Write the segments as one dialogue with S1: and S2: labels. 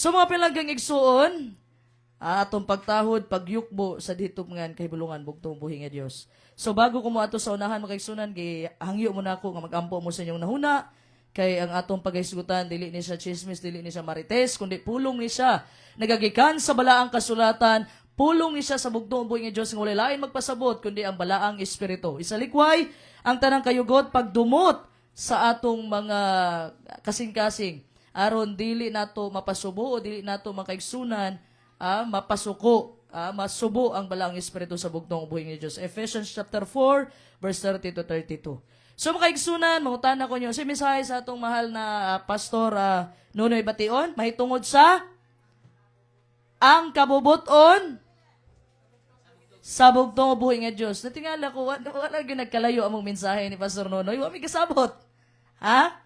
S1: So mga pilanggang igsuon, atong pagtahod, pagyukbo sa ditubngan kay bulungan bugtong buhi nga Dios. So bago ko mo ato sa unahan makaigsunan, kay hangyo mo na ako nga magampo mo sa inyong nahuna, kay ang atong pagahisgutan dili ni siya chismis, dili ni siya marites, kundi pulong ni siya nagagikan sa balaang kasulatan, pulong ni siya sa bugtong buhi nga Dios nga walay lain magpasabot kundi ang balaang espiritu. Isalikway ang tanang kayugot pagdumot sa atong mga kasing-kasing aron dili nato mapasubo o dili nato makaigsunan, mapasuko, masubo ang balaang espiritu sa bugtong buhi nga Dios. Ephesians chapter 4 verse 30 to 32. So makaigsunan, mangutana ko niyo si mensahe sa atong mahal na pastor Nonoy Bation mahitungod sa ang kabubuton sa bugtong buhi nga Dios. Natingala ko wala gyud nagkalayo among mensahe ni Pastor Nonoy, wa mi kasabot. Ha?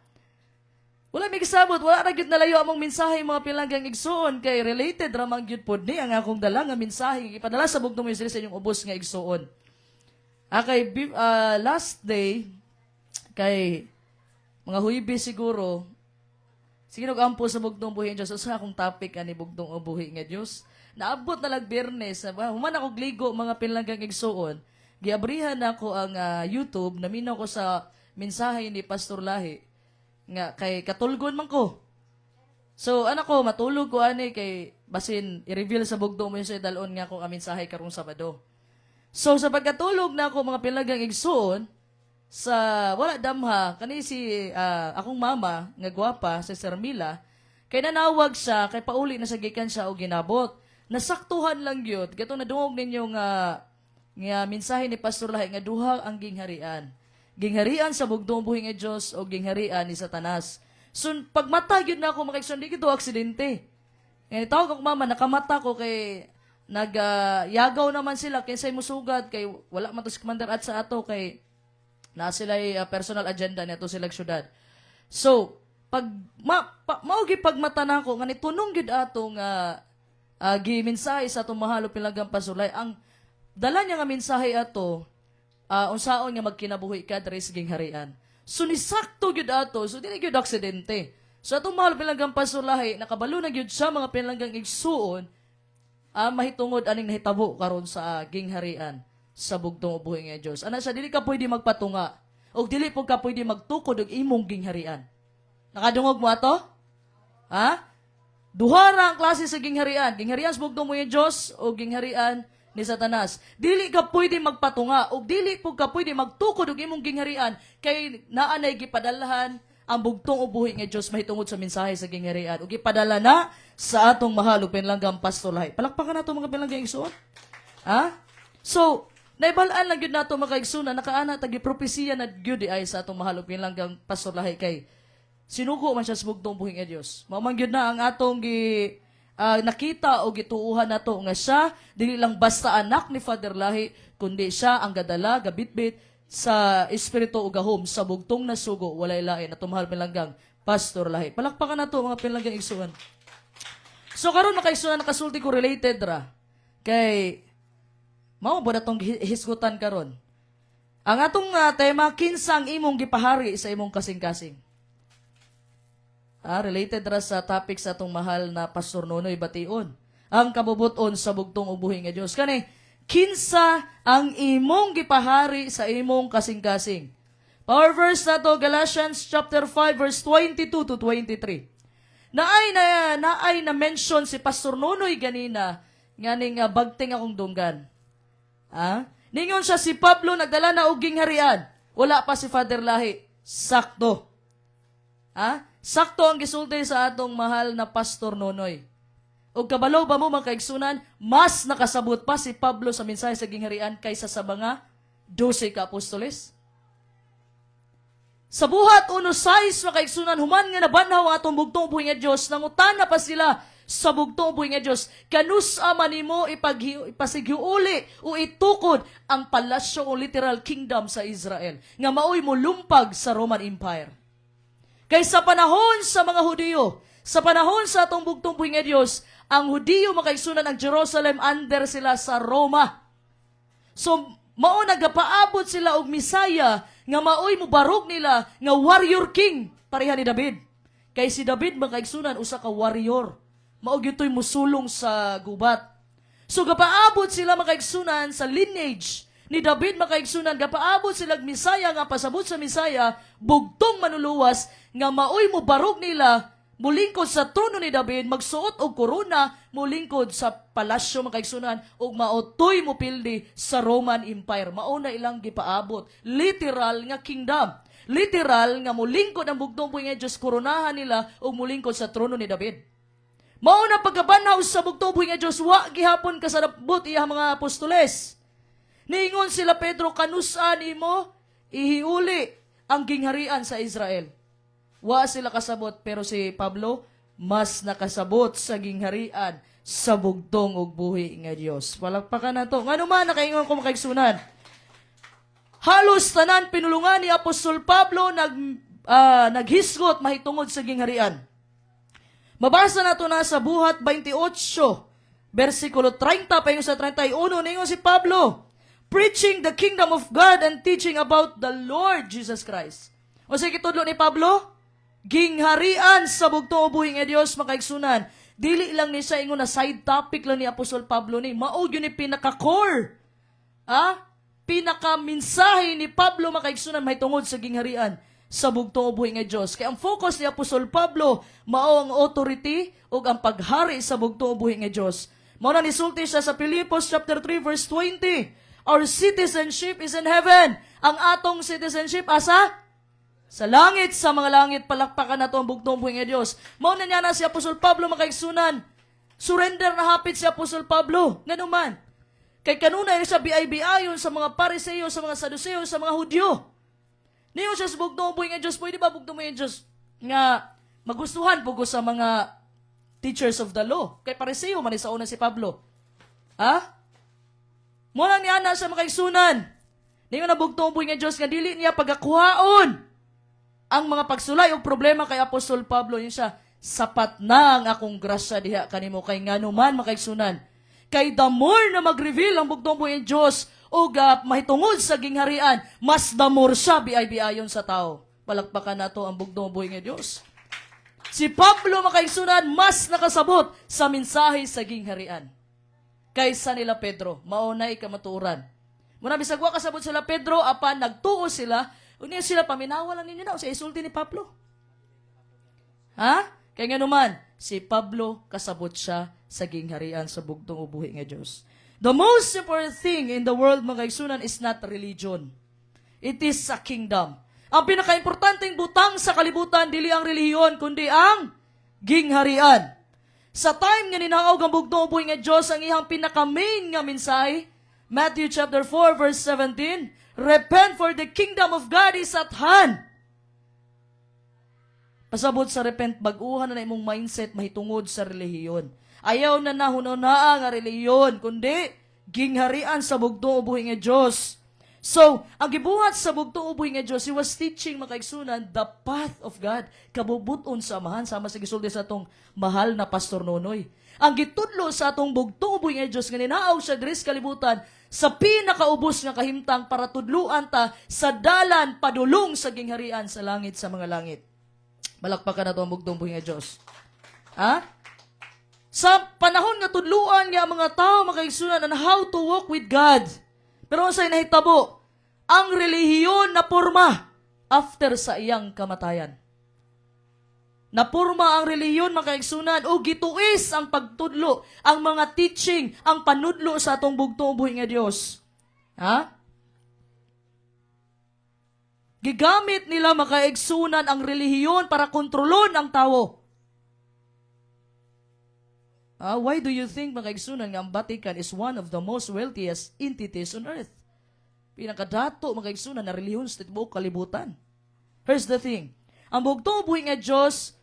S1: Wala mi kasabot, wala ra gyud nalayo among mensahe mga pilanggang igsuon kay related ra man gyud pod ni ang akong dala nga mensahe ipadala sa bugtong mo sa inyong ubos nga igsuon. Kay last day kay mga Huwebes siguro sige ampo sa bugtong buhi nga Dios sa akong topic ani bugtong buhi nga Dios. Naabot na lag Biyernes, human ako gligo mga pilanggang igsuon. Giabrihan ako ang YouTube, naminaw ko sa mensahe ni Pastor Lahi nga kay katulgon man ko. So anak ko matulog ko ani kay basin i-reveal sa bugtong mo sa dalon nga akong mensahe karong Sabado. So sa pagkatulog na ako mga pilanggang igsuon sa wala damha kani si akong mama nga gwapa si Sermila kay nanawag siya kay pauli na sa gikan siya og ginabot. Nasaktuhan lang gyud katong nadungog ninyo nga mensahe ni Pastor Lahi nga duha ang gingharian. Gingharian sa bugtong buhi nga Dios o gingharian ni Satanas. So pagmata gyud na ako makaigsuon di gito aksidente. Kaya tawag ako mama nakamata ko kay yagaw naman sila kinsay musugad kay wala man to si commander at sa ato kay na sila personal agenda nito sila syudad. So pag maugi pagmata nako nga nitunong gyud ato nga gimensahe sa atong mahalo pilanggang pasulay ang dala niya nga mensahe ato unsaon nga magkinabuhi ka diri sa gingharian. So nisakto gyud ato, so dili gyud aksidente. So atong mahal pilanggang pasulahi nakabalo na gyud sa mga pilanggang igsuon mahitungod aning nahitabo karon sa gingharian sa bugtong buhi nga Dios. Ana sa dili ka pwede magpatunga og dili po ka pwede magtukod og imong gingharian. Nakadungog mo ato? Ha? Duha ra ang klase sa gingharian. Gingharian sa bugtong buhi nga Dios o gingharian ni Satanas. Dili ka pwede magpatunga o dili po ka pwede magtukod og imong gingharian kay naanay gipadalahan ang bugtong ubuhi nga Dios mahitungod sa mensahe sa gingharian ug gipadala na sa atong mahal ug pinlanggang pastolahi. Palakpakan nato mga pinlanggang igsuon. Ha? So, naibal-an lang gyud nato mga igsuon nakaana tagi propesiya na gyud ay sa atong mahal ug pinlanggang pastolahi kay sinugo man siya sa bugtong ubuhi nga Dios. Mao man gyud na ang atong nakita o gituuhan nato nga siya dili lang basta anak ni Father Lahi kundi siya ang gadala gabitbit sa espiritu o gahom sa bugtong nasugo walay lain at mahal pilanggang Pastor Lahi. Palakpakan nato mga pilanggang igsuon. So karon makaigsuon nakasulti ko related ra kay mao ba natong hisgutan karon. Ang atong tema kinsang imong gipahari sa imong kasing-kasing. Related ra sa topic sa atong mahal na Pastor Nonoy Bation. Ang kabubuton sa bugtong ubuhi nga Dios. Kani, kinsa ang imong gipahari sa imong kasing-kasing. Power verse na to, Galatians chapter 5 verse 22 to 23. Naay na mention si Pastor Nonoy ganina nganing bagting akong dunggan. Ningon siya si Pablo nagdala na og gingharian. Wala pa si Father Lahi. Sakto. Sakto ang gisulti sa atong mahal na Pastor Nonoy. O kabalo ba mo makaigsunan, mas nakasabot pa si Pablo sa mensahe sa gingharian kaysa sa mga 12 ka apostoles? Sa buhat uno size makaigsunan, human nga nabanhaw ang atong bugtong buhi nga Dios, nangutana pa sila sa bugtong buhi nga Dios, kanus-a man nimo ipasigiuli o itukod ang palasyo o literal kingdom sa Israel, nga maoy mulumpag sa Roman Empire. Kay sa panahon sa mga Hudiyo, sa panahon sa atong bugtong buhi nga Dios, ang Hudiyo makaigsunan ang Jerusalem under sila sa Roma. So mao nagapaabot sila og Misaya nga maoy mubarog nila nga warrior king pareha ni David. Kay si David makaigsunan usa ka warrior. mao gyutoy musulong sa gubat. So gapaabot sila makaigsunan sa lineage ni David makaigsunan, gapaabot sila Misaya nga pasabot sa Misaya, bugtong manuluwas nga maoy mo barog nila mulingkod sa trono ni David, magsuot og korona, mulingkod sa palasyo makaigsunan, ug maotoy mo pildi sa Roman Empire. Mauna ilang gipaabot. Literal nga kingdom. Literal nga mulingkod ang bugtong buhi nga Diyos, koronahan nila ug mulingkod sa trono ni David. Mauna pagkabanhaw sa bugtong buhi nga Diyos, wa gihapon kasarabot iya mga apostoles. Niingon sila Pedro, kanusan imo ihiuli ang gingharian sa Israel. Wa sila kasabot, pero si Pablo mas nakasabot sa gingharian sa bugtong ug buhi nga Dios. Palakpakan nato. Ngano man nakaingon ko makaigsunan. Halos tanan pinulungan ni Apostol Pablo naghisgot mahitungod sa gingharian. Mabasa nato na sa Buhat 28 versikulo 30 paingon sa 31 ningon si Pablo, preaching the kingdom of God and teaching about the Lord Jesus Christ. O sa kitudlo ni Pablo, gingharian sa bugtong ubuhi nga Dios makaigsunan. Dili lang ni siya ingon na side topic lang ni Apostol Pablo ni. Mao gyud ni pinaka-core. Pinaka-mensahe ni Pablo makaigsunan mahitungod sa gingharian sa bugtong ubuhi nga Dios. Kaya ang focus ni Apostol Pablo mao ang authority ug ang paghari sa bugtong ubuhi nga Dios. Mao na nisulti siya sa Filipos chapter 3 verse 20. Our citizenship is in heaven. Ang atong citizenship asa? Sa langit, sa mga langit, palakpakan na ito ang bugtong buhi nga Diyos. Mauna niya na si Apostol Pablo makaigsunan. Surrender na hapit si Apostol Pablo. Nga naman. Kay kanunay siya biay-biayon sa mga Pariseo, sa mga Saduseo, sa mga Hudyo. Niyo siya sa bugtong buhi nga Diyos. Pwede ba bugtong buhi nga Diyos? Nga magustuhan po ko sa mga teachers of the law. Kay Pariseo, manisauna si Pablo. Muna niya na siya makaigsunan. Niyo na bugtong buhi nga Diyos nga dili niya pagakuhaon ang mga pagsulay o problema kay Apostol Pablo. Yun siya, sapat na ang akong grasya diha kanimo kay nganuman makaigsunan. Kay the more na mag-reveal ang bugtong buhi nga Diyos o mahitungod sa gingharian, mas the more siya biay-biayon sa tao. Palakpakan nato ang bugtong buhi nga Diyos. Si Pablo makaigsunan mas nakasabot sa mensahe sa gingharian kaysa nila Pedro. Maunay kamaturan. Muna bisag wa kasabot sila Pedro, apan nagtuo sila, unya sila paminawalan ninyo na sa isulti ni Pablo. Kaya nga naman, si Pablo kasabot siya sa gingharian sa bugtong ubuhi nga Diyos. The most important thing in the world, mga kaigsunan, is not religion. It is a kingdom. Ang pinaka-importanting butang sa kalibutan, dili ang relihiyon, kundi ang gingharian. Sa time nga ninangaw ang bugtong ubuhi nga Diyos, ang iyang pinaka-main nga mensahe, Matthew chapter 4 verse 17, repent for the kingdom of God is at hand. Pasabot sa repent, baguhan na imong mindset mahitungod sa relihiyon. Ayaw na nahunona nga relihiyon, kundi gingharian sa bugtong ubuhi nga Diyos. So, ang gibuhat sa bugtong ubuhi nga Diyos, he was teaching makaigsunan the path of God. Kabubuton sa amahan, sama sa gisulti sa atong mahal na Pastor Nonoy. Ang gitudlo sa atong bugtong ubuhi nga Diyos, nga ninaaw sa dris kalibutan, sa pinakaubos nga kahimtang para tudluan ta sa dalan padulong sa gingharian sa langit sa mga langit. Malakpakan na ito ang bugtong buhi nga Diyos. Sa panahon nga tudluan nga mga tao makaigsunan on how to walk with God. Pero sa nahitabo, ang relihiyon na porma after sa iyang kamatayan. Napurma ang relihiyon makaigsunan o gituis ang pagtudlo, ang mga teaching, ang panudlo sa atong bugtong ubuhi nga Dios. Gigamit nila makaigsunan ang relihiyon para kontrolon ang tao. Why do you think makaigsunan nga ang Vatican is one of the most wealthiest entities on earth? Pinakadato makaigsunan na relihiyon sa tibuok kalibutan. Here's the thing. Ang bugtong ubuhi nga Dios,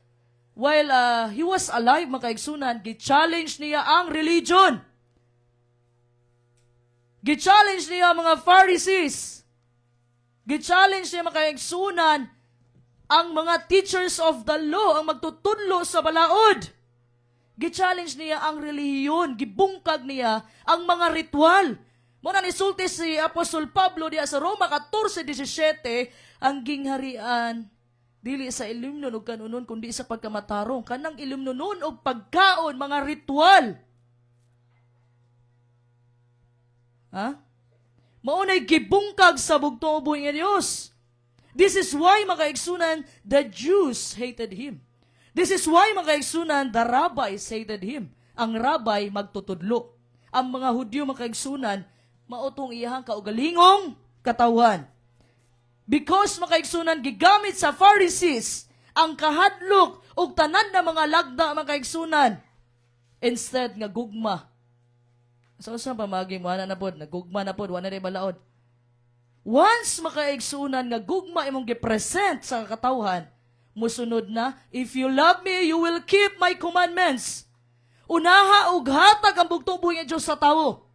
S1: while he was alive, makaigsunan, gi-challenge niya ang religion. Gi-challenge niya mga Pharisees. Gi-challenge niya makaigsunan ang mga teachers of the law, ang magtutudlo sa balaod. Gi-challenge niya ang relihiyon. Gibungkag niya ang mga ritual. Muna nisulti si Apostol Pablo diya sa Roma 14:17, ang gingharian Dili sa ilimnon o kanunon, kundi sa pagkamatarong. Kanang ilimnon o pagkaon, mga ritual. Ha? Maunay gibungkag sa bugtong ubuhi nga Dios. This is why, mga kaigsunan, the Jews hated him. This is why, mga kaigsunan, the rabbis hated him. Ang rabbi magtutudlo. Ang mga Hudyo, mga kaigsunan, mautong iyahang kaugalingong katawan. Because, mga kaigsunan, gigamit sa Pharisees ang kahadlok o tanan na mga lagda, mga kaigsunan. Instead, nga gugma. So, saan pamagi mo? Na pod, nagugma na pod, wala na rin balaod. Once makaigsunan nga gugma imong gipresent sa katawhan, musunod na, if you love me, you will keep my commandments. Unaha ug hatag ang bugtong buhi nga Diyos sa tawo.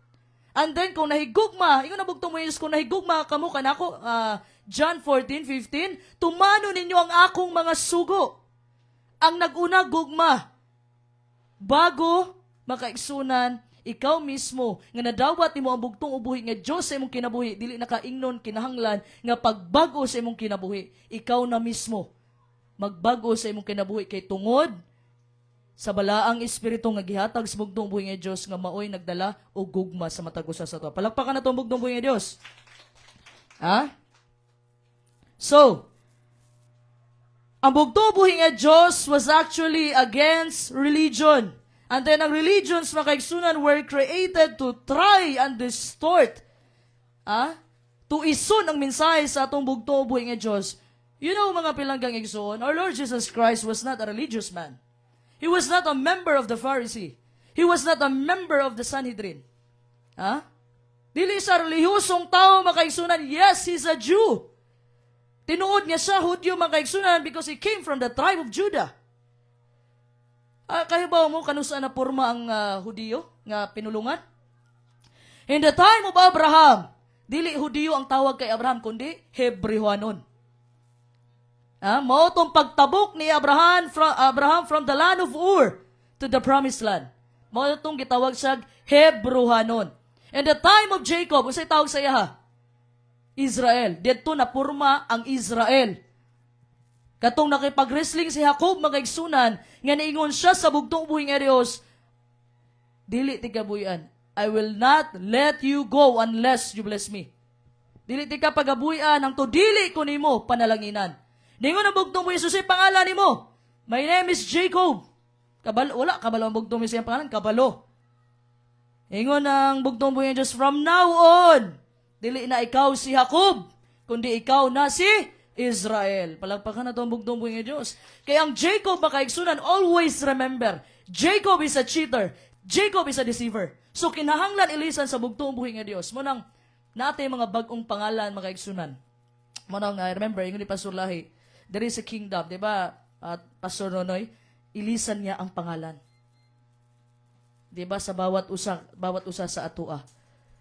S1: And then, kung nahigugma, ingon na bugtong buhi nga Diyos, kung nahigugma kamo kanako, John 14:15, tumano ninyo ang akong mga sugo. Ang nag-una gugma, bago makaigsunan, ikaw mismo, nga nadawat nimo ang bugtong ubuhi nga Diyos sa imong kinabuhi, dili nakaingnon, kinahanglan, nga pagbago sa imong kinabuhi, ikaw na mismo, magbago sa imong kinabuhi, kay tungod, sa balaang espiritu nga gihatag sa bugtong ubuhi nga Diyos, nga maoy nagdala o gugma sa matag usa sa to. Palakpakan na itong bugtong ubuhi nga Diyos. Ha? So, ang bugtong ubuhi nga Diyos was actually against religion. And then, ang religions, mga kaigsunan, were created to try and distort, to isun ang mensahe sa atong bugtong ubuhi nga Diyos. You know, mga pilanggang igsoon, our Lord Jesus Christ was not a religious man. He was not a member of the Pharisee. He was not a member of the Sanhedrin. Dili sa relihiyosong tao, mga kaigsunan, yes, he's a Jew. Tinuod niya siya, Hudyo, mga kaigsunan, because he came from the tribe of Judah. Kayo ba mo kanusa na porma ang Hudiyo nga pinulungan? In the time of Abraham, dili Hudiyo ang tawag kay Abraham, kundi Hebrewanon. Mao tong pagtabok ni Abraham from the land of Ur to the promised land. Mao tong gitawag siya Hebrewanon. In the time of Jacob, unsay tawag sa iya? Israel. Dito na porma ang Israel. Katong nakipag-wrestling si Jacob, mga igsunan, nga niingon siya sa bugtong ubuhi nga Diyos, dili ti kabuyan, I will not let you go unless you bless me. Dili ti ka pagabuyan, ang to dili ko nimo panalanginan. Ningon ang bugtong ubuhi, susay pangalan nimo, my name is Jacob. Wala, kabalo ang bugtong ubuhi siyang pangalan, kabalo. Ingon ang bugtong ubuhi nga Diyos, from now on, dili na ikaw si Jacob, kundi ikaw na si Israel. Palagpakan na ito ang bugtong buhi nga Diyos. Kaya ang Jacob, makaigsunan, always remember, Jacob is a cheater. Jacob is a deceiver. So, kinahanglan ilisan sa bugtong buhi nga Diyos. Munang, natin mga bagong pangalan, makaigsunan. Munang, remember, yung ni Pastor Lahi, there is a kingdom, di ba, at Pastor Nonoy, ilisan niya ang pangalan. Di ba, sa bawat usa sa atua.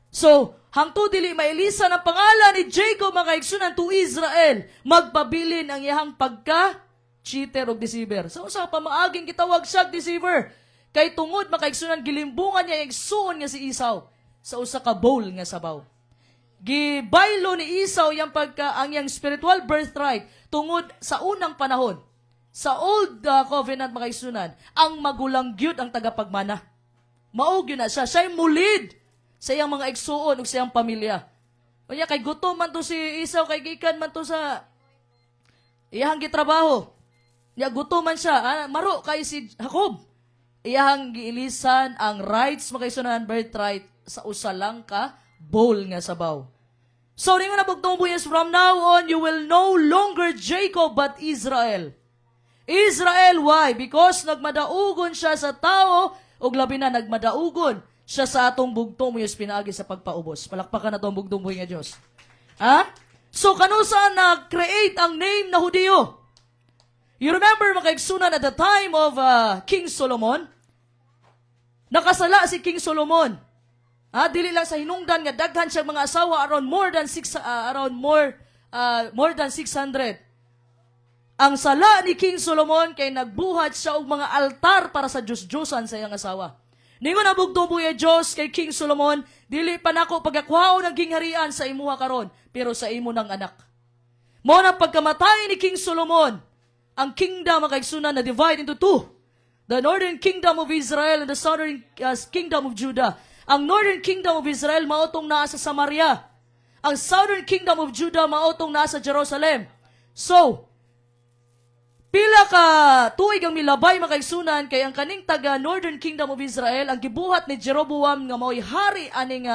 S1: So, hangtod dili mailisan ang pangalan ni Jacob, mga kaigsunan, to Israel, magpabilin ang iyang pagka-cheater o deceiver. So, sa pamaaging gitawag siya deceiver. Kay tungod, mga kaigsunan, gilimbungan niya yung igsuon nga si Esau sa usa ka bowl nga sabaw. Gibaylo ni Esau ang yang spiritual birthright tungod sa unang panahon. Sa old covenant, mga kaigsunan, ang magulang gyud ang tagapagmana. Maog yun na siya. Siya'y mulid sa iyang mga igsuon ug sa iyang pamilya. Kaya kay gutom man to si Esau, kay gikan man to sa iyang gitrabaho. Ya gutom man siya, maro kay si Jacob. Iyang giilisan ang rights, makaisunan birthright sa usa lang ka bowl nga sabaw. So ningon na bugtong buyas, from now on you will no longer Jacob but Israel. Israel, why? Because nagmadaugon siya sa tao ug labi na nagmadaugon siya sa atong bugtong mo yung pinaagi sa pagpaubos. Palakpakan na itong bugtong mo nga Diyos. So, kanusa na-create ang name na Hudiyo? You remember, mga kaigsunan, at the time of King Solomon, nakasala si King Solomon. Dili lang sa hinungdan nga daghan siya mga asawa around more than 600. Ang sala ni King Solomon kay nagbuhat siya og mga altar para sa Diyos-Diyosan sa iyang asawa. Ningon na bugtong buya Diyos kay King Solomon, dili pa nako pagakwaon ng gingharian sa imuha karon, pero sa imo ng anak. Mo nang pagkamatay ni King Solomon, ang kingdom mga kaigsunan na divide into two. The northern kingdom of Israel and the southern kingdom of Judah. Ang northern kingdom of Israel maotong naa sa Samaria. Ang southern kingdom of Judah maotong naa sa Jerusalem. So, pila ka tuig ang milabay makaigsunan kay ang kaning taga Northern Kingdom of Israel ang gibuhat ni Jeroboam nga mao'y hari aning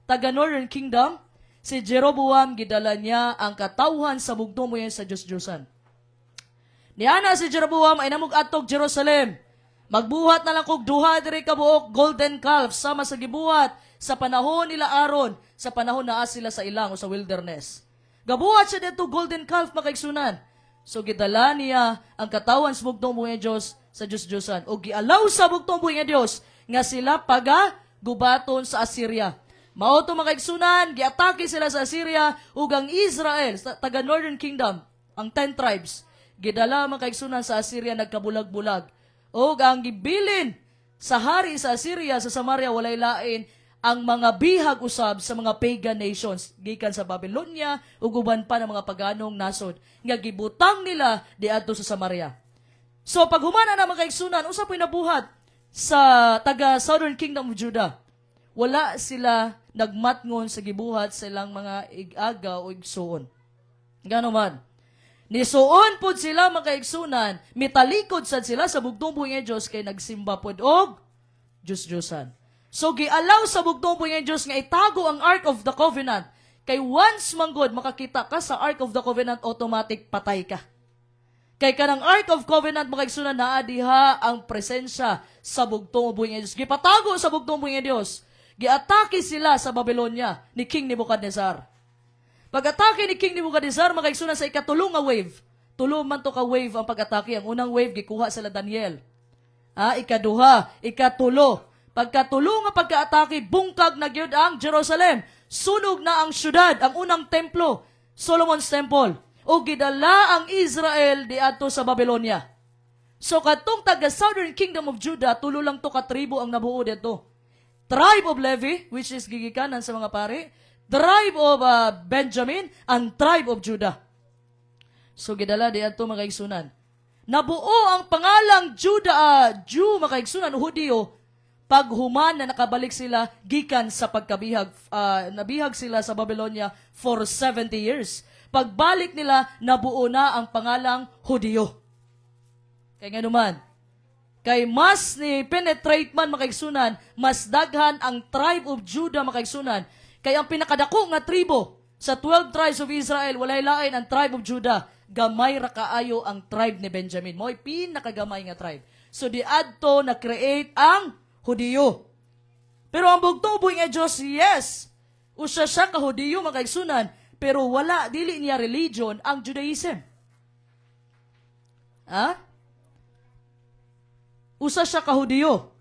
S1: taga Northern Kingdom. Si Jeroboam gidala niya ang katawhan sa bugtong mo sa Diyos-Diyosan. Niana si Jeroboam ay namug atog Jerusalem. Magbuhat na lang kog duha diri ka buok golden calf sama sa gibuhat sa panahon nila Aaron, sa panahon naa sila sa ilang o sa wilderness. Gabuhat siya dito golden calf makaigsunan. So gidala niya ang katawan sa bugtong buhay nga Diyos sa Diyos-Diyosan. O gialaw sa bugtong buhay nga Diyos nga sila gubaton sa Assyria. Mao to makaigsunan, giatake sila sa Assyria ug ang Israel sa taga Northern Kingdom, ang 10 tribes. Gidala makaigsunan sa Assyria nagkabulag-bulag. O ang gibilin sa hari sa Assyria sa Samaria walay lain ang mga bihag usab sa mga pagan nations gikan sa Babylonia ug uban pa ng mga paganong nasod nga gibutang nila diadto sa Samaria. So pag humana na mga kaigsunan usa po'y nabuhat sa taga Southern Kingdom of Judah. Wala sila nagmatngon sa gibuhat sa ilang mga ig-aga o igsuon. Ngano man. Nisuon pod sila mga kaigsunan, mitalikod sad sila sa bugtong buhay nga Dios kay nagsimba pod og Diyos-Diyosan. So, gialaw sa bugtong po ng Diyos nga itago ang Ark of the Covenant. Kay once manggod makakita ka sa Ark of the Covenant, automatic patay ka. Kay kanang Ark of Covenant, makaigsunan na diha ang presensya sa bugtong po ng Diyos. Gipatago sa bugtong po ng Diyos. Giatake sila sa Babylonia ni King Nebuchadnezzar. Pag-atake ni King Nebuchadnezzar, makaigsunan sa ikatulong nga wave. Tulo man to ka wave ang pag-atake. Ang unang wave, gikuha sila Daniel. Ikaduha, ikatulo. Pagkatulong nga pagka-atake, bungkag na gyud ang Jerusalem. Sunog na ang syudad, ang unang templo, Solomon's Temple. O gidala ang Israel diadto sa Babylonia. So katong taga Southern Kingdom of Judah, tulo lang to ka tribo ang nabuo dito. Tribe of Levi, which is gigikanan sa mga pari, tribe of Benjamin, and tribe of Judah. So gidala diadto mga kaigsunan. Nabuo ang pangalang Jew mga kaigsunan, Hudiyo, pag human na nakabalik sila gikan sa pagkabihag, nabihag sila sa Babylonia for 70 years. Pagbalik nila, nabuo na ang pangalang Hudiyo. Kaya nga naman, kay mas ni penetrate man makaigsunan, mas daghan ang tribe of Judah makaigsunan. Kaya ang pinakadako nga tribo sa 12 tribes of Israel, walay lain ang tribe of Judah. Gamay ra kaayo ang tribe ni Benjamin. Mo'y pinakagamay nga tribe. So diadto na create ang Hudiyo. Pero ang bugtong buhay nga Diyos, yes, usa siya ka Hudiyo makaigsunan, pero wala, dili niya religion ang Judaism. Usa siya ka Hudiyo.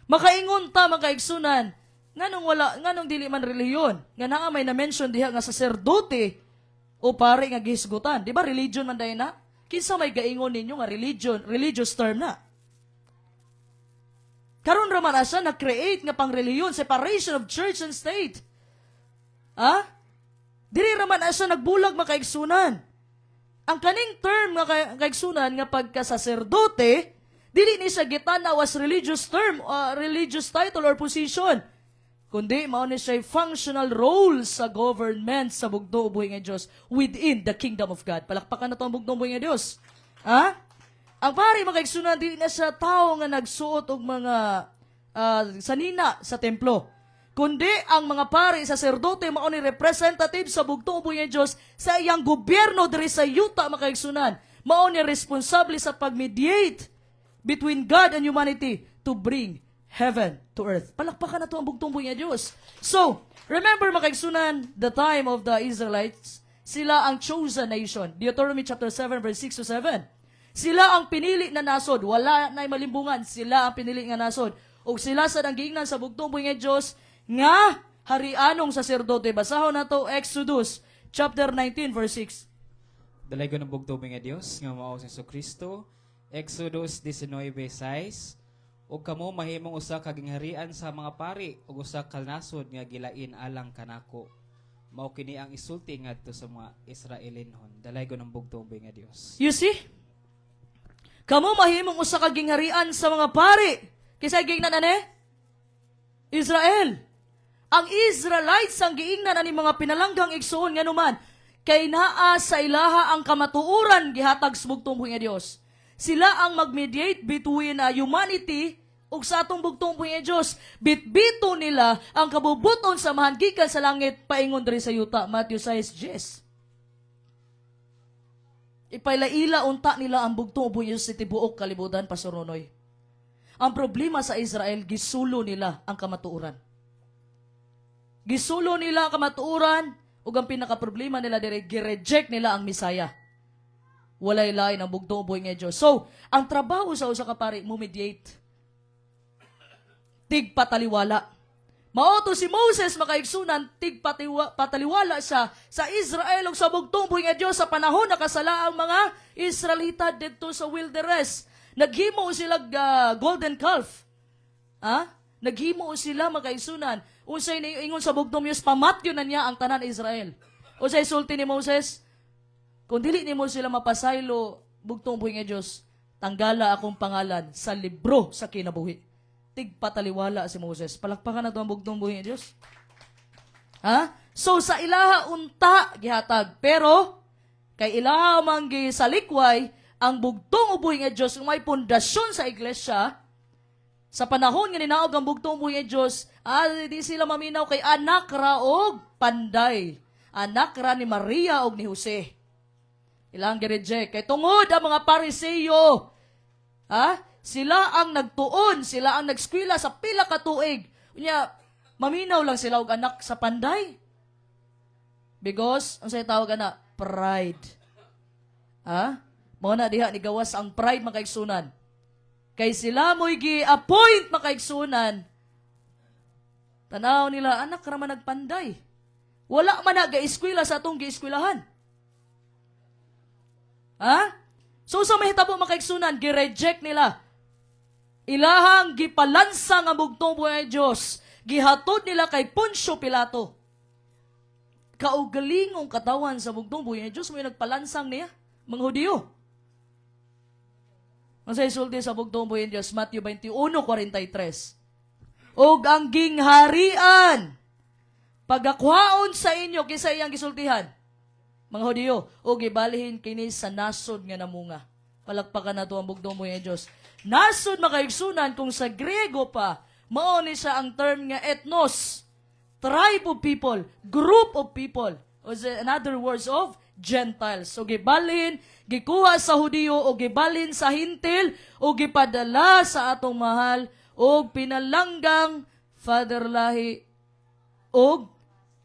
S1: Makaingon ta makaigsunan, nganong dili man reliyon, nga naa may na-mention diha nga saserdote o pare nga gihisgutan. Di ba religion man dayon na? Kinsa may gaingon ninyo nga religious term na? Karon ra man siya na-create nga pang-reliyon, separation of church and state. Dili ra man siya nagbulag makaigsunan. Ang kaning term nga kaigsunan nga pagka-saserdote, dili ni siya gitanaw as religious term, religious title or position. Kundi mao ni siya functional role sa government sa bugtong buhay nga Dios within the kingdom of God. Palakpakan na to ang bugtong buhay nga Dios. Ang pari makaigsunan, di na siya tao nga nagsuot og mga sanina sa templo. Kundi ang mga pari, saserdote, mao ni representative sa bugtong buhay ng Diyos sa iyang gobyerno diri sa yuta makaigsunan. Mao ni responsable sa pag-mediate between God and humanity to bring heaven to earth. Palakpakan na to ang bugtong buhay ng Diyos. So, remember makaigsunan, the time of the Israelites, sila ang chosen nation. Deuteronomy chapter 7 verse 6 to 7. Sila ang pinili na nasod. Wala na'y malimbungan. Sila ang pinili nga nasod. O sila sa nanggiingnan sa bugtong buhay nga Diyos nga harianong saserdote. Basahon na to Exodus chapter 19 verse 6.
S2: Dalay ko ng bugtong buhay nga Diyos nga mao si Kristo. Exodus 19:6. O kamo mahimong usa ka gingharian sa mga pari ug usa ka nasod nga gilain alang kanako. mao kini ang isulti ngadto sa mga Israelinhon. Dalay ko ng bugtong nga Dios.
S1: You see? Kamo mahimong usa ka gingharian sa mga pari. Kisay giingnan ani? Israel. Ang Israelites ang giingnan ani mga pinalanggang igsoon nga numan kay naa sa ilaha ang kamatuoran gihatag sa bugtong nga Dios. Sila ang mag-mediate between humanity ug sa atong bugtong nga Dios. Bitbito nila ang kabubuton sa gikan sa langit paingon diri sa yuta. Matthew 6:10. Ipailaila unta nila ang bugtong buhis sa tibuok kalibutan, Pastor Nonoy. Ang problema sa Israel, gisulo nila ang kamatuoran. Gisulo nila ang kamatuoran, ug ang pinaka-problema nila dire, gireject nila ang Misaya. Walay lain ang bugtong buhi nga Dios. So, ang trabaho sa usa ka pari, mo-mediate. Tigpataliwala. Maoto si Moses makaigsunan, tigpataliwala siya sa Israel ug sa bugtong buhi nga Dios sa panahon nakasala ang mga Israelita didto sa wilderness. Naghimo sila golden calf. Naghimo sila makaigsunan. Unsay ingon sa bugtong Dios, pamatyo na niya ang tanan Israel. Unsay sulti ni Moses? Kung dili nimo sila mapasaylo bugtong buhi nga Dios, tanggala akong pangalan sa libro sa kinabuhi. Tigpataliwala si Moses. Palakpakan na ito ang bugtong buhi nga Dios. So sa ilaha unta gihatag, pero kay ilaha man sa likway ang bugtong buhi nga Dios kung may pundasyon sa iglesia. Sa panahon nga ninaog ang bugtong buhi nga Dios, di sila maminaw kay anak ra og panday. Anak ra ni Maria og ni Jose. Ilang gireject kay tungod ang mga Pariseo. Sila ang nagtuon, sila ang nagskwela sa pila ka tuig. Unya, maminaw lang sila og anak sa panday. Because, ang say tawag na, pride. Mga na diha ni gawas ang pride makaigsunan. Kay sila mo'y gi-appoint makaigsunan. Tanaw nila, anak raman nagpanday. Wala man na ga-eskwela sa atong gi-eskwelahan. So sa mahitabo makaigsunan, gi-reject nila. Ilahang gipalansa nga bugtong buhay Diyos. Gihatod nila kay Poncio Pilato. Kaugalingong katawan sa bugtong buhay Diyos, may nagpalansang niya, mga Hudiyo. Ang sa isulti sa bugtong buhay Diyos, Matthew 21:43. Og ang gingharian, pagakwaon sa inyo, kisa iyang gisultihan, mga Hudiyo, o gibalihin kini sa nasod nga namunga. Palakpakan na ito ang bugtong buhay Diyos. Nasod makaigsunan kung sa Grego pa, mao ni siya ang term nga ethnos, tribe of people, group of people, o in other words of Gentiles. So gibalhin, gikuha sa Hudiyo o gibalhin sa Hintil o gipadala sa atong mahal o pinalanggang Father Lahi o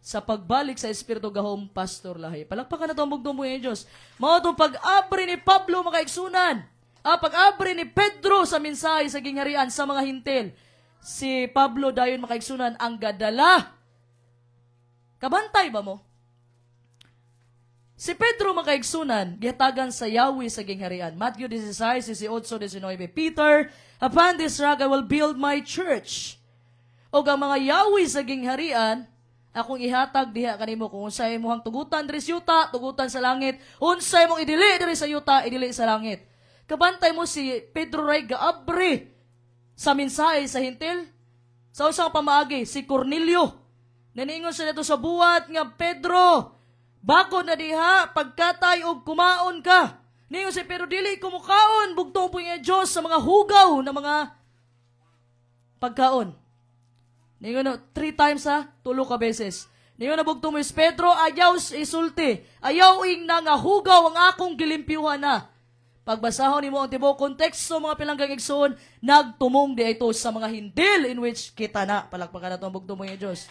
S1: sa pagbalik sa Espiritu Gahom Pastor Lahi. Palakpakan na ito ang bugtong buhay Diyos. Mao itong pag-abri ni Pablo makaigsunan. Pag-abri ni Pedro sa mensahe sa gingharian sa mga Hintil. Si Pablo dayon makaigsunan ang gadala. Kabantay ba mo? Si Pedro makaigsunan, gihatagan sa Yahweh sa gingharian. Matthew 16:18-19. Peter, upon this rock I will build my church. O ang mga Yahweh sa gingharian, akong ihatag diha kanimo kung unsay imong tugutan diri sa yuta, tugutan sa langit. Unsay imong idili diri sa yuta, idili sa langit. Kabantay mo si Pedro ray gaabri sa mensahe sa Hintil. Sa usang pamaagi, si Cornelio. Naningon siya dito sa buhat nga, Pedro, bako na diha, pagkatay o kumaon ka. Ningon si Pedro, dili kumukaon, bugtong po nga Diyos sa mga hugaw na mga pagkaon. Ningon na, 3 times tulo ka beses. Ningon na bugtong mo, Pedro, ayaw isulti, ayaw ing na nga hugaw ang akong gilimpyuhan na. Pagbasahon nimo ang tibok konteksto mga pilanggang igsoon, nagtumong di ito sa mga Hintil in which kita na. Palakpakan na ito ang bugtong mo nga Diyos.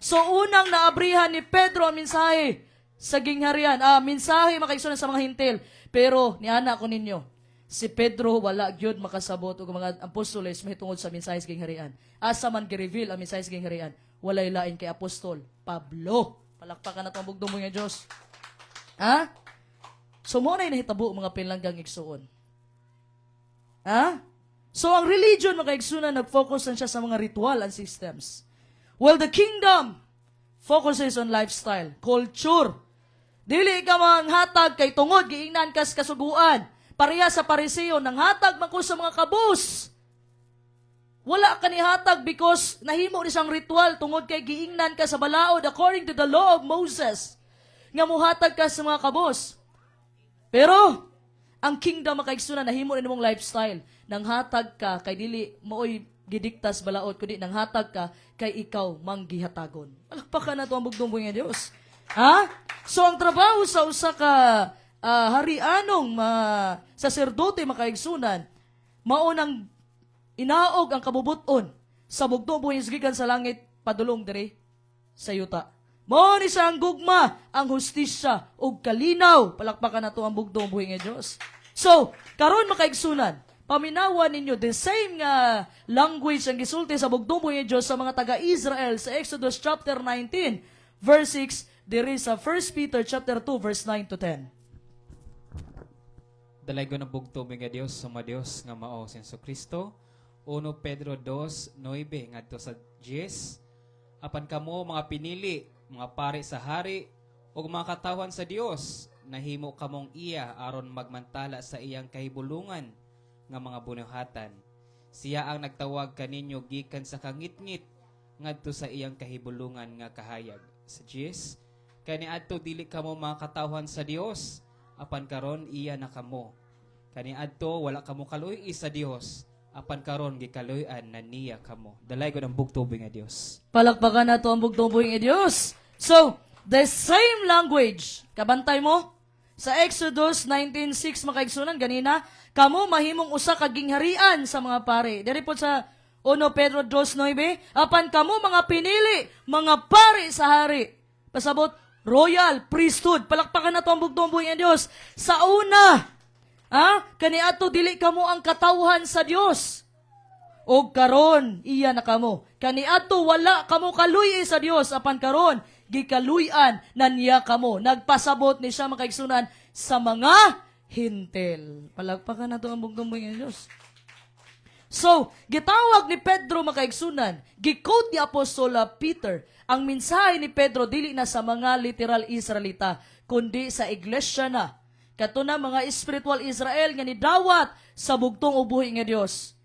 S1: So unang naabrihan ni Pedro ang mensahe sa gingharian. Mensahe makaigsoon sa mga Hintil. Pero niana ko ninyo, si Pedro wala gyud makasabot og mga apostoles mahitungod sa mensahe sa gingharian. Asa man gi-reveal ang mensahe sa gingharian, walay lain kay apostol Pablo. Palakpakan na ito ang bugtong mo nga Diyos. So, mo na nahitabo mga pinlanggang igsuon. So, ang religion, mga igsunan, nag-focus na siya sa mga ritual and systems. Well, the kingdom focuses on lifestyle, culture. Dili ka manghatag kay tungod giingnan kas kasuguan. Pareha sa Pariseo nang hatag man ko sa mga kabus. Wala ka ni hatag because nahimo ni siyang ritual tungod kay giingnan ka sa balaod according to the law of Moses. Nga muhatag ka sa mga kabus. Pero ang kingdom makaigsunan nahimo ni mong lifestyle. Nang hatag ka kay dili mooy gidiktas balaod kundi nang hatag ka kay ikaw manggihatagon. Palakpakan na to ang bugtong buhay nga Dios. Ha? So ang trabaho sa usa ka harianong saserdote makaigsunan mao nang inaog ang kabubuton sa bugtong buhay gikan sa langit padulong diri sa yuta. Mao ni sa ang gugma, ang hustisya ug kalinaw. Palakpakan nato ang bugtong buhay nga Dios. So, karon makaigsunan, paminawan ninyo the same nga language ang gisulti sa bugtong buhay nga Dios sa mga taga-Israel sa Exodus chapter 19 verse 6 diri sa 1 Peter chapter 2 verse 9 to 10.
S2: Dalay ko ng bugto nga Dios sa Dios nga mao si Kristo. 1 Pedro 2:9 ngadto sa 10. Apan kamo mga pinili, mga pari sa hari ug mga katawhan sa Dios, nahimo kamong iya aron magmantala sa iyang kahibulungan nga mga bunuhatan. Siya ang nagtawag kaninyo gikan sa kangitngit ngadto sa iyang kahibulungan nga kahayag. Sa 10, kaniadto dili kamo mga katawhan sa Dios, apan karon iya na kamo. Kaniadto wala kamo kaluy sa Dios, apan karon gikaluy-an na niya kamo. Dalay ko ng bugtubing nga Dios.
S1: Palakpakan nato ang bugtong buhay nga Dios. So, the same language, kabantay mo, sa Exodus 19:6 makaigsunan ganina, kamo mahimong usa ka gingharian sa mga pari. Diri po sa 1 Pedro 2:9, apan kamo mga pinili, mga pari sa hari. Pasabot, royal priesthood. Palakpakan nato ang bugtong buhay nga Dios. Sa una, kaniadto dili kamo ang katawhan sa Dios. O karon iya na kamo. Kaniadto wala kamo kaluy sa Dios, apan karon gikaluy-an na niya kamo. Nagpasabot ni siya makaigsunan sa mga hintil. Palagpakan na ito ang bugtong buhay nga Diyos. So, gitawag ni Pedro makaigsunan, gikode ni Apostol Peter, ang mensahe ni Pedro dili na sa mga literal Israelita, kundi sa iglesia na. Kato na mga spiritual Israel nga nidawat sa bugtong ubuhi nga Dios.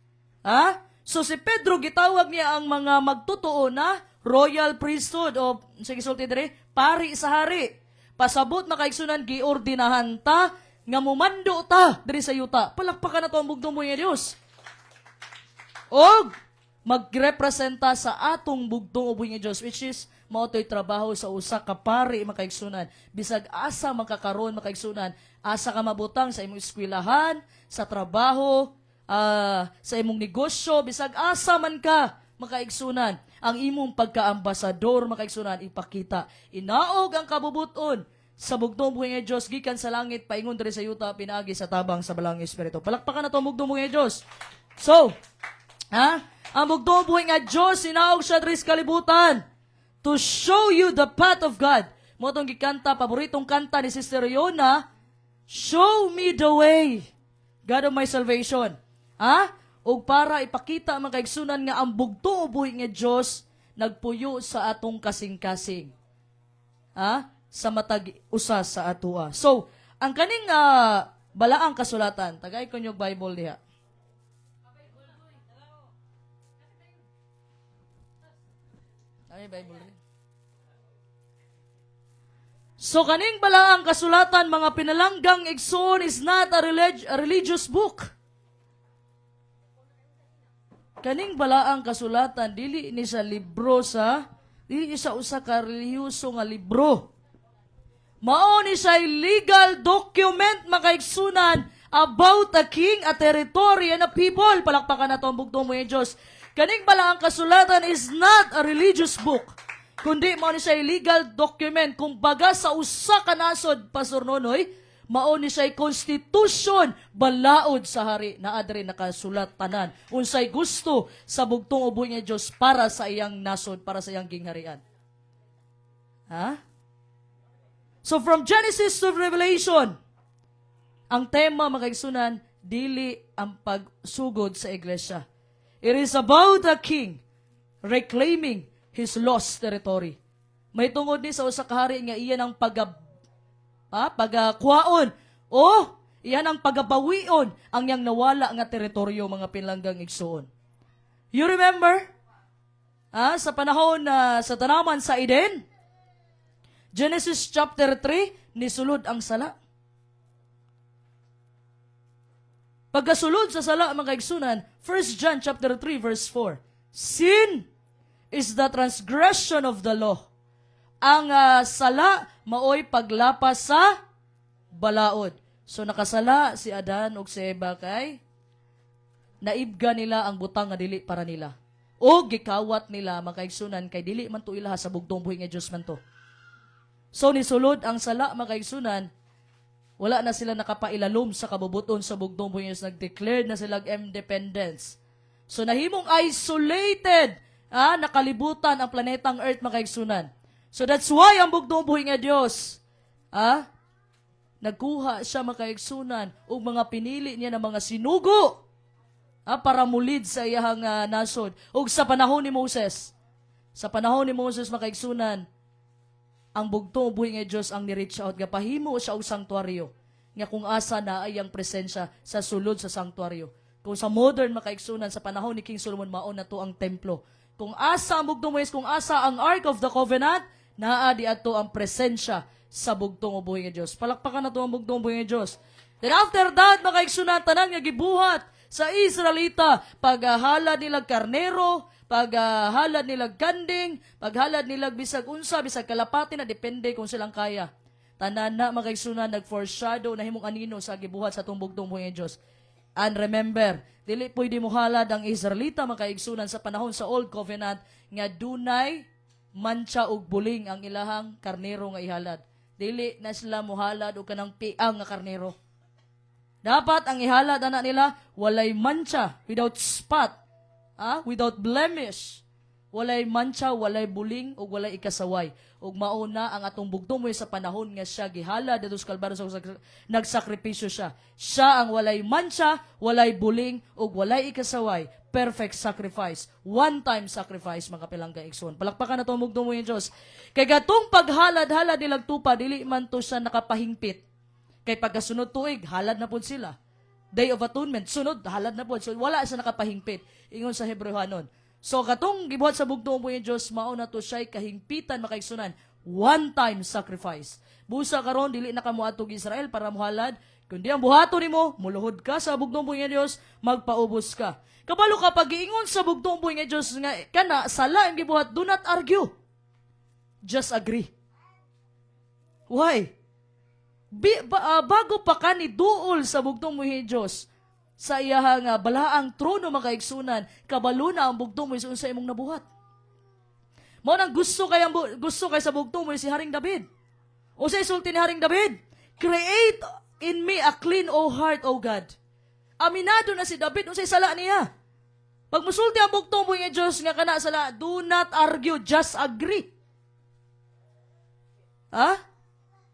S1: So si Pedro gitawag niya ang mga magtutuo na royal priesthood o sige sulti dire, pari sa hari. Pasabot makaigsunan giordinahan ta nga mumando ta diri sa yuta. Palakpakan na to ang bugtong buhay nga Dios. Og magrepresenta sa atong bugtong ubuhi nga Dios, which is mao toy trabaho sa usa ka pari makaigsunan. Bisag asa makakaron makaigsunan, asa ka mabutang sa imong eskwelahan, sa trabaho, sa imong negosyo, bisag asa man ka makaigsunan, ang imong pagka-ambasador makaigsunan ipakita. Inaog ang kabubuton sa bugtong buhay nga Dios gikan sa langit paingon diri sa yuta pinaagi sa tabang sa balang espiritu. Palakpakan na to ang bugtong buhay nga Dios. So, ang bugtong buhay nga Dios inaog siya diri sa kalibutan to show you the path of God. Mo tong gikanta, paboritong kanta ni Sister Yona, show me the way, God of my salvation. O para ipakita ang kaigsunan nga ang bugtong buhay nga Dios nagpuyo sa atong kasing-kasing. Sa matag usa sa atua. So, ang kaning balaang kasulatan, tagay ko yung Bible diha. Ay, Bible rin. So, kaning balaang kasulatan, mga pinalanggang igsoon is not a religious book. Kaning balaang kasulatan, dili ni sa libro dili ni sa usa ka relihiyoso nga libro. Mao ni sa legal document makaigsunan about a king, a territory, and a people. Palakpakan na to ang bugtong mo yung Diyos. Kaning balaang kasulatan is not a religious book, kundi mao ni siya legal document. Kung baga sa usa ka nasod, Pastor Nonoy, mao ni siya constitution balaod sa hari na adre nakasulat tanan. Unsay gusto sa bugtong uboy nga Dios para sa iyang nasod, para sa iyang gingharian. So from Genesis to Revelation, ang tema makaigsunan dili ang pagsugod sa iglesia. It is about a king reclaiming his lost territory. May tungod ni sa usa ka hari nga iyan ang pagakwaon. O iyan ang pagabawion ang yang nawala nga teritoryo mga pinlanggang igsoon. You remember? Sa panahon na sa tanaman sa Eden, Genesis chapter 3, nisulod ang sala. Pagkasulod sa sala mga igsunan, 1 John chapter 3 verse 4. Sin is the transgression of the law. Ang sala maoy paglapas sa balaod. So nakasala si Adan ug si Eva kay naibga nila ang butang nga dili para nila. O gikawat nila mga igsunan kay dili man to ilaha sa bugtong buhi nga Dios man to. So nisulod ang sala mga igsunan, wala na sila nakapailalom sa kabubuton sa bugtong buhi nga Dios, nag-declare na sila independence. So nahimong isolated, nakalibutan ang planetang Earth mga igsunan. So that's why ang bugtong buhi nga Dios, nagkuha siya mga igsunan ug mga pinili niya ng mga sinugo para mulid sa iyang nasod. Ug sa panahon ni Moses, mga igsunan, ang bugtong buhi nga Dios ang ni-reach out, nga pahimo siya og sanktuaryo, nga kung asa na ay ang presensya sa sulod sa sanktuaryo. Kung sa modern mga igsunan, sa panahon ni King Solomon, maon na to ang templo. Kung asa ang bugtong buhi, kung asa ang Ark of the Covenant, naa di ato ang presensya sa bugtong buhi nga Dios. Palakpakan na to ang bugtong buhi nga Dios. Then after that, mga igsunan, tanan nga gibuhat sa Israelita, paghalad nilag karnero, paghalad nilag kanding, paghalad nilag bisag unsa, bisag kalapati na, depende kung silang kaya. Tanan na mga igsunan, nag-foreshadow na himong anino sa gibuhat sa itong bugtong buhi nga Dios. And remember, dili pwede mo halad ang Israelita mga igsunan sa panahon sa Old Covenant nga dunay mancha ug buling ang ilahang karnero nga ihalad. Dili na sila muhalad og kanang piang nga karnero. Dapat ang ihalad ana nila walay mancha, without spot, without blemish. Walay mancha, walay buling ug walay ikasaway. Ug mauna ang atong bugtong mo sa panahon nga siya gihalad dito sa Kalbaryo, nagsakripisyo siya. Siya ang walay mancha, walay buling ug walay ikasaway. Perfect sacrifice. One-time sacrifice, mga pilangga igsoon. Palakpakan na to ang bugtong mo yung Diyos. Kay gatong paghalad-halad nilang tupa, dili man to siya nakapahingpit. Kay pagkasunod tuig, halad na po sila. Day of Atonement, sunod, halad na po. So, wala siya nakapahingpit. Ingon sa Hebrewanon. So, katong gibuhat sa bugtong mo yung Diyos, mauna to siya'y kahingpitan, makaigsunan. One-time sacrifice. Busa karon dili na kamo atog Israel para muhalad. Kundi ang buhato nimo, muluhod ka sa bugtong buhi nga Dios, magpaubos ka. Kabalo ka pag giingon sa bugtong buhi nga Dios nga kana sala ang gibuhat, do not argue. Just agree. Why? Bago pa ka ni duol sa bugtong buhi nga Dios, sa iyahang balaang trono makaigsunan, kabalo na ang bugtong mo sa imong nabuhat. Mao nang gusto kay sa bugtong mo si Haring David. O sa isulti ni Haring David, create in me a clean heart, O God. Aminado na si David unsay sala niya. Pag musulti ang bugtong mo nga Dios nga kana sala, do not argue, just agree.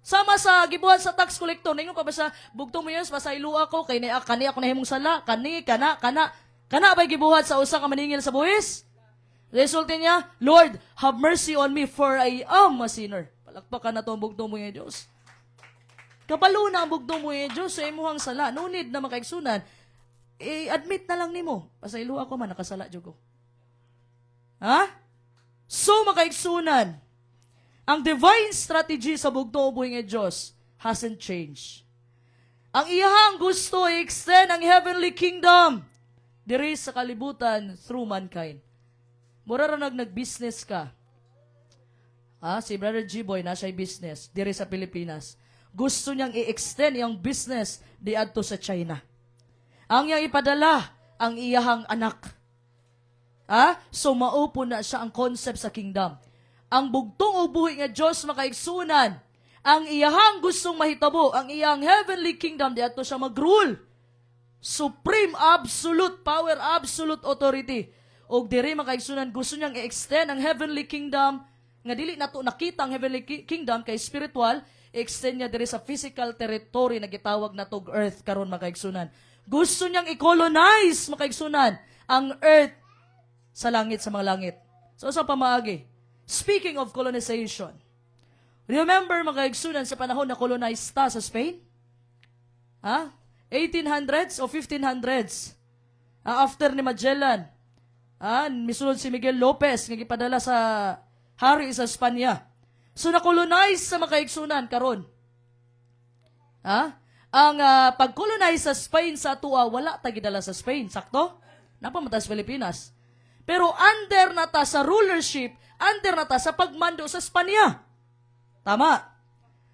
S1: Sama sa gibuhat sa tax collector, ningon pa ba sa bugtong mo yun, pasaylo ako, kani ako na himong sala, kana ba'y gibuhat sa usa ka maningil sa buhis? Resulte niya, Lord, have mercy on me for I am a sinner. Palakpakan na to ang bugtong mo nga Diyos. Kabalo na ang bugtong mo nga Diyos sa imuhang sala. No need na makaigsunan. Admit na lang nimo, pasaylo ako man, nakasala dyan ko. So makaigsunan, ang divine strategy sa bugtong buhi nga Diyos hasn't changed. Ang iyahang gusto i-extend ang heavenly kingdom diri sa kalibutan through mankind. Mura ra nag-business ka. Si Brother G-Boy na siya'y business diri sa Pilipinas. Gusto niyang i-extend yung business diadto sa China. Ang iyang ipadala ang iyahang anak. So maupo na siya ang concept sa kingdom. Ang bugtong o buhi nga Diyos makaigsunan, ang iyahang gustong mahitabo, ang iyang heavenly kingdom, diato siya mag-rule. Supreme, absolute power, absolute authority. O diri makaigsunan, gusto niyang i-extend ang heavenly kingdom, nga dili nato nakita ang heavenly kingdom kay spiritual, i-extend niya diri sa physical territory na gitawag na tog earth karon makaigsunan. Gusto niyang i-colonize makaigsunan ang earth sa langit sa mga langit. So sa pamaagi, speaking of colonization, Remember mga kaigsunan sa panahon na colonized ta sa Spain? 1800s o 1500s? After ni Magellan, misulod si Miguel Lopez nga gipadala sa hari sa Espanya. So na-colonize sa mga kaigsunan karon. Ang pag-colonize sa Spain sa atua, wala ta gidala sa Spain, sakto? Napamata sa Pilipinas. Pero under na ta sa rulership, under na ta sa pagmando sa Espanya. Tama.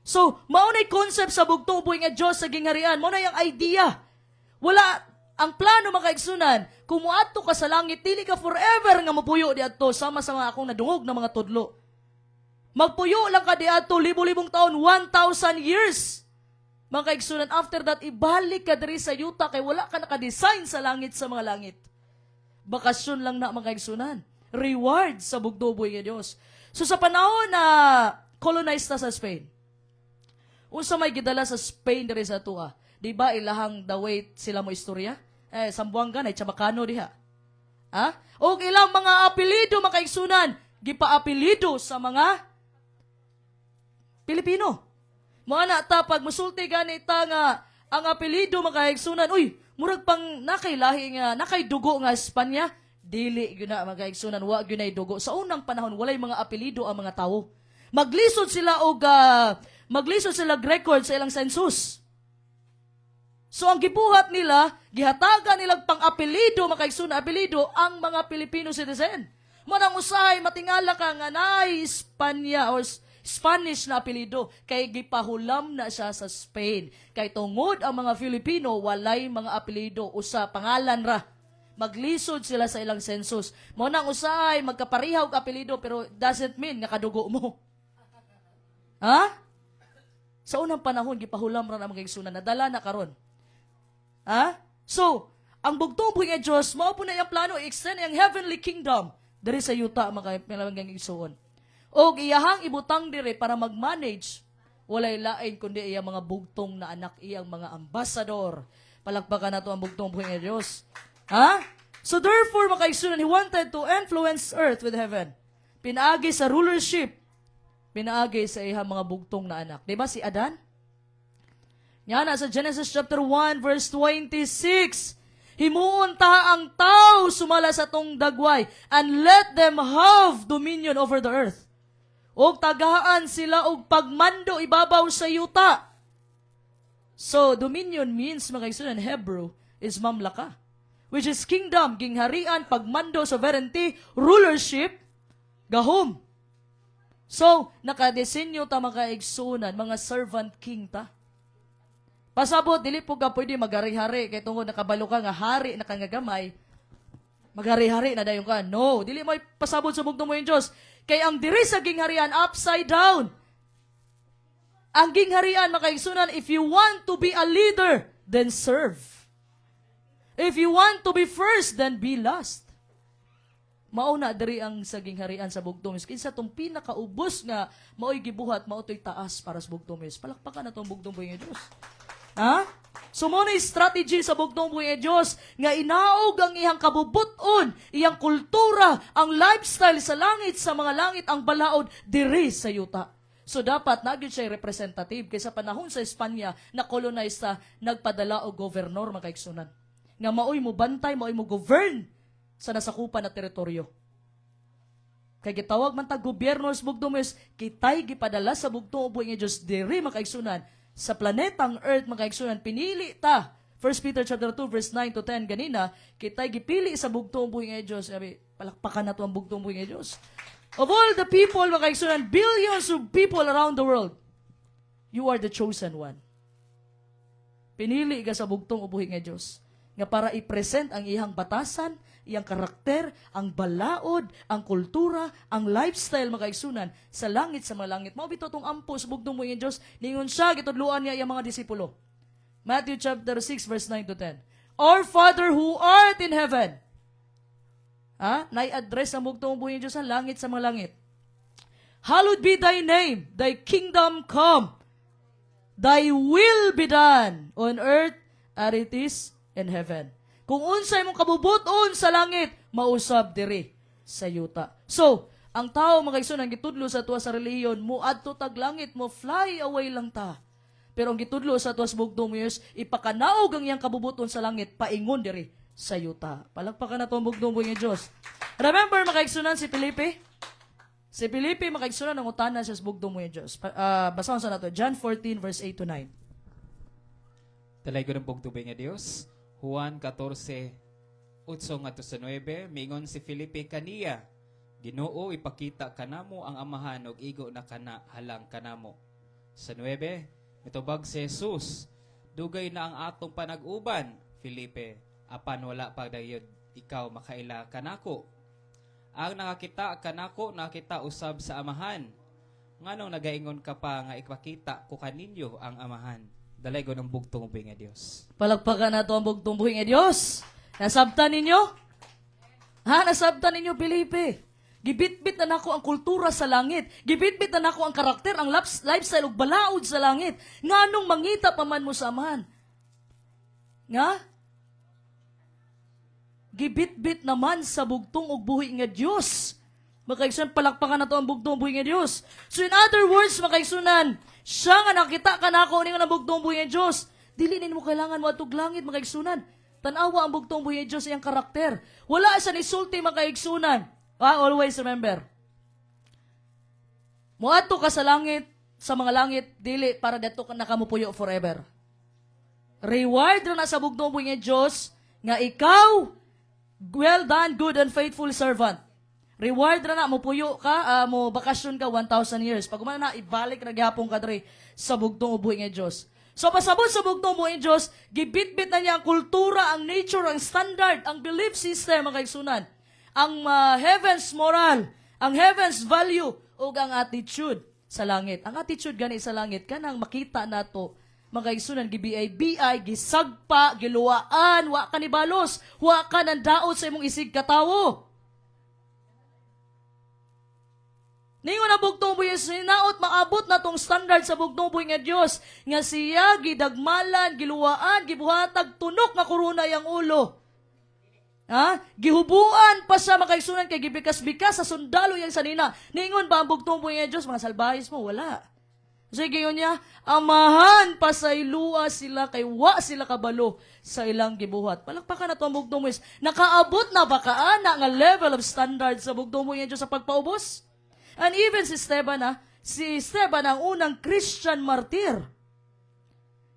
S1: So, maunay concept sa bugtong buhay nga Diyos sa gingharian. Maunay ang idea. Wala, ang plano mga kaigsunan, kung muadto ka sa langit, dili ka forever nga mapuyo di adto sama sa mga akong nadungog na mga tudlo. Magpuyo lang ka di adto libo-libong taon, 1,000 years. Mga kaigsunan, after that, ibalik ka diri sa yuta kay wala ka nakadesign sa langit sa mga langit. Bakasyon lang na mga kaigsunan. Reward sa bugtong buhay nga Diyos. So sa panahon na colonized na sa Spain, unsa may gidala sa Spain diri sa atua? Di ba ilahang the way sila mo istorya? Sambuanga na, Chabacano diha. O ilang mga apelido mga kaigsunan, gipa-apelido sa mga Pilipino. Mga na ta, pag musulti ganita nga, ang apelido mga kaigsunan, uy, murag pang nakailahi nga, nakaidugo nga Espanya, dili yun na mga kaigsunan, wag yun na dugo. Sa unang panahon, walay mga apelido ang mga tao. Maglisod sila record sa ilang census. So ang gibuhat nila, gihatagan nilang pang-apelido, makaigsunan apelido, ang mga Filipino citizen. Manang usahay, matingala ka nga na Espanya or Spanish na apelido, kay gipahulam na siya sa Spain. Kay tungod ang mga Filipino, walay mga apelido, usa, pangalan ra. Maglisod sila sa ilang census. Manang usahay, magkaparihaw ka apelido, pero doesn't mean nga kadugo mo. Sa unang panahon, gipahulam ra na mga kaigsunan, nadala na karon. So, ang bugtong buhay nga Diyos, mao po na yung plano, i-extend yung heavenly kingdom dari sa yuta, mga kaigsunan. O iyahang ibutang dire para mag-manage, walay lain kundi iyang mga bugtong na anak, iyang mga ambasador. Palakpakan na to ang bugtong buhay nga Diyos. So therefore, mga kaigsunan, He wanted to influence earth with heaven. Pinaagi sa rulership, pinaagi sa iyang mga bugtong na anak. Diba si Adan? Yan, sa Genesis chapter 1, verse 26. Himuon ta ang tao sumala sa tong dagway, and let them have dominion over the earth. O tagaan sila og pagmando ibabaw sa yuta. So, dominion means, mga kaigsunan, Hebrew, is mamlaka. Which is kingdom, gingharian, pagmando, sovereignty, rulership, gahom. So, nakadesenyo ta mga kaigsunan, mga servant king ta. Pasabot, dili po ka pwede magari-hari, kay tungod nakabalo ka nga hari na kangagamay, magari-hari na dayon ka. No, dili mo pasabot sa bugtong mo yung Diyos. Kay ang diri sa gingharian, upside down. Ang gingharian, mga kaigsunan, if you want to be a leader, then serve. If you want to be first, then be last. Mauna diri ang sa gingharian sa bugtong is kinsa tong pinakaubos nga maoy gibuhat, mao toy taas para sa bugtong is. Palakpakan na tong bugtong buhay nga Dios. So mo na strategy sa bugtong buhay nga Dios nga inaog ang iyang kabubuton, iyang kultura, ang lifestyle sa langit, sa mga langit, ang balaod diri sa yuta. So dapat nagyud siya representative kaysa panahon sa Espanya na colonize ta, nagpadala og governor mga kaigsunan. Nga maoy mo bantay, maoy mo govern sa nasakupan na teritoryo. Kay gitawag man ta gobyerno sa bugtong is kitay gipadala sa bugtong buhay nga Dios diri mga kaigsunan sa planetang Earth mga kaigsunan, pinili ta. 1 Peter chapter 2 verse 9 to 10 ganina, kitay gipili sa bugtong buhay nga Dios. Sabi, palakpakan na to ang bugtong buhay nga Dios. Of all the people mga kaigsunan, billions of people around the world, you are the chosen one. Pinili ka sa bugtong buhay nga Dios nga para i-present ang iyang batasan, iyang karakter, ang balaod, ang kultura, ang lifestyle mga kaigsunan sa langit sa mga langit. Mao bitaw tong ampo sa bugtong buhay nga Dios, ningon siya gitudloan niya iyang mga disipulo. Matthew chapter 6 verse 9 to 10. Our Father who art in heaven. Nai-address ang bugtong buhay nga Dios sa langit sa mga langit. Hallowed be thy name, thy kingdom come. Thy will be done on earth as it is in heaven. Kung unsay mong kabubuton sa langit, mausab diri sa yuta. So, Ang tao mga igsunan gitudlo sa tuwa sa reliyon, muadto tag langit mo, fly away lang ta. Pero ang gitudlo sa tuwas bugtong mo Diyos, ipakanaog ang iyang kabubuton sa langit, paingon diri sa yuta. Palakpakan na to ang bugtong mo nga Diyos. Remember mga igsunan si Felipe? Si Felipe mga igsunan ang utana siya sa bugtong mo nga Diyos. Basahon sa nato, John 14 verse 8 to 9.
S2: Talay ko ng pagtubay nga Dios. Juan 14, 8 nga to sa 9, mingon si Felipe kaniya, Ginoo ipakita kanamo ang amahan og igo na kana halang kanamo. Sa 9, mitubag si Jesus, dugay na ang atong panag-uban, Felipe, apan wala pa dayod ikaw makaila kanako. Ang nakakita kanako nakita usab sa amahan. Nganong nagaingon ka pa nga ipakita ko kaninyo ang amahan. Dalay ko ng bugtong ubing nga Dios.
S1: Palakpakan na to ang bugtong buhing nga Diyos. Nasabtan ninyo? Ha? Nasabtan ninyo, Felipe? Gibitbit na nako ang kultura sa langit. Gibitbit na nako ang karakter, ang lifestyle ug balaod sa langit. Nganong mangita pa man mo sa amahan? Nga? Gibitbit naman sa bugtong ug buhi nga Dios. Makaigsunan, palakpakan na to ang bugtong buhi nga Dios. So in other words, makaigsunan, siya nga nakita ka nako ni nga bugtong buhi nga Dios. Dili mo kailangan mo atog langit, makaigsunan. Tanawa ang bugtong buhi nga Dios iyang karakter. Wala sa nisulti makaigsunan. Always remember. Muadto ka sa langit, sa mga langit, dili para dito ka nakamupuyo forever. Reward na sa bugtong buhi nga Dios nga ikaw, well done, good and faithful servant. Reward na mo puyo ka, mo bakasyon ka 1,000 years. Pag umana na, ibalik na gyapon ka diri sa bugtong buhi nga Dios. So pasabot sa bugtong buhi nga Dios, gibitbit na niya ang kultura, ang nature, ang standard, ang belief system, ang kaigsunan. Ang heaven's moral, ang heaven's value, o ang attitude sa langit. Ang attitude gani sa langit, kanang makita nato, mga kaigsunan, gibiyay, gisagpa, giluwaan, wa ka ni balos, wa ka ng daot sa imong isig katawo. Ningon na bugtong buhi, sinaot maabot na tong standard sa bugtong buhi nga Dios nga siya gidagmalan, giluwaan, gibuhatag tunok nga korona yang ulo. Ha? Gihubuan pa sa makaigsunan kay gibikas-bikas sa sundalo yang sanina. Ningon ba ang bugtong buhi nga Dios, mga salbahis mo? Wala. Sige yun niya, amahan pa sa ilua sila kay wa sila kabalo sa ilang gibuhat. Palakpakan na to ang bugtong buhi. Nakaabot na ba kaana nga level of standard sa bugtong buhi nga Dios sa pagpaubos? And even si Esteban ang unang Christian martyr.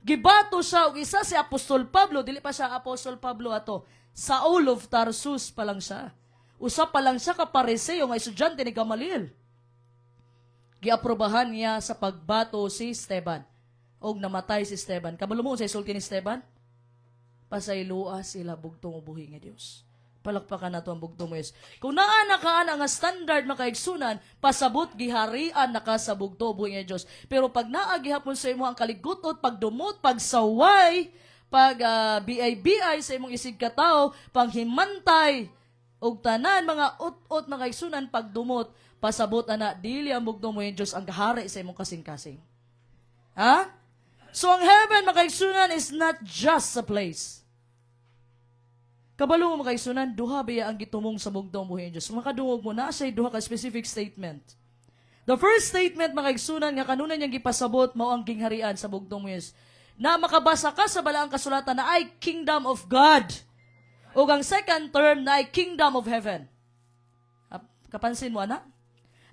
S1: Gibato siya og isa si Apostol Pablo, dili pa siya Apostol Pablo ato. Saul of Tarsus pa lang siya. Usa pa lang siya ka Pariseo nga estudyante ni Gamaliel. Giaprobahan niya sa pagbato si Esteban. Og namatay si Esteban. Kabalo mo sa isulti ni Esteban? Pasaylua sila bugtong ubuhi nga Dios. Palakpakan na to ang bugtong mo Diyos. Kung naa nakaan ang standard makaigsunan, pasabot giharian naka sa bugtong buhi nga Diyos. Pero pag naagihapon sa imo ang kaligutot, pagdumot, pagsaway, pag biay sa imong isig katao, panghimantay, og tanan mga ut-ut makaigsunan, pagdumot, pasabot ana, dili ang bugtong mo Diyos ang kahari sa imong kasing-kasing. Ha? So ang heaven makaigsunan is not just a place. Kabalo mo makaigsunan, duha biya ang gitumong sa bugtong buhi Diyos. Makadungog mo na say duha ka specific statement. The first statement makaigsunan nga kanunay niyang gipasabot mao ang gingharian sa bugtong buhi Diyos. Na makabasa ka sa balaang kasulatan na ay kingdom of God. O ang second term na ay kingdom of heaven. Kapansin mo ana?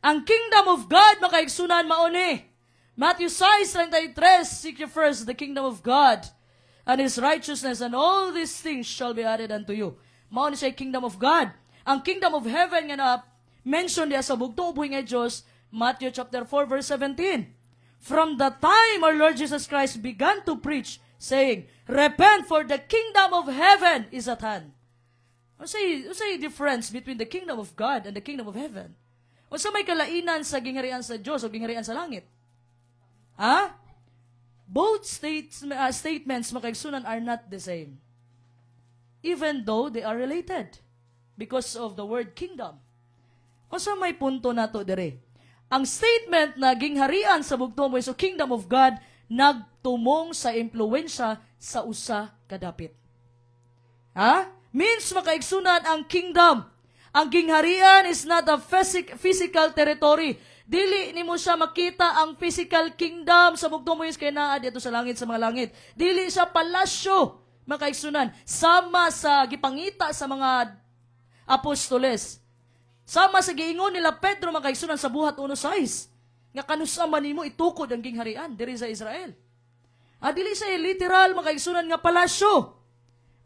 S1: Ang kingdom of God makaigsunan mao ni Matthew 6:33, seek ye first the kingdom of God and His righteousness, and all these things shall be added unto you. Mao ni siya kingdom of God. Ang kingdom of heaven nga na mention diya sa bugtong buhi nga Dios, Matthew chapter 4 verse 17. From the time our Lord Jesus Christ began to preach, saying, repent for the kingdom of heaven is at hand. What's the difference between the kingdom of God and the kingdom of heaven? O sa may kalainan sa gingharian sa Diyos o gingharian sa langit? Ha? Both statements makaigsunan are not the same. Even though they are related because of the word kingdom. O sa may punto nato dire. Ang statement na gingharian sa bugtong mo so kingdom of God nagtumong sa impluwensya sa usa kadapit. Ha? Means makaigsunan ang kingdom. Ang gingharian is not a physical territory. Dili nimo siya makita ang physical kingdom sa bugtong Moises kay naa dito sa langit sa mga langit. Dili siya palasyo, mga kaigsunan, sama sa gipangita sa mga apostoles. Sama sa giingon nila Pedro, mga kaigsunan, sa buhat 1:6. Nga kanusaman nimo itukod ang gingharian diri sa Israel. Dili siya literal, mga kaigsunan, nga palasyo.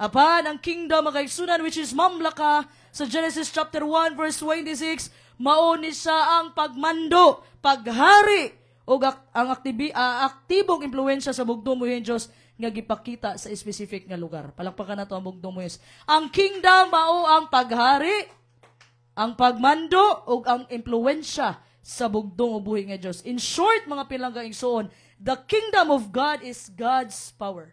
S1: Apan ang kingdom, mga kaigsunan, which is mamlaka, sa Genesis chapter 1 verse 26, mao ni siya ang pagmando, paghari, o ang aktibong impluensya sa bugtong mo yung Diyos nga gipakita sa specific nga lugar. Palakpakan na to ang bugtong mo. Ang kingdom mao ang paghari, ang pagmando, o ang impluensya sa bugtong ubuhi nga Diyos. In short, mga pilangga igsoon, the kingdom of God is God's power.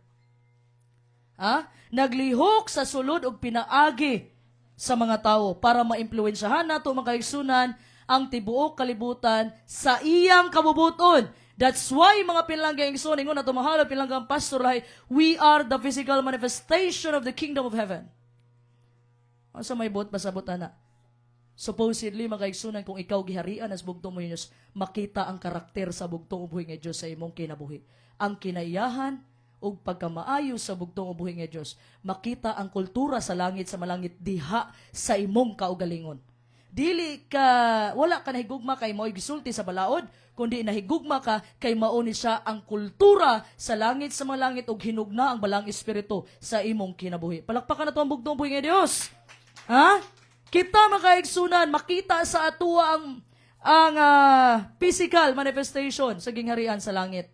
S1: Naglihok sa sulod og pinaagi sa mga tao para maimpluwensyahan nato mga kaigsunan ang tibuok kalibutan sa iyang kabubuton. That's why mga pinlangga igsoon ingon nato mahal pinlanggang pastor lahi, we are the physical manifestation of the kingdom of heaven. Asa may bot pasabot ana? Supposedly mga kaigsunan, kung ikaw giharian as bugtong mo Diyos, makita ang karakter sa bugtong ubuhi nga Diyos sa imong kinabuhi. Ang kinaiyahan o pagkamaayo sa bugtong ubuhi nga Diyos, makita ang kultura sa langit sa malangit diha sa imong kaugalingon. Dili ka, wala ka nahigugma kay mo'y gisulti sa balaod, kundi nahigugma ka kay mauni siya ang kultura sa langit sa mga langit o hinugna ang balang espiritu sa imong kinabuhi. Palakpakan na to ang bugtong ubuhi nga Diyos. Kita makaigsunan, makita sa atua ang physical manifestation sa gingharian sa langit.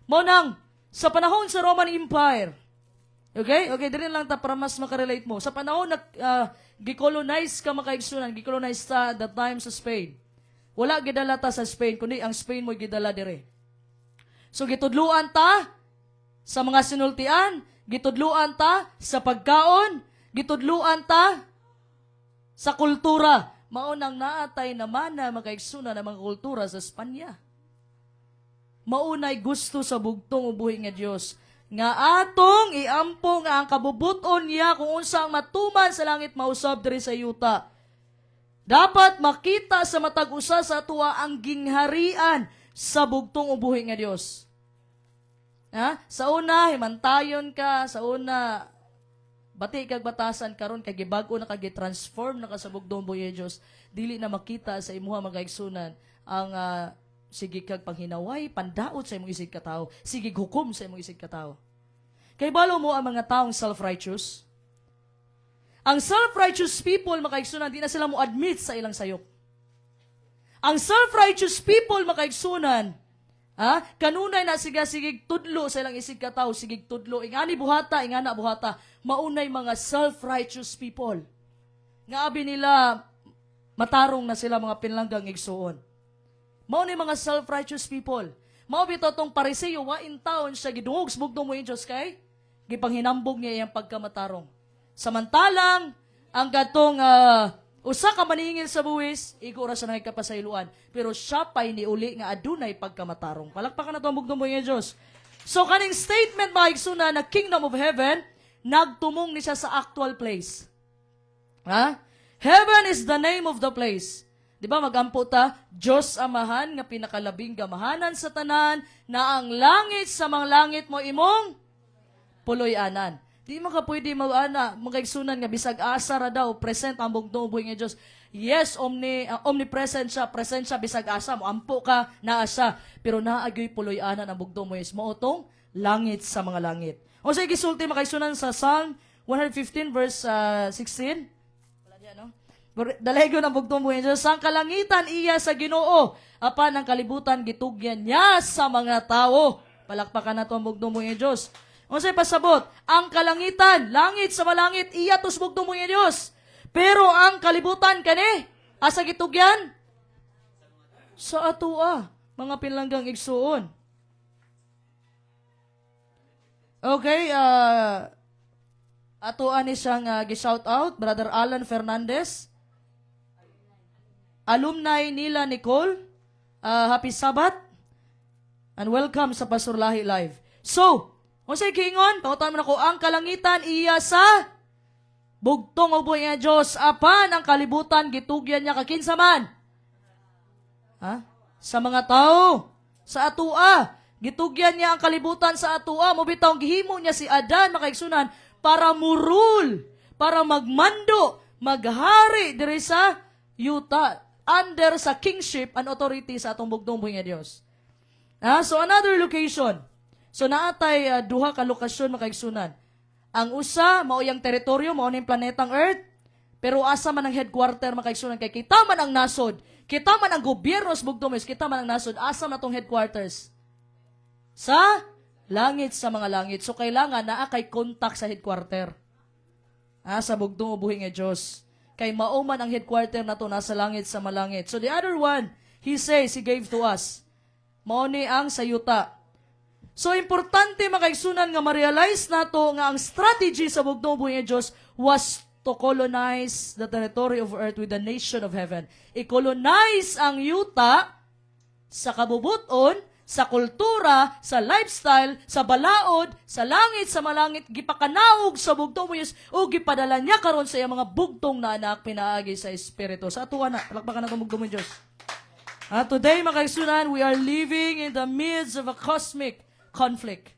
S1: Monang, sa panahon sa Roman Empire, okay, dili lang ta para mas makarelate mo. Sa panahon na gicolonize ka makaigsunan, gicolonize ta the time sa Spain. Wala gidala ta sa Spain, kundi ang Spain mo gidala dire. So gitudluan ta sa mga sinultian, gitudluan ta sa pagkaon, gitudluan ta sa kultura. Maunang naatay naman na makaigsunan ng mga kultura sa Espanya. Maunay gusto sa bugtong ubuhi nga Dios nga atong iampong nga ang kabubuton niya kung unsa ang matuman sa langit mausab diri sa yuta. Dapat makita sa matag usa sa atuwa ang gingharian sa bugtong ubuhi nga Dios. Sa una himantayon ka, sa una bati kag batasan karon kay gibag-o na kag transform na ka sa bugtong ubuhi nga Dios, dili na makita sa imuha mga igsunan ang sige kag panghinaway, pandaot sa imong isig katao, sige hukom sa imong isig katao. Kay balo mo ang mga taong self-righteous. Ang self-righteous people, makaigsunan, di na sila mo admit sa ilang sayop. Ang self-righteous people, makaigsunan, kanunay na sigig tudlo sa ilang isig katao, sigig tudlo, ingani buhata, ingana buhata, maunay mga self-righteous people. Nga abi nila, matarong na sila mga pinlanggang igsuon. Mao ni mga self-righteous people. Mao bitaw tong Pariseo wa in taon siya gidungog sa bugtong mo Diyos kay gipanghinambog niya iyang pagkamatarong. Samantalang ang katong usa ka maningil sa buwis, igo ra sa nagkapasayloan, pero siya pay niuli nga adunay pagkamatarong. Palakpakan na to ang bugtong mo Diyos. So kaning statement mahigsuna na kingdom of heaven, nagtumong ni siya sa actual place. Heaven is the name of the place. Di ba magampo ta, Diyos Amahan nga pinakalabing gamahanan sa tanan na ang langit sa mga langit mo imong puloy-anan. Di mo ka pwede magkaigsunan nga bisag asa ra daw, present ang bugtong ubuhi nga Diyos. Yes, omnipresent siya, present siya bisag asa mo, ampo ka naa siya, pero naagyoy puloy-anan ang bugtong mo is maotong langit sa mga langit. O sa gisulti makaigsunan sa Psalm 115 verse 16. Wala diyan, no? Dalego ng bugtong buhay Diyos, ang kalangitan iya sa Ginoo, apan ang kalibutan gitugyan niya sa mga tao. Palakpakan na to ang bugtong buhay Diyos. Unsay pasabot, ang kalangitan, langit sa malangit, iya tos bugtong buhay Diyos. Pero ang kalibutan kani, asa gitugyan? Sa atua, mga pinlanggang igsuon. Okay, atuan ni siyang gi-shout out, Brother Alan Fernandez. Alumni nila Nicole, happy Sabbath, and welcome sa Pastor Lahi Live. So, kung sa'y kingon, pangutan mo na ko, ang kalangitan iya sa Bugtong o buhi nga Diyos, apan ang kalibutan, gitugyan niya kakinsa man. Ha? Sa mga tao, sa atua, gitugyan niya ang kalibutan sa atua, mubitaw gihimo niya si Adan, makaigsunan, para murul, para magmando, maghari diri sa yuta, under sa kingship and authority sa atong bugtong buhi nga Dios. So another location. So naatay duha ka lokasyon makaigsunan. Ang usa mao yang teritoryo, mao ning planetang Earth, pero asa man ang headquarter makaigsunan kay kita man ang nasod, kita man ang gobyerno sa bugtong is, kita man ang nasod, asa man atong headquarters? Sa langit, sa mga langit. So kailangan naa kay contact sa headquarter. Sa bugtong ubuhi nga Dios. Kay mao man ang headquarter nato nasa langit sa malangit. So the other one, he says, he gave to us. Mao ni ang sayuta. So importante makaigsunan nga ma-realize nato nga ang strategy sa bugtong ubuhi nga Dios was to colonize the territory of earth with the nation of heaven. I-colonize ang yuta sa kabubuton, sa kultura, sa lifestyle, sa balaod, sa langit, sa malangit, gipakanaog sa bugtong mo Diyos, o gipadala niya karon sa iyang mga bugtong na anak, pinaagi sa Espiritu. Sa atuwa na, palakpakan na itong bugtong mo Diyos. Today, mga kaigsunan, we are living in the midst of a cosmic conflict.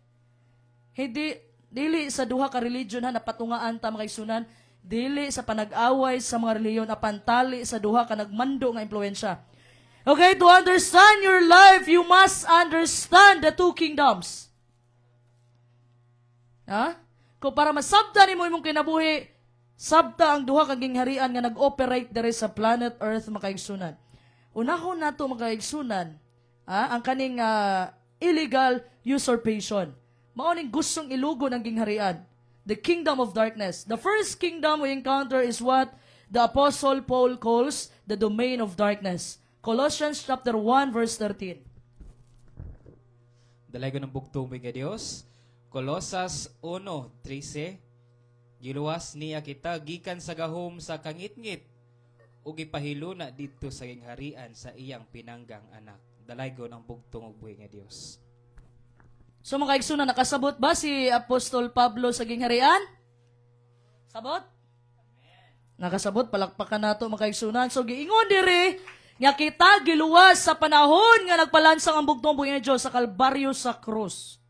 S1: Dili sa duha ka religion na napatungaan ta, mga kaigsunan, dili sa panag-away sa mga reliyon, apantali sa duha ka nagmando nga impluensya. Okay, to understand your life, you must understand the two kingdoms. Kung para masabta ni mo imong kinabuhi, sabta ang duha ka gingharian nga nag-operate diri sa planet Earth makaigsunan. Unahon nato makaigsunan, ang kaning illegal usurpation. Mao ning gustong ilugo ng gingharian, the kingdom of darkness. The first kingdom we encounter is what the Apostle Paul calls the domain of darkness. Colossians chapter 1 verse 13.
S2: Dalago ng bugtong nga Dios. Colosas 1:13. Giluwas niya kita gikan sa gahom sa kangitngit ug gipahiluna didto sa gingharian sa iyang pinanggang anak. Dalago ng bugtong ug buhi nga Dios.
S1: So mga kaigsunan, nakasabot ba si Apostol Pablo sa gingharian? Sabot? Nakasabot, palakpakan nato mga kaigsunan. So giingon diri nga kita giluwas sa panahon nga nagpalansang ang bugtong buhi nga Dios sa Kalbaryo sa krus.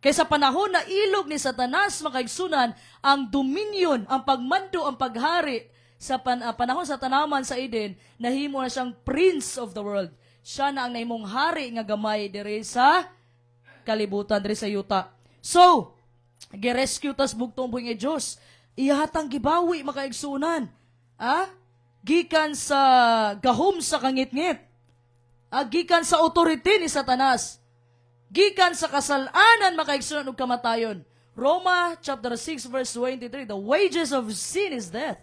S1: Kay sa panahon na ilog ni Satanas makaigsunan ang dominion, ang pagmando, ang paghari sa panahon sa tanaman sa Eden, nahimo na siyang prince of the world. Siya na ang nahimong hari nga gamay diri sa kalibutan, diri sa yuta. So, gi-rescue tas bugtong buhi nga Dios. Ihatang gibawi makaigsunan. Gikan sa gahom sa kangitngit. Gikan sa authority ni Satanas. Gikan sa kasalanan makaigsunan ug kamatayon. Roma chapter 6 verse 23, the wages of sin is death,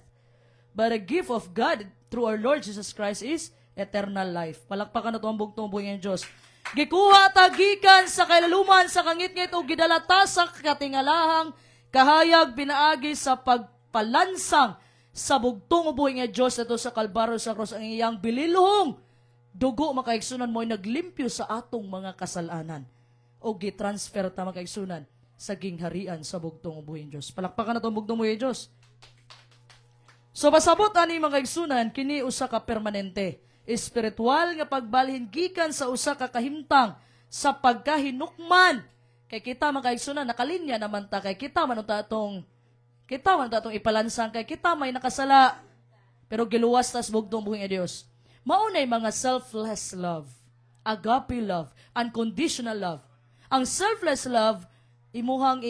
S1: but the gift of God through our Lord Jesus Christ is eternal life. Palakpakan na ito ang bugtong buhi nga Diyos. Gikuha ta gikan sa kailaluman sa kangitngit ug gidalata sa katingalahang kahayag pinaagi sa pagpalansang sa bugtong ubuhi nga Diyos ito sa Kalbaryo sa cross, ang iyang bililhong dugo makaigsunan mo ay naglimpyo sa atong mga kasalanan o gitransfer ta makaigsunan sa gingharian sa bugtong ubuhi nga Diyos. Palakpakan na itong bugtong ubuhi nga Diyos. So pasabot ani mga kaigsunan, kini usa ka permanente, espiritual nga pagbalhin gikan sa usa ka kahimtang sa pagkahinukman. Kay kita mga kaigsunan, nakalinya naman ta, kay kita man tatong ipalansang, kay kita may nakasala, pero giluwas tas bugtong buhi nga Dios. Maunay mga selfless love, agape love, unconditional love. Ang selfless love, imuhang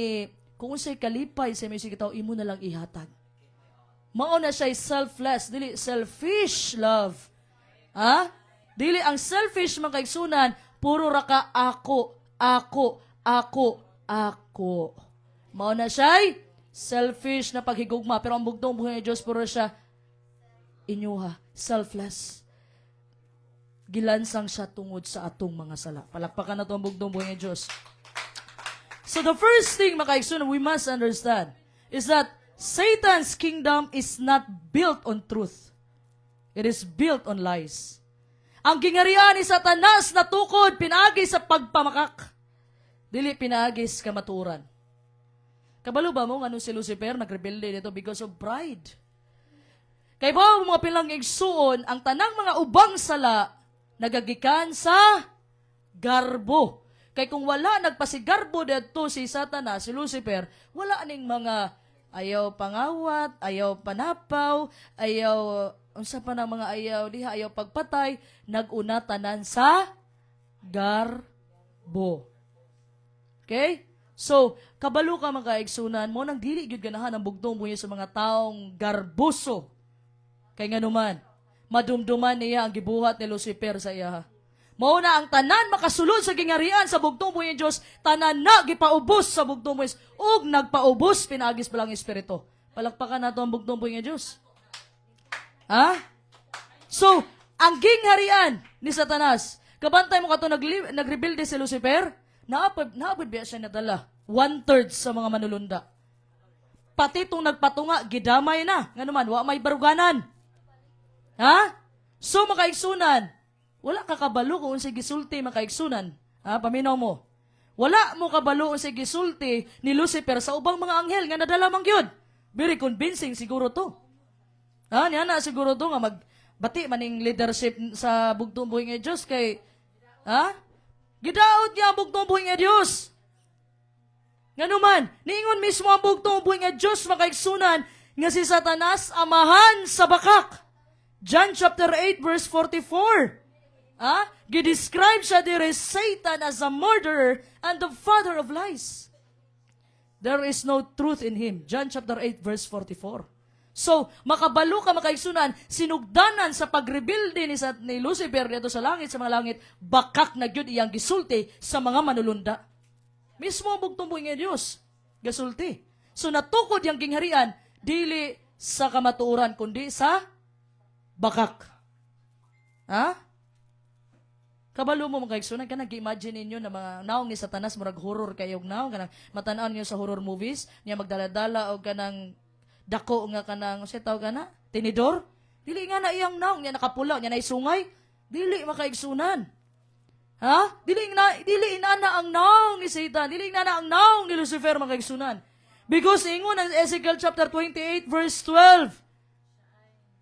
S1: kung unsay kalipay sa may sigitaw, imo na lang ihatag. Mauna siya selfless, dili selfish love. Dili ang selfish mga kaigsunan, puro ra ka ako. Mauna siya selfish na paghigugma, pero ang bugtong buhi nga Diyos, puro siya inyuha, selfless. Gilansang siya tungod sa atong mga sala. Palakpakan na ito ang bugtong buhi nga Diyos. So the first thing mga kaigsunan we must understand is that Satan's kingdom is not built on truth. It is built on lies. Ang gingharian ni Satanas na tukod, pinaagi sa pagpamakak. Dili pinaagi sa kamaturan. Kabalo ba mo ngano si Lucifer nagrebelde dito because of pride? Kay ba mga pilang igsuon ang tanang mga ubang sala nagagikan sa garbo. Kay kung wala nagpasigarbo dito si Satanas, si Lucifer, wala ning mga ayaw pangawat, ayaw panapaw, ayaw unsa pa na mga ayaw diha, ayaw pagpatay, naguna tanan sa garbo. Okay? So, kabalo ka mga igsunan mo nang dili gyud ganahan ang bugtong buhi sa mga taong garbuso. Kay nga naman, madumduman niya ang gibuhat ni Lucifer sa iya. Mao na ang tanan makasulod sa gingarian sa bugtong buhi ng Dios, tanan na gipaubos sa bugtong buhi ug nagpaubos pinaagis pa lang espiritu. Palakpakan nato ang bugtong buhi ng Dios. Ha? So, ang gingharian ni Satanas, kabantay mo kato nagrebelde si Lucifer, naapod biya siya nadala. 1/3 sa mga manulunda. Pati itong nagpatunga, gidamay na. Nga naman, wa may baruganan. Ha? So, makaigsunan, wala ka kabalo kung si gisulti makaigsunan. Ha? Paminaw mo. Wala mo kabalo kung si gisulti ni Lucifer sa ubang mga anghel nga nadala mang yun. Very convincing siguro to. Ha? Niya na siguro to nga magbati maning leadership sa bugtong buhi nga Diyos kay, ha? Gidaot niya ang bugtong buhi nga Diyos. Nga naman, niingon mismo ang bugtong buhi nga Diyos makaigsunan nga si Satanas amahan sa bakak. John chapter 8 verse 44. Gidescribe siya dire Satan as a murderer and the father of lies. There is no truth in him. John chapter 8 verse 44. So, makabalo ka makaigsunan, sinugdanan sa pagrebuilde ni Lucifer dito sa langit, sa mga langit, bakak na gyud iyang gisulti sa mga manulunda. Mismo ang bugtong buhi nga Diyos, gasulti. So, natukod yung gingharian, dili sa kamatuoran, kundi sa bakak. Ha? Kabalo mo mga kaigsunan, kanang gi-imagine ninyo na mga naong ni Satanas, murag horror kayong naong, kanang matanaan niyo sa horror movies, niya magdaladala o kanang dako nga kanang, siya tawag ka na? Tinidor? Dili nga na iyang naong, niya nakapula, niya na isungay. Dili makaigsunan. Ha? Dili inana ang naong ni Satan, dili inana ang naong ni Lucifer makaigsunan. Because ingon ang Ezekiel chapter 28 verse 12,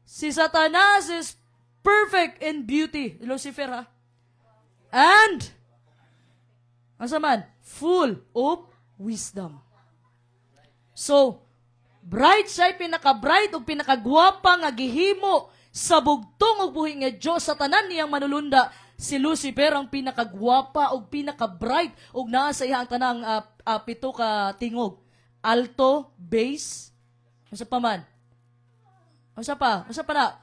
S1: si Satanas is perfect in beauty. Lucifer, ha? And, asa man? Full of wisdom. So, bright siya, pinaka-bright o pinaka-gwapa nga gihimo sa bugtong o buhi nga Diyos sa tanan niyang manulunda. Si Lucifer ang pinaka-gwapa o pinaka-bright o naa sa iyang tanang pito ka tingog. Alto, bass, asa pa man? Asa pa na?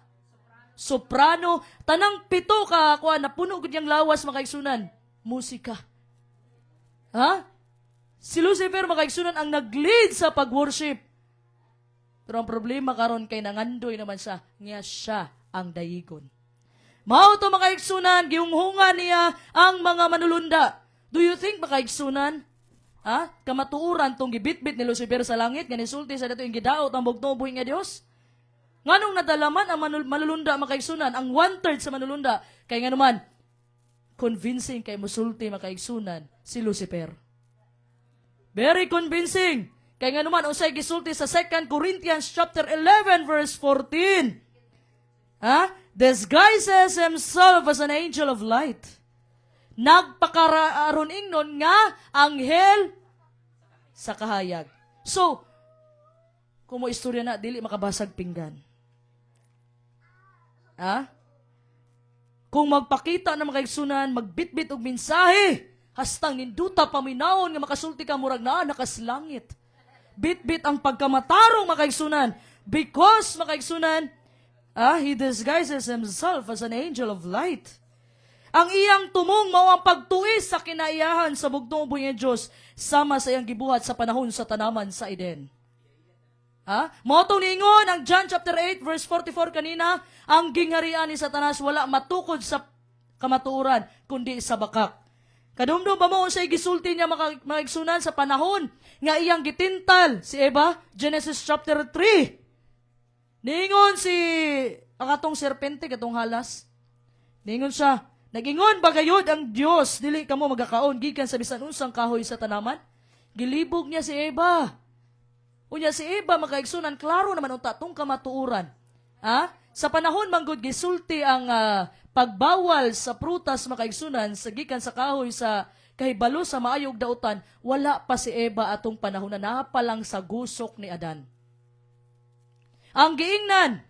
S1: Soprano, tanang pito ka kuha napuno gud yang lawas makaigsunan. Musika. Ha? Si Lucifer makaigsunan ang nag-lead sa pag-worship. Pero ang problema karon kay nangandoy naman siya, nga siya ang dayigon. Mao to makaigsunan, gihunghungan niya ang mga manulunda. Do you think makaigsunan? Ha? Kamatuuran tong gibitbit ni Lucifer sa langit, nga nisulti sa dato yung gidaot ang bugtong buhi nga Dios? Nganong nadalaman ang manulunda makaigsunan, ang 1/3 sa manulunda, kay nga naman, convincing kay musulti makaigsunan si Lucifer. Very convincing. Kay nga naman, usay gisulti sa 2 Corinthians chapter 11 verse 14. Ha? Disguises himself as an angel of light. Nagpakararon ingnon nga anghel sa kahayag. So, kung mo istorya na, dili makabasag pinggan. Ha? Kung magpakita na makaigsunan, magbitbit og mensahe, hastang ninduta paminawon nga makasulti ka murag na nakaslangit. Bitbit ang pagkamatarong makaigsunan because makaigsunan, he disguises himself as an angel of light. Ang iyang tumong mao ang pagtuis sa kinaiyahan sa bugtong buhi nga Dios sama sa iyang gibuhat sa panahon sa tanaman sa Eden. Mao to ningon ang John chapter 8 verse 44 kanina, ang gingharian ni Satanas wala matukod sa kamatuoran kundi sa bakak. Kadumdum ba mo unsay gisulti niya makaigsunan sa panahon nga iyang gitintal si Eva, Genesis chapter 3. Ningon si ang atong serpente katong halas. Ningon siya, nagingon ba gayud ang Dios dili kamo magakaon gikan sa bisan unsang kahoy sa tanaman? Gilibog niya si Eva. Unya si Eva makaigsunan, klaro naman unta tong kamatuuran. Sa panahon manggod gisulti ang pagbawal sa prutas makaigsunan sa gikan sa kahoy sa kahibalo sa maayog dautan, wala pa si Eva atong panahon na napalang sa gusok ni Adan. Ang giingnan,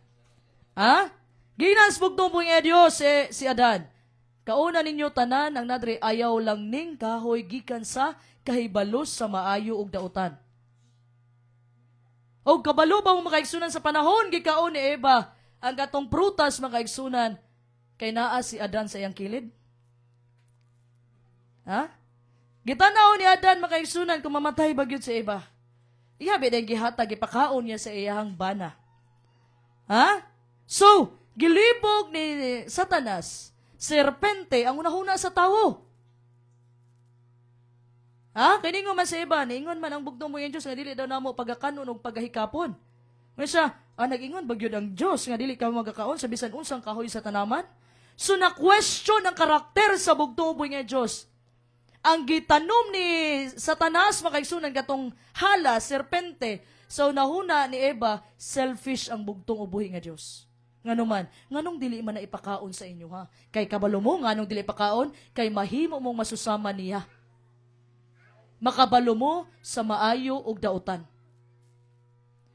S1: giingnan sa bugtong buhing Diyos si Adan. Kauna ninyo tanan ang nadre ayaw lang ning kahoy gikan sa kahibalos sa maayo ug dautan. O kabalo ba mo makaigsunan sa panahon gikaon ni Eva ang katong prutas makaigsunan kay naa si Adan sa iyang kilid? Gitanaw ni Adan makaigsunan kung mamatay ba gyud si Eva. Ihabi din gihatag ipakaon niya sa iyang bana. So, gilibog ni Satanas, serpente ang unahuna sa tawo. Kini nga man sa Eva, niingon man ang bugtong mo yung Diyos nga dili daw namo pagakanon og pagahikapon. Nga siya, nag-ingon bagyod ang Diyos nga dili ka magakaon sa bisan unsang kahoy sa tanaman. So na-question ang karakter sa bugtong mo yung Diyos. Ang gitanom ni Satanas makaigsunan katong hala, serpente. So nahuna ni Eva, selfish ang bugtong ubuhi nga Diyos. Nganuman, nganong dili man na ipakaon sa inyo Kay kabalo mo, nganong dili ipakaon, kay mahimo mong masusama niya. Makabalo mo sa maayo ug dautan.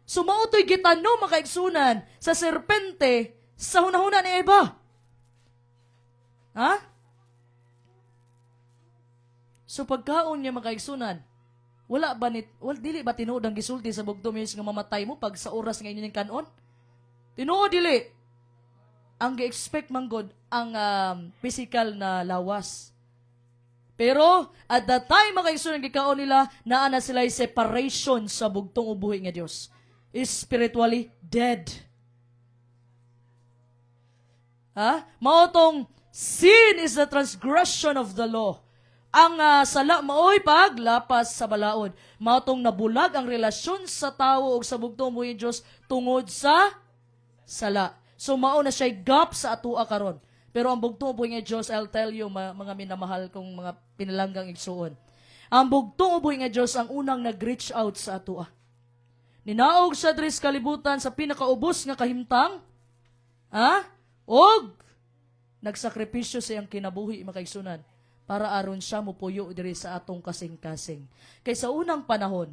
S1: So mautoy gitanom makaigsunan sa serpente sa hunahuna ni Eva. So pagkaon niya makaigsunan, dili ba tinuod ang gisulti sa bugtong nga mamatay mo pag sa oras nga inyong kanon? Tinuod dili. Ang gi-expect manggod ang physical na lawas. Pero at that time makaigsunan gikaon nila naa na sila separation sa bugtong ubuhi nga Dios. Spiritually dead. Mao tong sin is the transgression of the law. Ang sala maoy paglapas sa balaod. Mao tong nabulag ang relasyon sa tawo ug sa bugtong ubuhi nga Dios tungod sa sala. So mao na siya gap sa atoa karon. Pero ang bugtong ubuhi nga Diyos, I'll tell you, mga minamahal kong mga pinalanggang igsuon. Ang bugtong ubuhi nga Diyos ang unang nag-reach out sa atoa. Ninaog sa dres kalibutan sa pinakaubos nga kahimtang, og nagsakripisyo sa iyang kinabuhi makaigsunan para aron siya mupuyo diri sa atong kasing-kasing. Kay sa unang panahon,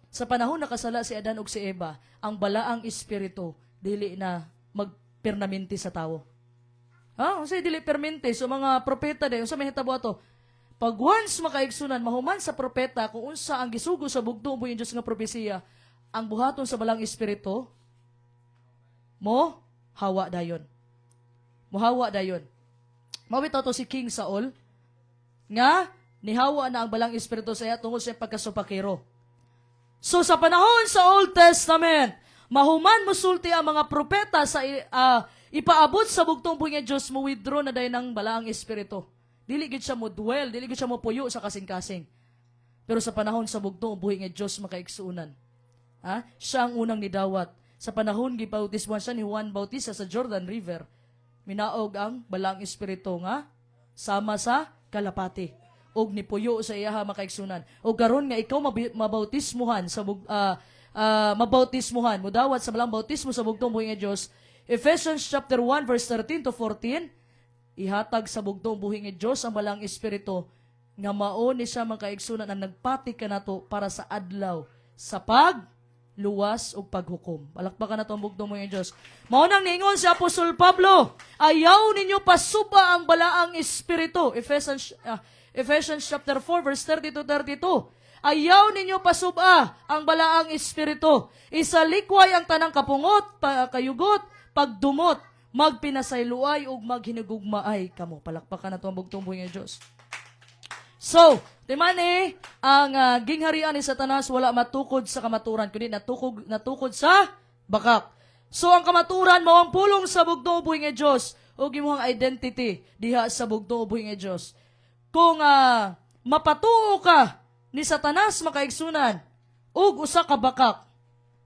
S1: sa panahon nakasala si Adan ug si Eva, ang balaang espiritu dili na magpermanente sa tawo. Unsay dili permente so mga propeta day unsa may hitabo ato? Pag once makaigsunan mahuman sa propeta kung unsa ang gisugo sa bugtong ubuhi Dios nga propesiya, ang buhaton sa balang espiritu mo hawa dayon. Muhawa dayon. Mawitaw to si King Saul nga nihawa na ang balang espiritu sa iya tungod sa pagkasupakero. So sa panahon sa Old Testament, mahuman musulti ang mga propeta sa ipaabot sa bugtong buhi nga Diyos, mo withdraw na dayon ng balaang espiritu. Dili gid siya mo dwell, dili gid siya mo puyo sa kasing-kasing. Pero sa panahon sa bugtong buhi nga Diyos makaigsuunan, siya ang unang nidawat. Sa panahon gibautismuhan siya ni Juan Bautista sa Jordan River, minaog ang balaang espiritu nga sama sa kalapati og nipuyo sa iya makaigsunan. Og karon nga ikaw mabautismuhan sa mabautismuhan, mudawat sa balang bautismo sa bugtong buhi nga Diyos. Ephesians chapter 1 verse 13 to 14, ihatag sa bugtong buhi nga Diyos ang balang espiritu nga mao ni siya makaigsunan ang nagpati kanato para sa adlaw sa pagluwas ug paghukom. Palakpakan nato ang bugtong buhi nga Diyos. Mao nang niingon si Apostol Pablo, ayaw ninyo pasuba ang balaang espiritu. Ephesians chapter 4 verse 30 to 32. Ayaw ninyo pasuba ang balaang espiritu. Isalikway ang tanang kapungot, kayugot, pagdumot, magpinasayluay ug maghinugugmaay kamo. Palakpakan nato ang bugtong buhi nga Dios. So, timani ang gingharian ni Satanas wala matukod sa kamaturan kundi natukod sa bakak. So ang kamaturan mao ang pulong sa bugtong buhi nga Dios ug imong identity diha sa bugtong buhi nga Dios. Kung mapatuo ka ni Satanas makaigsunan ug usa ka bakak,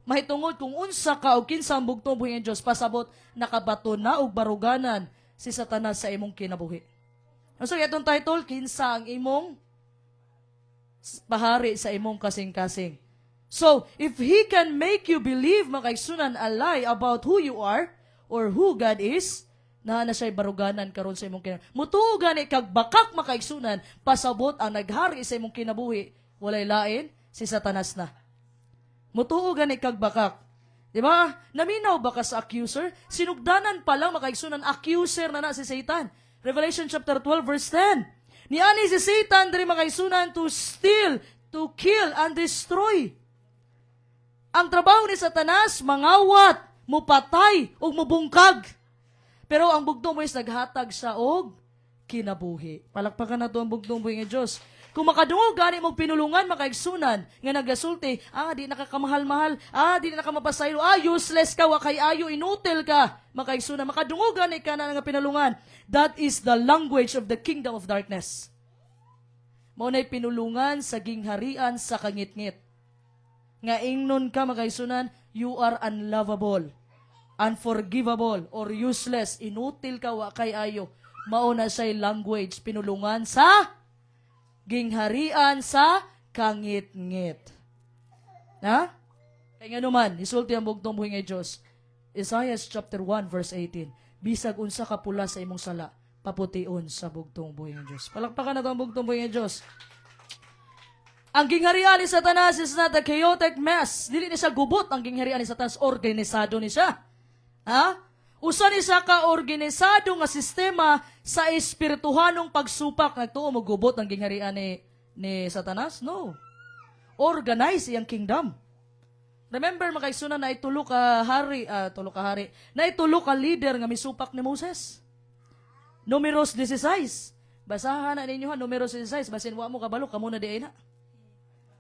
S1: mahitungod kung unsa ka o kinsa ang bugtong buhi nga Diyos, pasabot nakabato na og baruganan si Satanas sa imong kinabuhi. So itong title, kinsa ang imong pahari sa imong kasing-kasing. So, if He can make you believe, mga kaigsunan, a lie about who you are or who God is, na siya'y baruganan karon sa imong kinabuhi. Mutuo gani kag bakak makaigsunan, pasabot ang naghari sa imong kinabuhi, walay lain, si Satanas na. Mutuo gani kag bakak. Di ba? Naminaw ba ka sa accuser? Sinugdanan pa lang makaigsunan, accuser na si Satan. Revelation chapter 12 verse 10. Niani si Satan diri makaigsunan to steal, to kill, and destroy. Ang trabaho ni Satanas, mangawat, mupatay, ug mubungkag. Pero ang bugtong mo is naghatag sa og kinabuhi. Palakpakan na to ang bugtong buhi nga Diyos. Kung makadungog gani mong pinulungan, makaigsunan, nga nagasulti, di nakakamahal-mahal, di nakamapasaylo, useless ka, wakay ayo, inutil ka, makaigsunan, makadungog gani ka na nga pinulungan. That is the language of the kingdom of darkness. Maunay pinulungan sa gingharian sa kangit-ngit. Nga ingnon ka, makaigsunan, you are unlovable, unforgivable, or useless, inutil ka, wakay ayo. Mauna siya'y language, pinulungan sa gingharian sa kangit-ngit. Ha? Kaya nga naman, isulti ang bugtong buhi nga Diyos. Isaiah chapter 1 verse 18. Bisag unsa ka pula sa imong sala, papution sa bugtong buhi nga Diyos. Palakpakan na ito ang bugtong buhi nga Diyos. Ang gingharian ni Satanas is not a chaotic mess. Dili ni siya gubot ang gingharian ni Satanas, organisado ni siya. Ha? Usa ni sa ka-organisado nga sistema sa espirituhanong pagsupak. Nagtuo mo gubot ang gingharian ni Satanas? No. Organize iyang kingdom. Remember, makaisunan na itulo ka hari, na itulo ka leader nga misupak ni Moses. Numeros 16. Basahan na ninyo ha, Numeros 16. Basin wa mo kabalo, kamo na di ay na.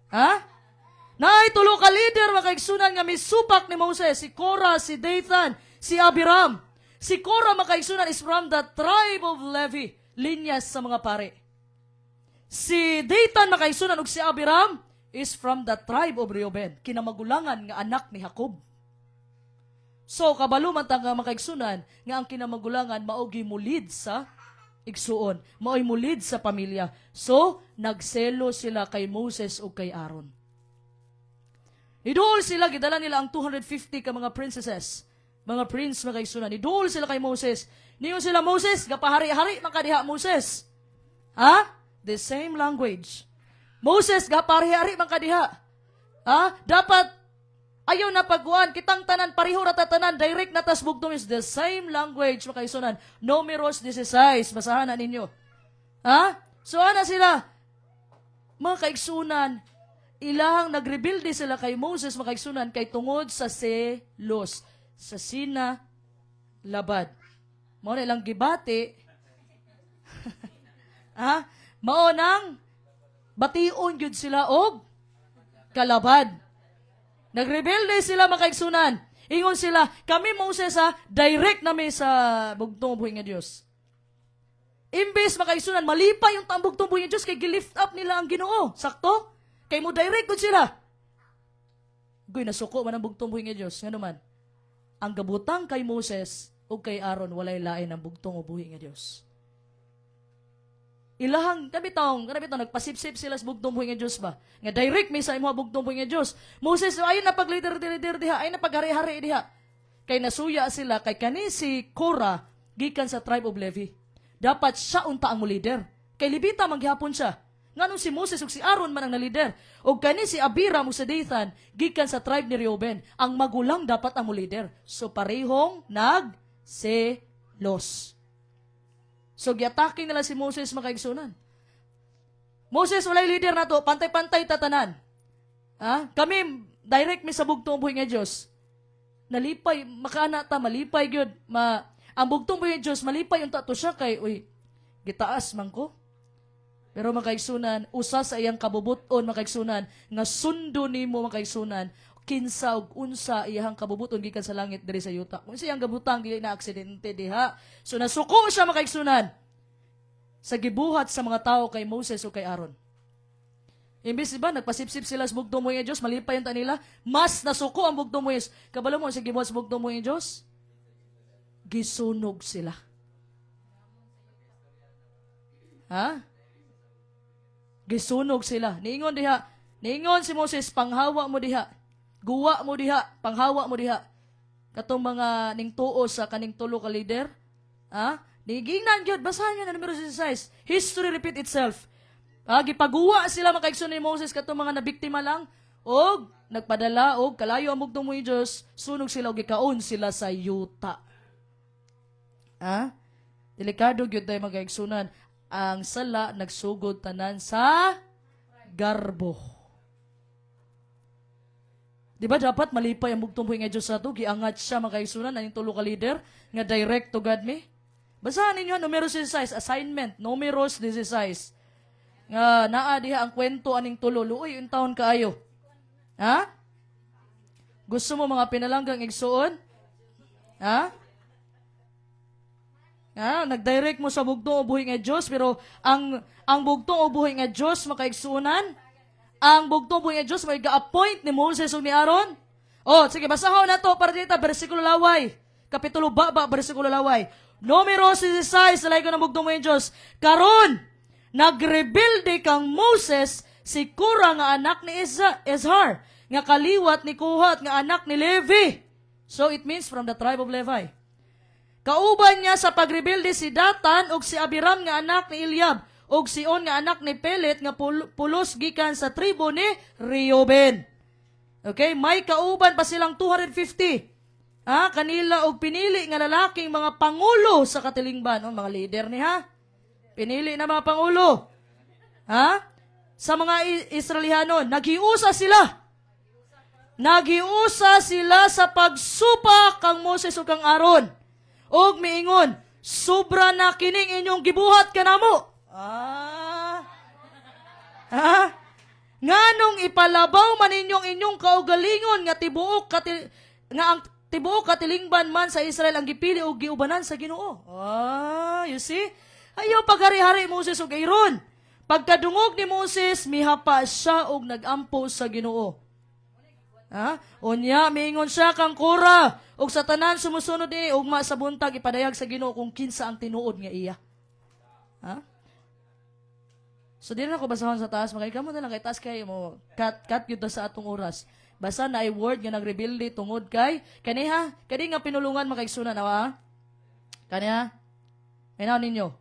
S1: Ha? Na itulo ka leader, makaigsunan nga misupak ni Moses, si Korah, si Dathan, si Abiram. Si Korah, makaigsunan, is from the tribe of Levi, linyas sa mga pare. Si Dathan, makaigsunan, ug si Abiram is from the tribe of Reuben, kinamagulangan nga anak ni Jacob. So, kabalo man ta nga makaigsunan, nga ang kinamagulangan maogi mulid sa igsuon, maoy mulid sa pamilya. So, nagselo sila kay Moses o kay Aaron. Idool sila, gidala nila ang 250 ka mga princesses, mga prince makaigsunan. Idool sila kay Moses. Niyo sila, Moses, gapahari-hari makadiha Moses. Ha? The same language. Moses, gapahari-hari makadiha. Ha? Dapat ayaw na pagkuhan, kitang tanan, pariho na tatanan, direct na tas bugtong is the same language, makaisunan. Numeros 16, basahan na ninyo. Ha? So, ana sila? Mga kaigsunan, ilahang nagrebuilde sila kay Moses, mga kaigsunan, kay tungod sa selos, sa sina, labad. Mao na ilang gibati, ha? Mao nang, bation yun sila og kalabad. Nagrebelde sila makaigsunan. Ingon sila, kami Moses direct nami sa bugtong buhi nga Dios. Imbes makaigsunan, malipay yung bugtong buhi nga Dios kay gilift up nila ang Ginoo. Sakto? Kay mo direct gud sila. Goy nasuko man ang bugtong buhi nga Dios. Ngano man? Ang gabutang kay Moses ug kay Aaron walay lain ang bugtong buhi nga Dios. Ilahang, kanabitong, nagpasip-sip sila sa bugtong buhi nga Diyos ba? Nga direct may sa imo bugtong buhi nga Diyos. Moses, ayun na pag-leader diha, ayun na pag-hari-hari diha. Kay nasuya sila, kay kani si Korah, gikan sa tribe of Levi. Dapat siya unta ang leader. Kay Libita, maghihapon siya. Nganong si Moses ug si Aaron man ang na-leader. O kani si Abiram ug si Dathan, gikan sa tribe ni Reuben. Ang magulang dapat ang leader. So parehong nagselos. So, giatake nila si Moses makaigsunan. Moses, walay leader na to, pantay-pantay tatanan. Ha? Kami, direct mi sa bugtong buhi nga Diyos. Nalipay, makana ta, malipay gyud. Ang bugtong buhi nga Diyos, malipay yung tato siya kay, gitaas man ko. Pero makaigsunan, usa sa iyang kabubuton makaigsunan, nga sundo nimo makaigsunan, kinsa ug unsa iyang kabubuton gikan sa langit diri sa yuta. Kung siyang gabutang dili na aksidente diha. So nasuko siya makaigsunan sa gibuhat sa mga tao kay Moses o kay Aaron. Imbis ba nagpasipsip sila sa bugtong buhi nga Dios, malipay ang nila, mas nasuko ang bugtong buhi. Kabalo mo sa gibuhat sa bugtong buhi nga Dios? Gisunog sila. Ha? Gisunog sila. Niingon diha, Niingon si Moses, panghawa mo diha. Guwa mo diha, panghawa mo diha. Katong mga ning tuo sa kaning tulo ka leader. Ha? Nigingnan gyud, basahan niyo na numero 16. History repeat itself. Gipaguwa sila makaigsoon ni Moses katong mga nabiktima lang og nagpadala og kalayo ang bugtong mo Dios, sunog sila og gikaon sila sa yuta. Delikado gyud tay magaigsunan. Ang sala nagsugod tanan sa garbo. Di ba dapat malipay ang bugtong nga Diyos sa ito? Giangat siya makaisunan, aning tulo ka leader, nga direct to God me. Basahan ninyo, numero 16, assignment, numeros 16. Nga naa diha ang kwento aning tulo. Luoy, yung taon kaayo. Ha? Gusto mo mga pinalanggang igsuon? Ha? Nag-direct mo sa bugtong ubuhi nga Diyos, pero ang bugtong ubuhi nga Diyos makaigsuunan, ang bugtong ubuhi nga Diyos may ga-appoint ni Moses o ni Aaron. Sige, basahon na to para dito, versikulo laway. Kapitulo baba, versikulo laway. Numero 16, salay ko ng bugtong ubuhi nga Diyos. Karon, nagrebelde kang Moses, si Kura nga anak ni Izhar, nga kaliwat ni Kuhat, nga anak ni Levi. So it means from the tribe of Levi. Kauban niya sa pagrebelde si Datan ug si Abiram nga anak ni Eliab ug si On nga anak ni Pelet nga pulos gikan sa tribo ni Reuben. Okay, may kauban pa silang 250. Kanila og pinili nga lalaking mga pangulo sa katilingban, mga leader ni Pinili na mga pangulo. Sa mga Israelihano, naghiusa sila. Naghiusa sila sa pagsupa kang Moses ug kang Aaron. Og miingon, sobra na kining inyong gibuhat kanamo. Nganong ipalabaw man inyong kaugalingon nga ang tibuok katilingban man sa Israel ang gipili og giubanan sa Ginoo. You see? Ayaw paghari-hari Moses ug Aaron. Pagkadungog ni Moses, mihapa siya og nagampo sa Ginoo. Unya, miingon siya kang Kora, ug sa tanan sumusunod ni ugma sa buntag ipadayag sa Ginoo kung kinsa ang tinuod nga iya. So di na ko basahon sa taas, makay kamo na lang kay taas kay mo cut yun sa atong oras. Basta na ay word nga nagrebelde tungod kay kaniha, kani nga pinulungan makaigsunan awa. Kaniha. Minaw ninyo.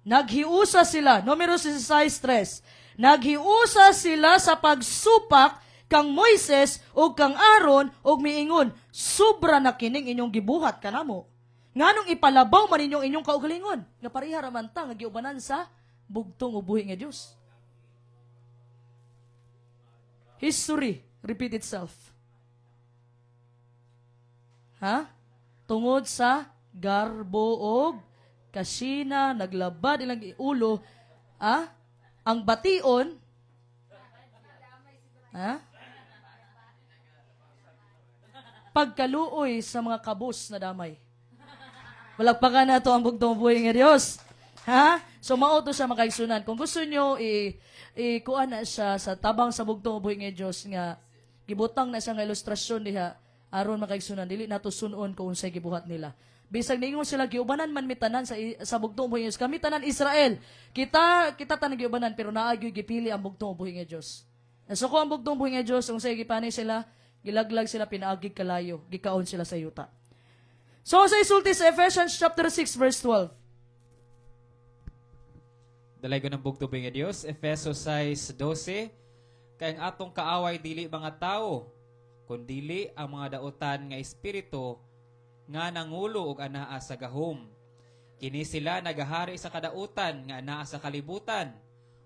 S1: Naghiusa sila, numero 16:3. Naghiusa sila sa pagsupak kang Moises o kang Aaron o miingon, sobra na kining inyong gibuhat kanamo. Nganong ipalabaw man inyong kaugalingon, nga pareha raman ta nga giubanan sa bugtong ubuhi nga Dios. History repeat itself. Tungod sa garbo og kasina naglabad ilang ulo, ang bation, pagkaluoy sa mga kabus na damay. Walagpakan na to ang bugtong ubuhi nga Dios. So mauto siya makaigsunan. Kung gusto nyo, kuha na siya sa tabang sa bugtong ubuhi nga Diyos nga gibutang na siya nga ilustrasyon diha aron makaigsunan. Dili na to sunon kung unsay gibuhat nila. Bisag ningon sila giubanan man mitanan sa bugtong ubuhi nga Diyos. Kami tanan Israel. Kita tanan giubanan pero naagyo gipili ang bugtong ubuhi nga Diyos. Nasuko ang bugtong ubuhi nga Diyos unsay gipani sila, gilaglag sila pinaagig kalayo, gikaon sila sa yuta. So sa isulti sa Ephesians chapter 6 verse 12.
S2: Dalay ko ng bugtong nga Dios, Efesos 6:12. Kay ang atong kaaway dili mga tao, kundili ang mga dautan nga espiritu nga nangulo og anaa sa gahom. Kini sila nagahari sa kadautan nga anaa sa kalibutan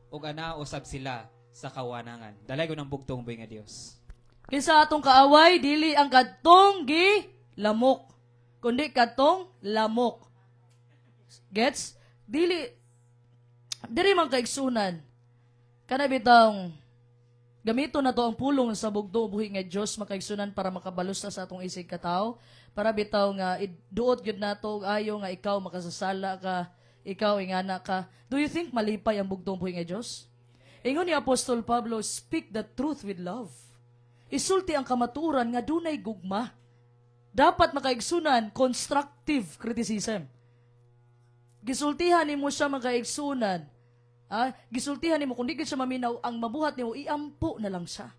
S2: ug anaa usab sila sa kawanangan. Dalay ko ng bugtong nga Dios.
S1: Kinsa atong kaaway dili ang kadtong lamok, kundi kadtong lamok. Gets? Diri man kaigsunan. Kana bitang gamito na to ang pulong sa bugtong ubuhi nga Dios makaigsunan para makabalos sa atong isig katao, para bitaw nga duot gyud nato ayo nga ikaw makasasala ka, ikaw ingana ka. Do you think malipay ang bugtong ubuhi nga Dios? Ingon ni Apostol Pablo, speak the truth with love. Isulti ang kamaturan nga dunay gugma. Dapat makaigsunan constructive criticism. Gisultihan nimo siya makaigsunan Gisultihan nimo kung di gid siya maminaw, ang mabuhat nimo iampo na lang siya.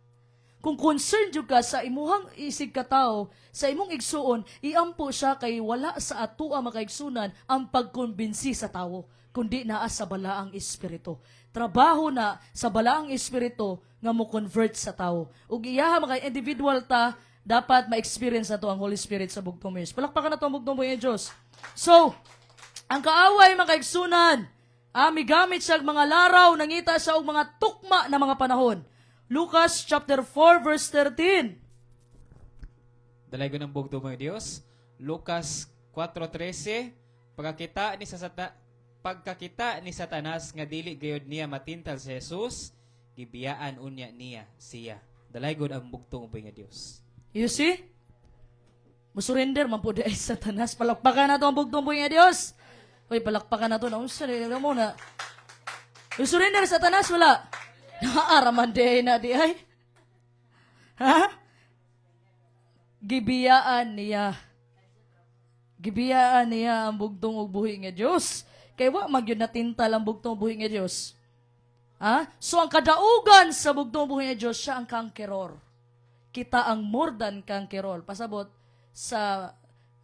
S1: Kung concerned jud ka sa imuhang isig katawo, sa imong igsuon, iampo siya kay wala sa atoa makaigsunan ang pagkumbinsi sa tawo, kundi naa sa balaang espiritu. Trabaho na sa balaang espiritu nga mo convert sa tawo. Ug iyaha mga individual ta, dapat ma-experience na to ang Holy Spirit sa bugtong mo. Palakpakan na to ang bugtong mo ng Diyos. So, ang kaaway mga kaigsunan, migamit siya mga laraw, nangita siya og mga tukma na mga panahon. Lucas chapter 4 verse 13.
S2: Dalay ko ng bugto mo Dios. Lucas 4:13. Pagkakita ni Satanas nga dili gayud niya matintal si Jesus, gibiyaan unya niya siya. Dalay gud ang bugto mo nga Dios.
S1: You see? Musurrender man po di ay Satanas. Palakpakan na to ang bugtong po nga Dios. Uy, palakpakan na to. Naunsa na muna. Musurrender Satanas wala. Naaraman di na di ay. Ha? Gibiyaan niya ang bugtong ug buhi nga Dios. Kay wa magyud natintal ang bugtong buhi nga Dios. So ang kadaugan sa bugtong buhi nga Dios siya ang conqueror. Kita ang more than conqueror. Pasabot sa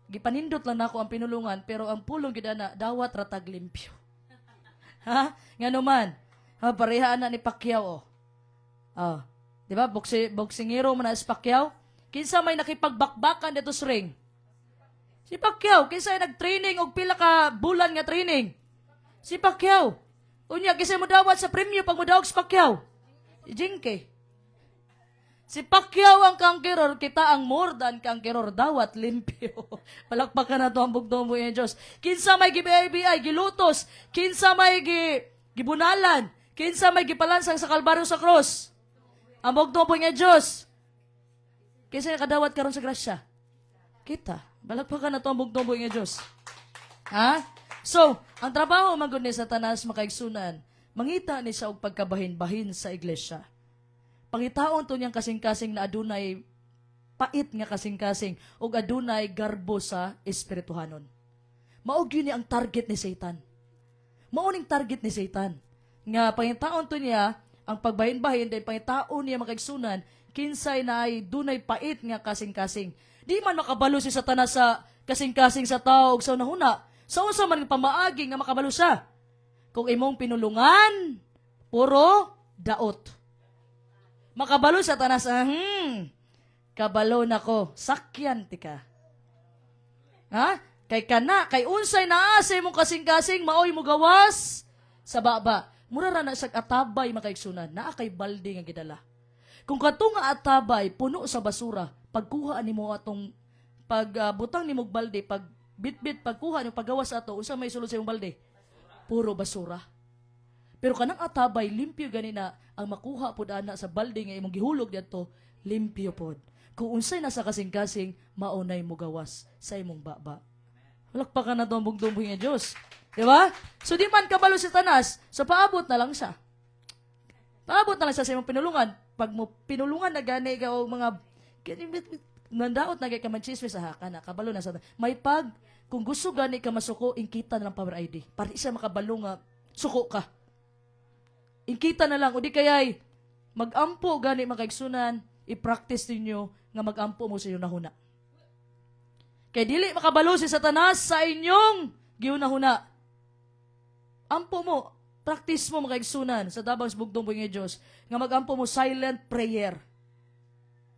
S1: gipanindot lang nako ang pinulungan pero ang pulong gid ana dawat ratag limpyo. Ngano man? Parehaan na ni Pacquiao. Di ba? Boksingero man na si Pacquiao. Kinsa may nakipagbakbakan dito sa ring? Si Pacquiao. Kinsa ay nag-training og pila ka bulan nga training? Si Pacquiao. Unya, kinsa mo dawat sa premyo pag mo dawag si Pacquiao? Jinke. Si Pacquiao ang conqueror, kita ang more than conqueror, dawat limpyo. Palakpakan na to ang bugtong mo ng Diyos. Kinsa may gibi-ay, gilutos. Kinsa may gibunalan. Kinsa may gipalansang sa kalbaryo sa cross. Ang bugtong po nga Diyos. Kinsa nakadawat karon sa grasya. Kita. Balagpakan na to ang bugtong po nga Diyos. So, ang trabaho magud ni Satanas makaigsunan, mangita ni siya og pagkabahin-bahin sa iglesia. Pangitaon to niyang kasing-kasing na adunay pait nga kasing-kasing ug adunay garbo sa espirituhanon. Maog yun ang target ni Satan. Mauning target ni Satan. Nga pangitaon to niya ang pagbahin-bahin dahil pangitaon niya makaigsunan kinsay na ay dunay pait nga kasing-kasing. Di man makabalo si Satanas sa kasing-kasing sa tao ug sa unahuna. Sa usa man pamaagi nga makabalo siya. Kung imong pinulungan, puro daot. Makabalo sa Satanas, kabalo nako, sakyan tika. Kay unsay naa sa imong kasing-kasing maoy mo gawas sa baba. Mura ra na sa atabay makaigsunan, naa kay balde nga gidala. Kung kato nga atabay puno sa basura, pagkuha nimo atong pagbutang nimo balde, pag bitbit pagkuha nimo paggawas ato, unsa may sulod sa imong balde? Puro basura. Pero kanang atabay limpyo ganina ang makuha pud ana sa balde nga imong gihulog didto, limpyo pod. Kung unsay nasa kasing-kasing, maunay mo gawas sa imong baba. Walakpakan na to ang bugtong nga Diyos. Di ba? So di man kabalo si Satanas, so paabot na lang siya. Paabot na lang siya sa imong pinulungan. Pag mo pinulungan na gani ka o mga nandaot na ka manchismis sa haka na, kabalo na sa may kung gusto gani ka masuko, ingkita na lang power ID. Para isa makabalo nga, suko ka. Ingkita na lang, o di kaya'y mag-ampo gani makaigsunan, i-practice ninyo nga mag-ampo mo sa iyo nahuna. Kaya dili makabalo si Satanas sa inyong giunahuna. Ampo mo, practice mo makaigsunan sa dabang bugtong po nga Diyos, nga mag-ampo mo silent prayer.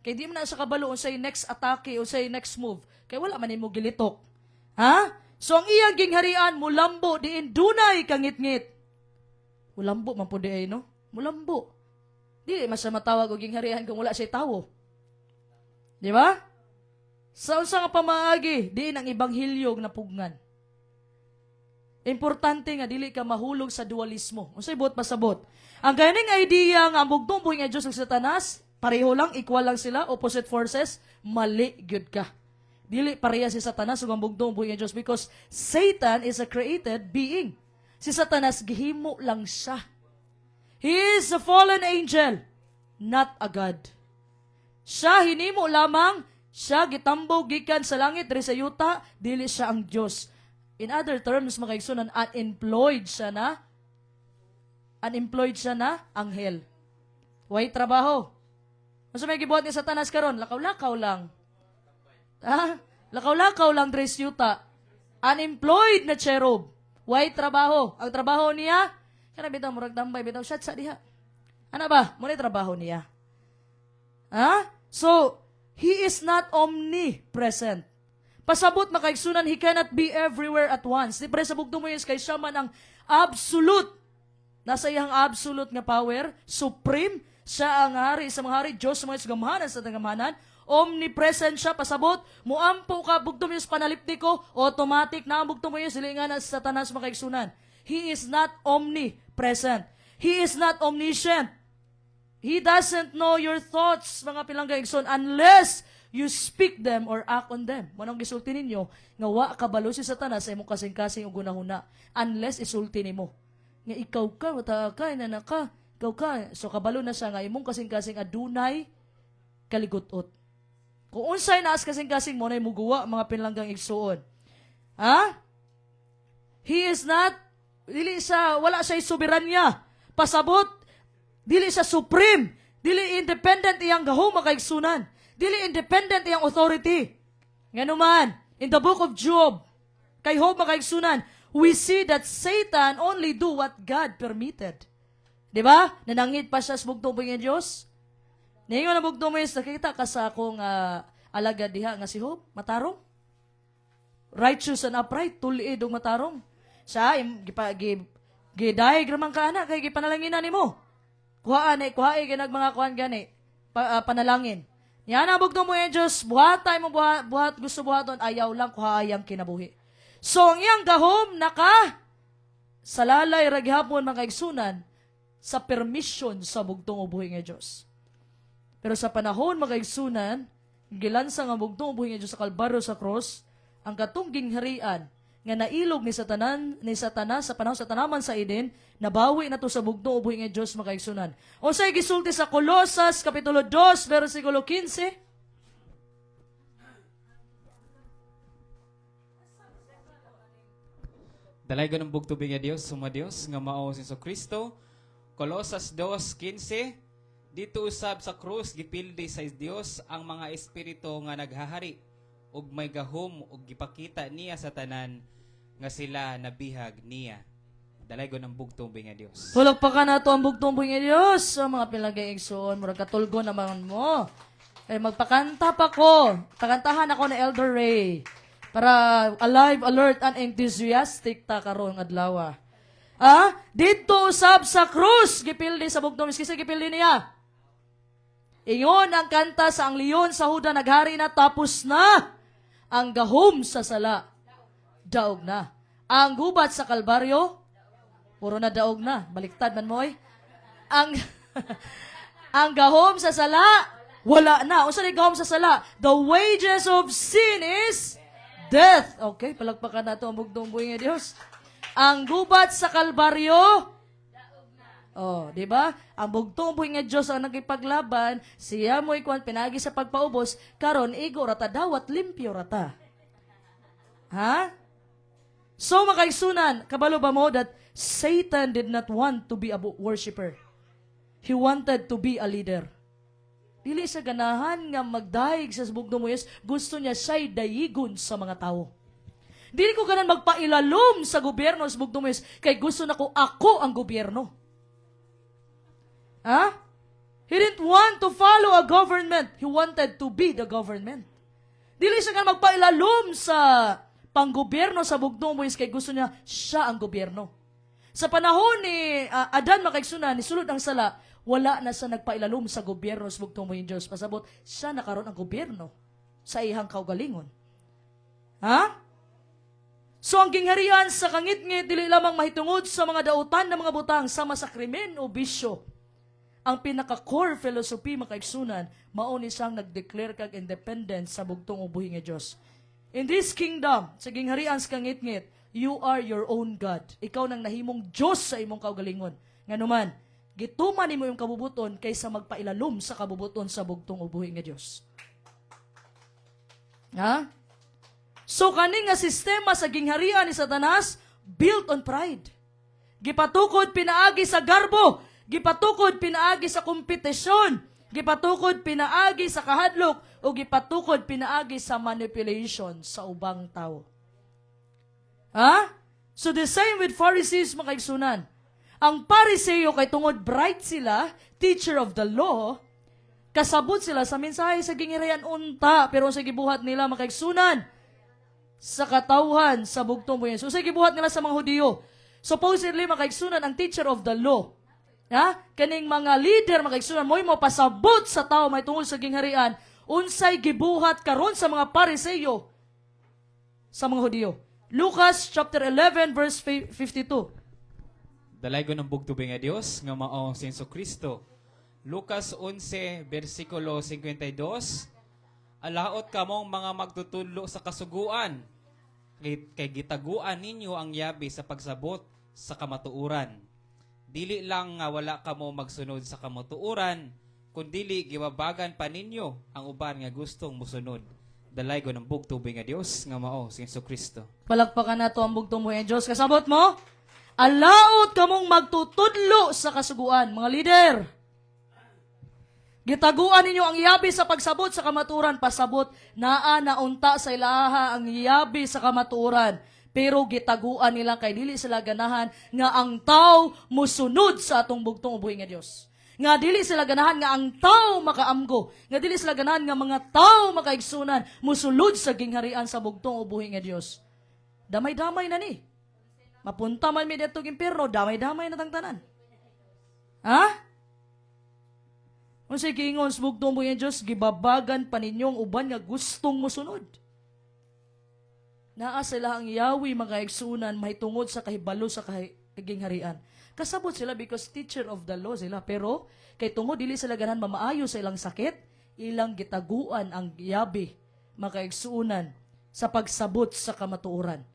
S1: Kaya di mo na sa kabalo, unsay next atake, unsay next move. Kaya wala man mo gilitok. So ang iyang gingharian, mulambo, diin dunay kangit-ngit. Mulambo man po di ay, no? Mulambo. Di mas matawag o gingharian kung wala siya tawo. Di ba? Sa unsa nga pamaagi, diin ang ibanghilyo na pugnan. Importante nga dili ka mahulog sa dualismo. Unsay buot pasabot. Ang ganing idea nga ang bugtong buhi nga Dios ug Satanas, pareho lang, equal lang sila, opposite forces, mali gyud ka. Dili pareha si Satanas ug ang bugtong buhi nga Dios because Satan is a created being. Si Satanas gihimo lang siya. He is a fallen angel, not a God. Siya hinimo lamang, siya gitambog gikan sa langit diri sa yuta, dili siya ang Dios. In other terms, makaigsunan, unemployed siya na Unemployed siya na anghel. Way trabaho. Ano may gibuhat ni Satanas karon? Lakaw-lakaw lang. Lakaw-lakaw lang Dres yuta. Unemployed na cherub. Way trabaho. Ang trabaho niya, kana bitaw murag tambay bitaw shot sa diha. Ano ba? Mo trabaho niya. So, he is not omnipresent. Pasabot makaigsunan, he cannot be everywhere at once. Di pre sa bugtong mo yun, kay siya man ang absolute. Nasa iyang absolute nga power, supreme, siya ang hari sa mga hari, Diyos sa mga gamahanan sa gamahanan, omnipresent siya, pasabot, muampo ka, bugtong mo yun sa panalipti ko, automatic na ang bugtong mo yun, silingan na sa Satanas makaigsunan. He is not omnipresent. He is not omniscient. He doesn't know your thoughts, mga pilanggaigson, unless you speak them or act on them. Manong gisulti ninyo, nga wa kabalo si Satanas sa imong kasing-kasing o gunahuna, unless isulti nimo. Nga ikaw ka, wata ka, inana ka, ikaw ka. So kabalo na siya nga imong kasing-kasing adunay kaligutot. Kung unsay naas kasing-kasing mo na muguwa, mga pinlanggang igsuon. He is not, wala siya soberanya. Pasabot, dili siya supreme. Dili independent iyang gahong makaigsunan. Dili independent iyang authority. Nga naman, in the book of Job, kay Job makaigsunan, we see that Satan only do what God permitted. Di ba? Nanangit pa siya sa bugtong po ng Diyos. Ngayon na bugtong mo nakita ka sa akong alagad diha nga si Job, matarong. Righteous and upright, tuliid og matarong. Siya, gidiagraman ka na, kay gipanalangin ni mo. Kuhaan ginag mga kuhaan gani, panalangin. Yan na bugtong mo yung Diyos, buhat tayo mo, buhat, gusto buhaton, ayaw lang kuhaayang kinabuhi. So, ang iyang gahom, salalay raghapon mga kaigsunan, sa permission sa bugtong ubuhi ng Diyos. Pero sa panahon mga kaigsunan, gilansa nga bugtong ubuhi ng Diyos sa Kalbaryo sa cross, ang katong gingharian, nga nailog ni Satanas sa panahon sa tanaman sa Eden, nabawi na to sa bugtong ubuhi ng Diyos mga kaigsunan. O sa'y gisulti sa Colosas, Kapitulo 2, versikulo 15,
S2: Dalay ganang bugtubig nga Dios, suma Dios nga mao si Kristo. Colosas 2:15. Dito usab sa krus gipildi sa Dios ang mga espiritu nga naghahari ug may gahom ug gipakita niya sa tanan nga sila nabihag niya. Dalay ganang bugtubig nga Dios.
S1: Hulog pa ka na to ang bugtong ubuhi ng Diyos. Sa mga pinag-iigsoon, murag katulgo naman mo. Eh, magpakanta pa ko. Pakantahan ako na Elder Ray. Para alive, alert, and enthusiastic ta karon adlaw. Dito usab sa krus gipildi sa bugtong miski gipildi niya. Ingon ang kanta sa ang leon sa Huda naghari na tapos na. Ang gahom sa sala daog na. Ang gubat sa Kalbaryo puro na daog na. Baliktad man moy. Ang gahom sa sala wala na. Unsa ni gahom sa sala? The wages of sin is death. Okay, palagpakan na ito ang bugtong buhay ng Diyos. Ang gubat sa Kalbaryo, di ba? Ang bugtong buhay ng Diyos ang nagipaglaban, siya mo'y kuwan pinagi sa pagpaubos, karon igo rata dawat limpyo rata. So makaigsunan, kabalo ba mo that Satan did not want to be a worshiper. He wanted to be a leader. Dili sa ganahan nga magdaig sa bugtong mo Diyos, gusto niya siya'y dayigon sa mga tao. Dili ko ganan magpailalom sa gobyerno sa bugtong mo Diyos, kay gusto na ko ako ang gobyerno. He didn't want to follow a government. He wanted to be the government. Dili siya ganan magpailalom sa panggobyerno sa bugtong mo Diyos, kay gusto niya siya ang gobyerno. Sa panahon ni Adan makaigsunan, ni sulod ang sala, wala na sa nagpailalom sa gobyerno sa bugtong mo yung Diyos. Pasabot, siya nakaroon ang gobyerno sa ihang kaugalingon. So ang gingharian sa kangit-ngit, dili lamang mahitungod sa mga dautan ng mga butang sama sa krimen o bisyo. Ang pinaka-core philosophy makaigsunan, mauni siyang nag-declare kag independence sa bugtong ubuhi nga Diyos. In this kingdom, sa gingharian sa kangit-ngit, you are your own God. Ikaw nang nahimong Diyos sa imong kaugalingon. Nga naman, gituman nimo yung kabubuton kaysa magpailalom sa kabubuton sa bugtong ubuhi nga Dios. So kaning nga sistema sa gingharian ni Satanas built on pride. gipatukod pinaagi sa garbo, gipatukod pinaagi sa kompetisyon, gipatukod pinaagi sa kahadlok, o gipatukod pinaagi sa manipulation sa ubang tao. Ha? So the same with Pharisees, mga kaigsunan. Ang Pariseo kay tungod bright sila, teacher of the law, kasabot sila sa mensahe sa gingirayan unta, pero sa gibuhat nila, mga kaigsunan, sa katawhan, sa bugtong buhay. So sa gibuhat nila sa mga Hudiyo. Supposedly, mga kaigsunan, ang teacher of the law, kaning mga leader, mga kaigsunan, mo pasabot sa tao may tungod sa gingharian, unsay gibuhat karon sa mga Pariseo sa mga Hudiyo. Lucas chapter 11 verse 52.
S2: Dalaygon ng bugtubay nga Dios nga mao si Kristo. Lucas 11 bersikulo 52. Alaot kamong mga magtutudlo sa kasuguan, kay gitaguan ninyo ang yabi sa pagsabot sa kamatuuran. Dili lang nga wala kamo magsunod sa kamatuuran, kundili gibabagan pa ninyo ang uban nga gustong musunod. Dalaygon ng bugtubay nga Dios nga mao si Kristo.
S1: Palakpakan nato ang bugtong buhay ng Diyos. Kasabot mo, alaot kamong magtutudlo sa kasuguan. Mga leader, gitaguan ninyo ang yabi sa pagsabot sa kamaturan. Pasabot, naa naunta sa ilaha ang yabi sa kamaturan. Pero gitaguan nila kay dili sila ganahan nga ang tao musunod sa atong bugtong buhay nga Dios. Nga dili sila ganahan nga ang tao makaamgo. Nga dili sila ganahan nga mga tao makaigsunan musulod sa gingharian sa bugtong buhay nga Dios. Damay-damay na ni. Mapunta man mi dito impierno, damay-damay na tangtanan. Ha? Kung sa kiingon sa bugtong buhay nga Dios, gibabagan pa ninyong uban nga gustong musunod. Naa sila ang yawi mga igsunan mahitungod sa kahibalo sa kagingharian. Kasabot sila because teacher of the law sila. Pero, kay tungod, dili sila ganan mamaayo sa ilang sakit, ilang gitaguan ang yabi, makaigsuunan, sa pagsabot sa kamatuoran.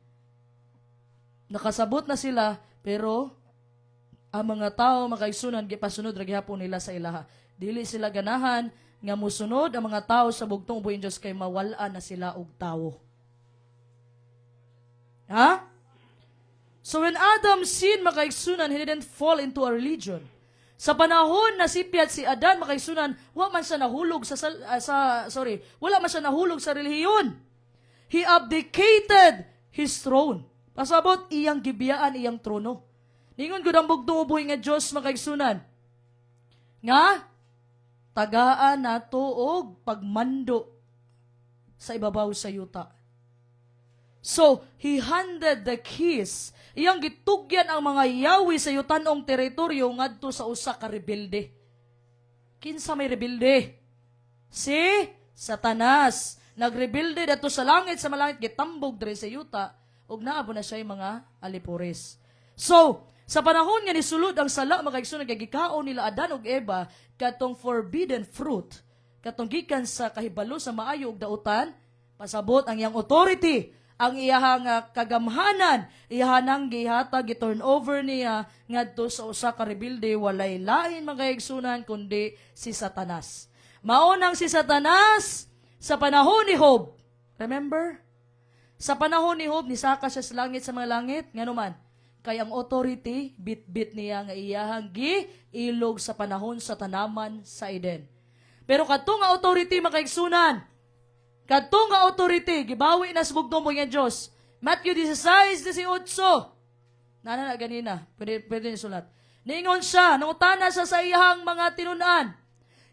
S1: Nakasabot na sila, pero, ang mga tao, makaigsuunan, gipasunod, ragyapon nila sa ilaha. Dili sila ganahan, nga musunod ang mga tao sa bugtong buhay Diyos, kay mawalaan na sila og tao. Ha? So when Adam sinned, makaigsunan, he didn't fall into a religion. Sa panahon na sipiat si Adan, makaigsunan, wala man siya nahulog wala man siya nahulog sa relihiyon. He abdicated his throne. Pasabot, iyang gibiyaan, iyang trono. Ningon gud ang bugtong buhay nga Dios, makaigsunan. Nga, tagaan nato og pagmando sa ibabaw sa yuta. So, he handed the keys. Iyang gitugyan ang mga yawi sa yutanong teritoryo ngadto sa usa ka rebelde. Kinsa may rebelde? Si Satanas. Nagrebelde dato sa langit, sa malangit, gitambog diri sa yuta, ug naabo na siya mga alipores. So, sa panahon nga ni sulod ang sala, makaigsunan kay gikaon nila Adan ug Eva katong forbidden fruit, katong gikan sa kahibalo sa maayo ug dautan, pasabot ang iyang authority, ang iyahang kagamhanan, iyahanang gihatag, i-turn over niya ngadto sa usa ka rebelde, walay lain mga igsunan kundi si Satanas. Maunang si Satanas sa panahon ni Job. Remember? Sa panahon ni Job, nisaka siya sa langit sa mga langit. Nganuman, kay ang authority, bit-bit niya nga iyahang ilog sa panahon sa tanaman sa Eden. Pero kadtong nga authority mga igsunan, kadtong nga authority, gibawi na sa bugtong buhay nga Diyos. Matthew 16:18. Nana na ganina, pwede niyo sulat. Ningon siya, nangutana siya sa iyahang mga tinunan.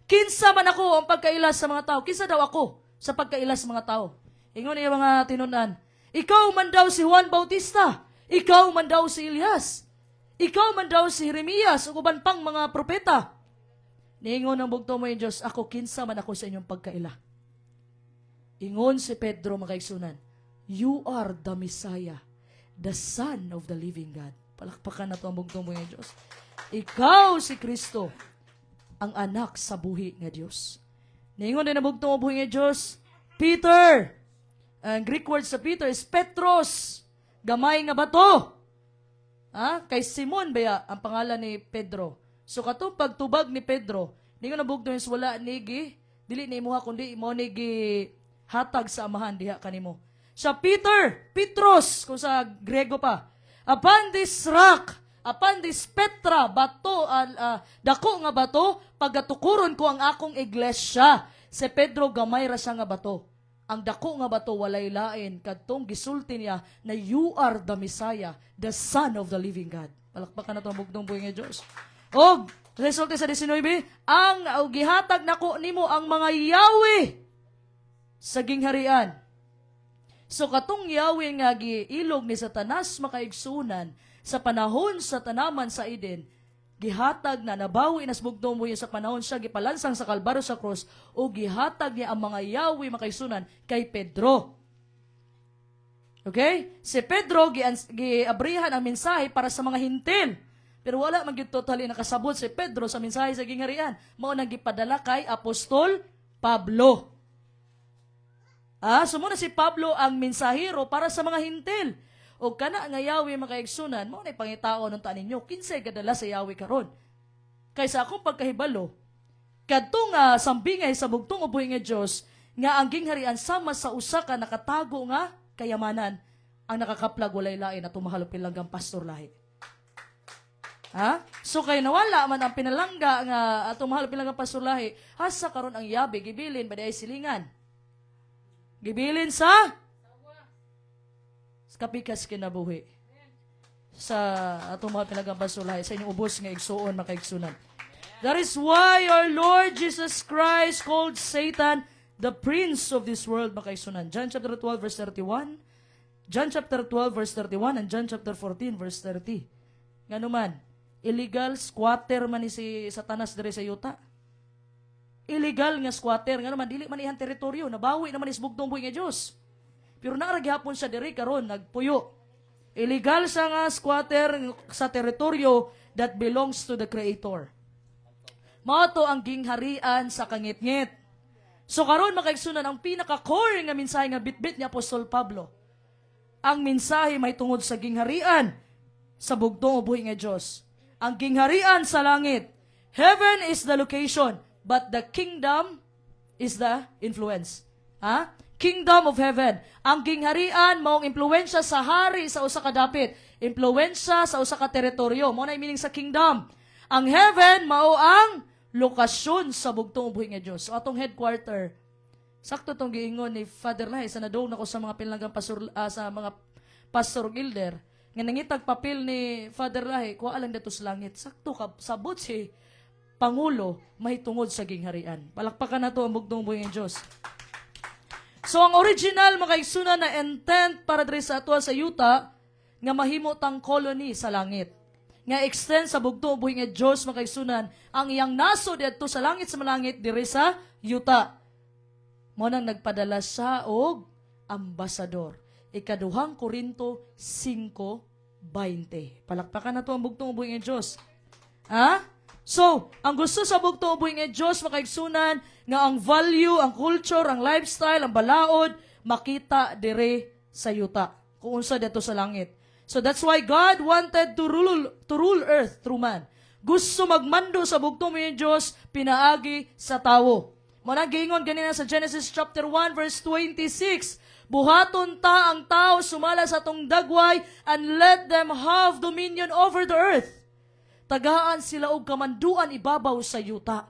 S1: Kinsa man ako ang pagkailas sa mga tao? Kinsa daw ako sa pagkailas sa mga tao? Ingon niya mga tinunan. Ikaw man daw si Juan Bautista. Ikaw man daw si Elias. Ikaw man daw si Jeremias o uban pang mga propeta. Ningon ng bugtong buhay nga Diyos, ako kinsa man ako sa inyong pagkaila. Ingon si Pedro makaigsunan, you are the Messiah, the Son of the living God. Palakpakan na ito ang bugtong buhay nga Diyos. Ikaw si Kristo, ang anak sa buhi nga Diyos. Ningon din ang bugtong buhay nga Diyos, Peter. Ang Greek word sa Peter is Petros, gamay nga bato. Kay Simon baya ang pangalan ni Pedro. So katong pagtubag ni Pedro, ningon ang bugtong nga wala nigi, dili ni imuha kundi mo nigi hatag sa amahan diha kanimo. Sa Petros, kung sa Grego pa. Upon this rock, Apan dis Petra, bato, dako nga bato, pagatukuron ko ang akong iglesia. Si Pedro, gamay ra siya nga bato. Ang dako nga bato, walay lain, kadtong gisulti niya na you are the Messiah, the Son of the living God. Palakpakan na ito ang bugtong buhay nga Diyos. O, resulta sa 19, ang gihatag nako nimo ang mga Yahweh sa gingharian. So katong Yahweh nga giilog ni Satanas makaigsunan sa panahon sa tanaman sa Eden, gihatag na nabawi na sa bugtong buhay sa panahon siya gipalansang sa Kalbaryo sa krus o gihatag niya ang mga Yahweh makaigsunan kay Pedro. Okay? Si Pedro giabrihan ang mensahe para sa mga hintil. Pero wala man gyud totally nakasabot si Pedro sa mensahe sa gingharian. Mao nang gipadala kay Apostol Pablo. Sumuna si Pablo ang mensahero para sa mga hintil. O kana nga Yahweh makaigsunan, mao nay pangitao nung taan ninyo, kinsay gadala sa Yahweh karon. Kaysa akong pagkahibalo, kadtong sambingay sa bugtong uboy nga Dios nga ang gingharian sama sa usa ka nakatago nga kayamanan ang nakakaplag walay lain at tumahalupin lang ang pastor lahi. So kay nawala man ang pinalangga nga atong mahal pilang pasulahi, hasa karon ang yabe gibilin ba ay silingan. Gibilin sa kapikas kinabuhi. Sa atong mahal pilang pasulahi sa inyong ubos nga igsuon makaigsunan. That is why our Lord Jesus Christ called Satan the prince of this world makaigsunan. John chapter 12 verse 31. John chapter 12 verse 31 and John chapter 14 verse 30. Ngano man, illegal squatter man ni si Satanas dire sa yuta. Illegal nga squatter nga naman dili man ihan teritoryo, nabawi naman is bugtong buhi nga Dios. Pero naara gihapon siya diri karon nagpuyo. Illegal siya nga squatter sa teritoryo that belongs to the Creator. Mao to ang gingharian sa kangit-ngit. So karon makaigsunan ang pinaka-core nga mensahe nga bitbit ni Apostol Pablo. Ang mensahe may tungod sa gingharian sa bugtong buhi nga Dios. Ang gingharian sa langit. Heaven is the location, but the kingdom is the influence. Kingdom of heaven. Ang gingharian maong impluwensya sa hari sa usa ka dapit. Impluwensya sa usa ka teritoryo. Mao na meaning sa kingdom. Ang heaven mao ang lokasyon sa bugtong buhi nga Dios. So atong headquarter. Sakto tong giingon ni Father Lai sa nadong nako sa mga pinlanggang pastor sa mga pastor gilder. Nga nangitag papel ni Father Lahi, kuha lang dito sa langit. Sakto ka, sabot si Pangulo, mahitungod sa gingharian. Palakpakan na to ang bugtong buhay ng Diyos. So, ang original makaigsunan na intent para diri sa ato sa yuta, nga mahimo tang colony sa langit. Nga extend sa bugtong buhay ng Diyos makaigsunan, ang iyang naso dito sa langit diri sa yuta. Mo nang nagpadala sa og ambasador. Ikaduhang Korinto 5:20. Palakpakan na to ang bugtong buhay ng Diyos. So, ang gusto sa bugtong buhay ng Diyos, makaigsunan, nga ang value, ang culture, ang lifestyle, ang balaod, makita dire sa yuta. Kung unsa dito sa langit. So, that's why God wanted to rule earth through man. Gusto magmando sa bugtong buhay ng Diyos, pinaagi sa tawo. Muna giingon ganina sa Genesis chapter 1 verse 26, buhaton ta ang tao sumala sa tong dagway and let them have dominion over the earth. Tagaan sila og kamanduan ibabaw sa yuta.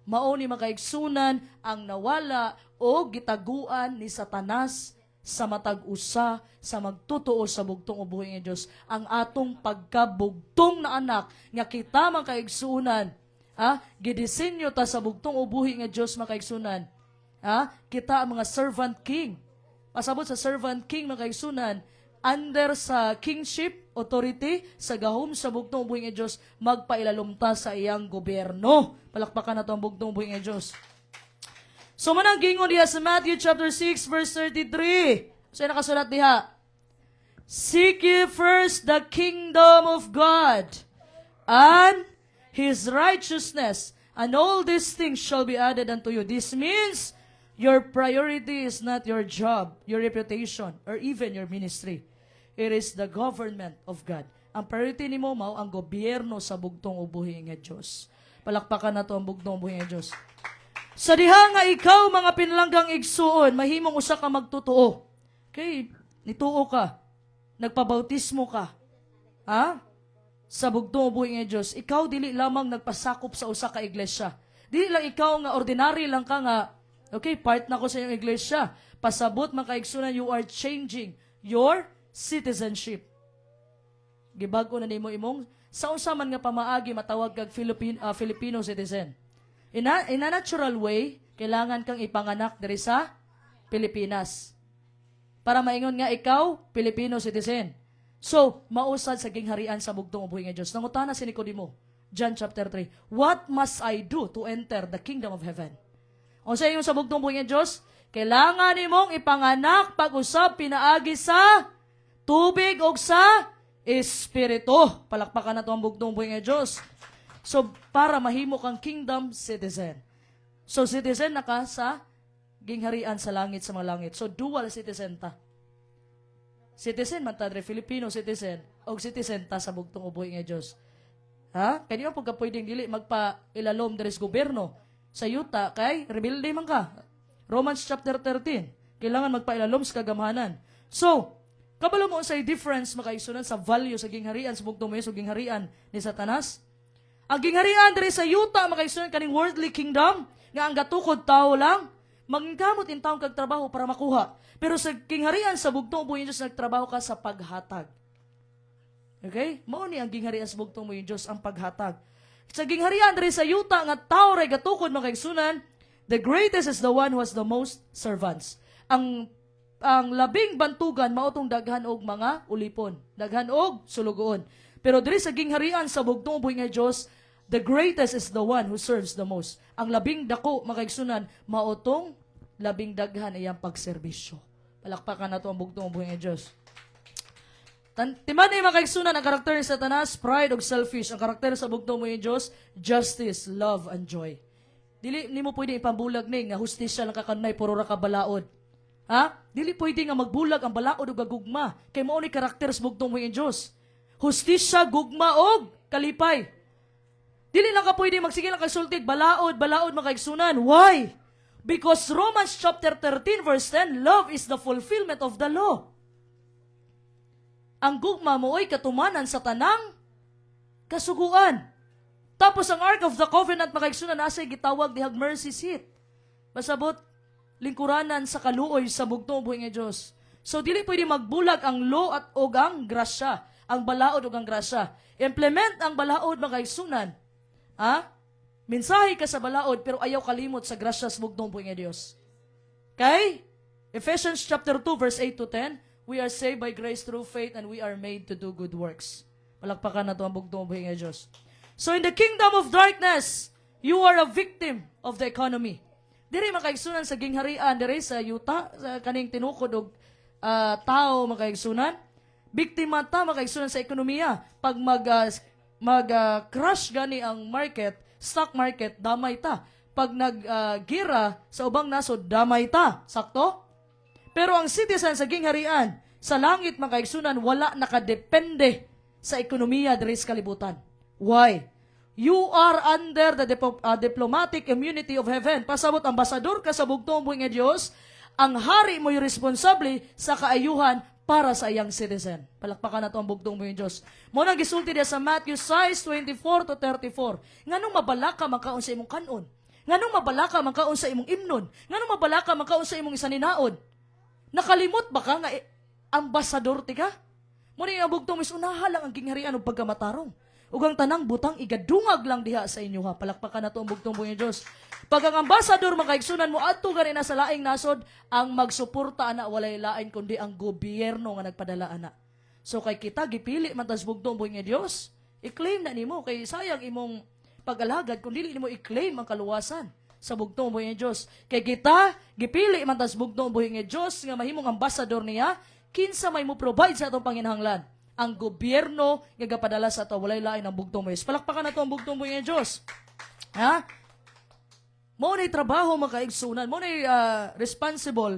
S1: Mao ni makaigsunan ang nawala o gitaguan ni Satanas sa matag usa sa magtutuo sa bugtong ubuhi nga Dios, ang atong pagkabugtong na anak nga kita makaigsunan. Gidisenyo ta sa bugtong ubuhi nga Dios makaigsunan. Kita ang mga servant king. Pasabot sa servant king makaigsunan, under sa kingship, authority, sa gahom sa bugtong buhay nga Diyos, magpailalumta sa iyang gobyerno. Palakpakan na ito ang bugtong buhay nga Diyos. So manang gingon diha sa Matthew chapter 6 verse 33. So nakasulat diha, seek ye first the kingdom of God and His righteousness, and all these things shall be added unto you. This means your priority is not your job, your reputation, or even your ministry. It is the government of God. Ang priority ni mo mao ang gobyerno sa bugtong ubuhi nga Diyos. Palakpakan na to ang bugtong ubuhi nga Diyos. Sa diha nga ikaw mga pinlanggang igsuon, mahimong usa ka magtutuo. Okay, nituo ka. Nagpabautismo ka. sa bugtong buhi nga Dios, ikaw dili lamang nagpasakop sa usa ka iglesia. Dili lang ikaw nga ordinary lang ka nga, okay, part na ko sa iyong iglesia. Pasabot man kaigsunan, you are changing your citizenship. Gibago na nimo imong sa unsa man nga pamaagi matawag kag Filipino citizen. In a natural way, kailangan kang ipanganak diri sa Pilipinas. Para maingon nga ikaw Filipino citizen. So, mausad sa gingharian sa bugtong ubuhi nga Dios. Nangutana si Nicodemo, John chapter 3. What must I do to enter the kingdom of heaven? O sa inyo sa bugtong ubuhi nga Dios, kailangan nimong ipanganak pag-usab pinaagi sa tubig o sa Espiritu. Palakpakan na ito ang bugtong ubuhi nga Dios. So, para mahimo kang kingdom citizen. So, citizen na ka sa gingharian sa langit sa mga langit. So, dual citizen ta. Citizen man ta, Filipino citizen, o citizen ta sa bugtong ubuhi nga Dios. Ha? Kaya di mo pagka pwedeng dili magpa-ilalom deres gobyerno sa yuta, kay rebelde man ka. Romans chapter 13, kailangan magpa-ilalom sa kagamhanan. So, kabalo mo sa difference makaigsunan sa value sa gingharian sa bugtong sa gingharian ni Satanas. Ang gingharian diri sa yuta makaigsunan kaning worldly kingdom nga ang gatukod tao lang, manggamot in taong kag trabaho para makuha. Pero sa kingharian sa bugtong buhay Diyos, nagtrabaho ka sa paghatag. Okay? Mao ni ang gingharian sa bugtong buhay Diyos, ang paghatag. Sa gingharian diri sa yuta nga tao ray gatukod makaigsunan, the greatest is the one who has the most servants. Ang labing bantugan mautong daghan og mga ulipon, daghan og sulugoon. Pero diri sa gingharian sa bugtong buhay nga Dios, the greatest is the one who serves the most. Ang labing dako makaigsunan mautong labing daghan iyang pagserbisyo. Palakpakan na ito ang bugtong buhay nga Diyos. Timan ay makaigsunan ang karakter ni Satanas, pride o selfish. Ang karakter sa bugtong buhay nga Diyos, justice, love, and joy. Dili mo pwede ipambulag ni nga hustisya lang kakanay puro ra ka balaod. Ha? Dili pwede nga magbulag ang balaod o gagugma. Kay mao ni karakter sa bugtong buhay nga Diyos. Hustisya, gugma og kalipay. Dili lang ka pwede magsige lang kasultig balaod makaigsunan. Why? Because Romans chapter 13 verse 10, love is the fulfillment of the law. Ang gugma mo ay katumanan sa tanang kasuguan. Tapos ang Ark of the Covenant makaigsunan asay gitawag dihag mercy seat. Masabot lingkuranan sa kaluoy sa bugtong buhay nga Dios. So dili pwede magbulag ang law at og ang grasya, ang balaod og ang grasya. Implement ang balaod makaigsunan. Ha? Mensahe ka sa balaod pero ayaw kalimot sa grasya sa bugtong buhay nga Dios. Okay? Ephesians chapter 2 verse 8 to 10, we are saved by grace through faith and we are made to do good works. Palakpakan na ito ang bugtong buhay nga Dios. So in the kingdom of darkness, you are a victim of the economy. Diri makaigsunan sa gingharian, diri sa yuta, sa kaning tinukod og tao makaigsunan. Biktima ta makaigsunan sa ekonomiya. Pag crash gani ang market, stock market, damay ta. Pag nag-gira sa ubang nasod, damay ta. Sakto? Pero ang citizen sa gingharian, sa langit makaigsunan, wala nakadepende sa ekonomiya diri sa kalibutan. Why? You are under the diplomatic immunity of heaven. Pasabot, ambasador ka sa bugtong buhay nga Dios, ang hari mo yung responsable sa kaayuhan para sa iyang citizen. Palakpakan na ito ang bugtong buhay nga Dios. Mo nang gisulti dia sa Matthew 6:24 to 34. Nganong mabalaka makaon sa imong kanon? Nganong mabalaka makaon sa imong imnon? Nganong mabalaka makaon sa imong isaninaod? Nakalimot ba ka nga ambasador ti ka? Mo ni ang bugtong mis unaha lang ang gingharian ug pagkamatarong. Ug ang tanang butang igadungag lang diha sa inyo ha. Palakpakan na to ang bugtong buhay nga Dios. Pag ang ambasador makaigsunan mo adto gani na sa laing nasod, ang magsuporta ana walay lain kundi ang gobyerno nga nagpadala ana. So kay kita gipili man tas bugtong buhay nga Dios, i-claim na nimo kay sayang imong pag-alagad kung dili nimo i-claim ang kaluwasan sa bugtong buhay nga Dios. Kay kita gipili man tas bugtong buhay nga Dios nga mahimong ambasador niya, kinsa may mo provide sa atong panginahanglan? Ang gobyerno nga gapadala sa ato walay lain ang bugtong buhay. Palakpakan nato ang bugtong buhay nga Dios. Ha? Mo nay trabaho makaigsunan, mo nay responsible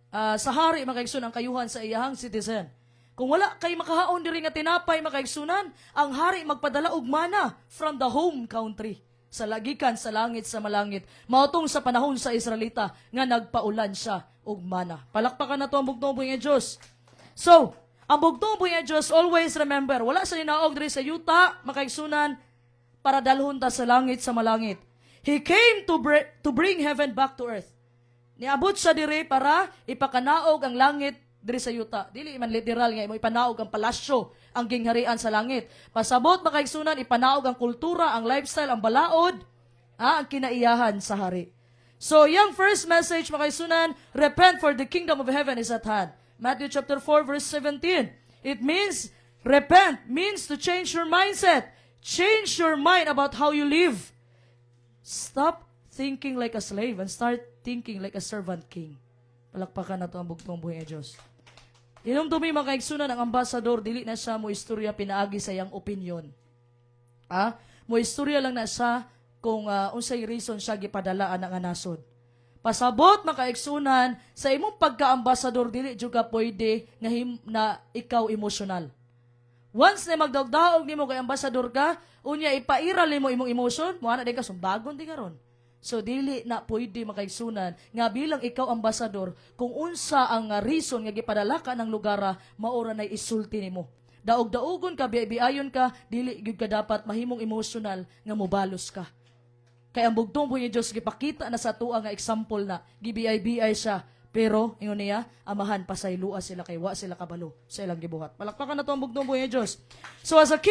S1: sa hari makaigsunan ang kayuhan sa iyahang citizen. Kung wala kay makahaon diri nga tinapay makaigsunan, ang hari magpadala og mana from the home country. Sa lagikan sa langit sa malangit. Mautong sa panahon sa Israelita nga nagpaulan siya og mana. Palakpakan nato ang bugtong buhay nga Dios. So, Ang bugtong buhi nga Dios, always remember, wala sa ninaog diri sa yuta, makaigsunan, para dalhon ta sa langit sa malangit. He came to bring heaven back to earth. Niabot siya diri para ipakanaog ang langit diri sa yuta. Dili man literal nga imo ipanaog ang palasyo, ang gingharian sa langit. Pasabot makaigsunan ipanaog ang kultura, ang lifestyle, ang balaod, ang kinaiyahan sa hari. So, yung first message makaigsunan, repent for the kingdom of heaven is at hand. Matthew chapter 4 verse 17. It means repent means to change your mindset. Change your mind about how you live. Stop thinking like a slave and start thinking like a servant king. Palakpakan na to ang bugtong buhay ng Diyos. Inumdumi mga kaigsunan, ang ambasador, dili na siya mo istorya pinaagi sa iyang opinion. Mo istorya lang na siya kung unsay reason siya gipadalaan ng nasod. Pasabot mga kaigsunan, sa imong pagka-ambasador, dili jud ka pwede na ikaw emosyonal. Once na magdagdaog nimo kay ambasador ka, unya ipairal nimo imong emotion, mo ana di ka sumbagon di karon. So dili na pwede makaigsunan nga bilang ikaw ambasador kung unsa ang reason nga gipadala ka ng lugara maura nay isulti nimo. Daog-daogon ka, biayon ka, dili gyud ka dapat mahimong emotional nga mobalos ka. Kay ang bugtong buhay ni Dios gipakita na sa tuwa nga example na gibiyay-biyay siya. Pero, ingon niya, amahan, pasaylua sila kay wa sila kabalo sa ilang gibuhat. Palakpakan na to ang bugtong buhay ni Diyos. So, as a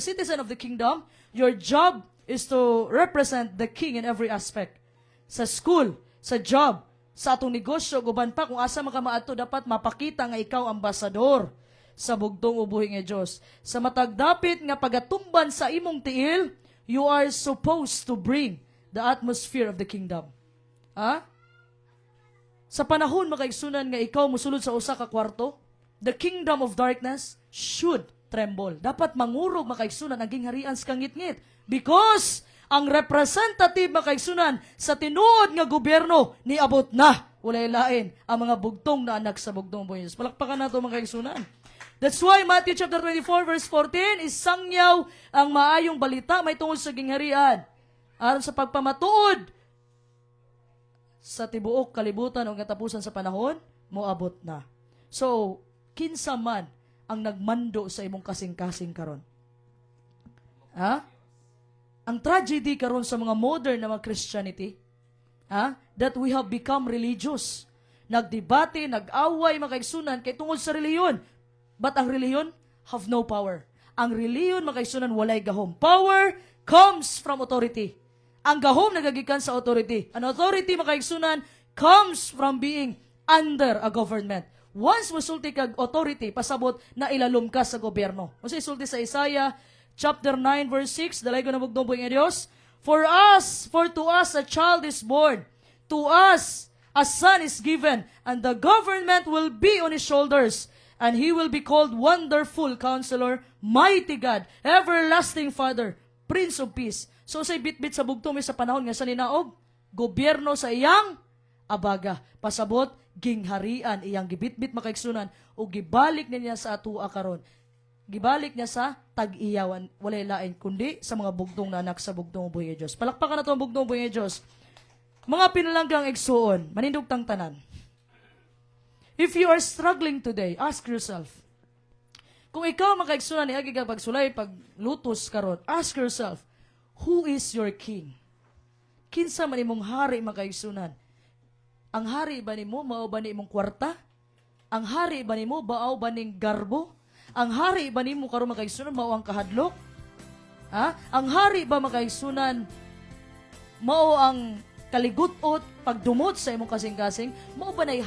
S1: citizen of the kingdom, your job is to represent the king in every aspect. Sa school, sa job, sa atong negosyo, guban pa, kung asa makamaato, dapat mapakita nga ikaw ambasador sa bugtong buhay ni Diyos. Sa matagdapit nga pagatumban sa imong tiil, you are supposed to bring the atmosphere of the kingdom. Sa panahon makaigsunan nga ikaw musulod sa usa ka kwarto, the kingdom of darkness should tremble. Dapat mangurog makaigsunan ang gingharian sa kangit-ngit. Because ang representative makaigsunan sa tinuod nga gobyerno niabot na. Walay lain ang mga bugtong na anak sa bugtong buhay. Palakpakan na ito mga kaigsunan. That's why Matthew chapter 24 verse 14 is sangyaw ang maayong balita may tungod sa gingharian. Aron sa pagpamatuod sa tibuok kalibutan o katapusan sa panahon, moabot na. So, kinsa man ang nagmando sa imong kasing-kasing karon? Ang tragedy karon sa mga modern na mga Christianity, that we have become religious. Nagdebate, nag-away, makaigsunan kay tungod sa reliyon. But ang reliyon have no power. Ang reliyon, makaigsunan, walay gahom. Power comes from authority. Ang gahom nagagikan sa authority. An authority, makaigsunan, comes from being under a government. Once musulti kag authority, pasabot na ilalom ka sa gobyerno. Kung sa isulti sa Isaiah, chapter 9, verse 6, dalay ko na bugtong buhay nga Diyos, for to us a child is born, to us a son is given, and the government will be on his shoulders, and he will be called Wonderful Counselor, Mighty God, Everlasting Father, Prince of Peace. So say bit-bit sa bugtong sa panahon nga sa ninaog, gobyerno sa iyang abaga. Pasabot, gingharian iyang gibit-bit makaigsunan o gibalik niya sa atua karon. Gibalik niya sa tag-iyawan, walay lain, kundi sa mga bugtong na anak sa bugtong buhay ni Diyos. Palakpakan na ito ang bugtong buhay ni Diyos. Mga pinalanggang igsuon, manindog tang tanan. If you are struggling today, ask yourself, kung ikaw makaigsunan ni agi ka pagsulay, paglutos karon, ask yourself, who is your king? Kinsa man imong hari makaigsunan? Ang hari ba nimo mao ba ni imong kwarta? Ang hari ba nimo baaw ba ning garbo? Ang hari ba nimo karon makaigsunan mao ang kahadlok? Ang hari ba makaigsunan mao ang kaligutot pagdumot sa imong kasing-kasing? Mao ba nay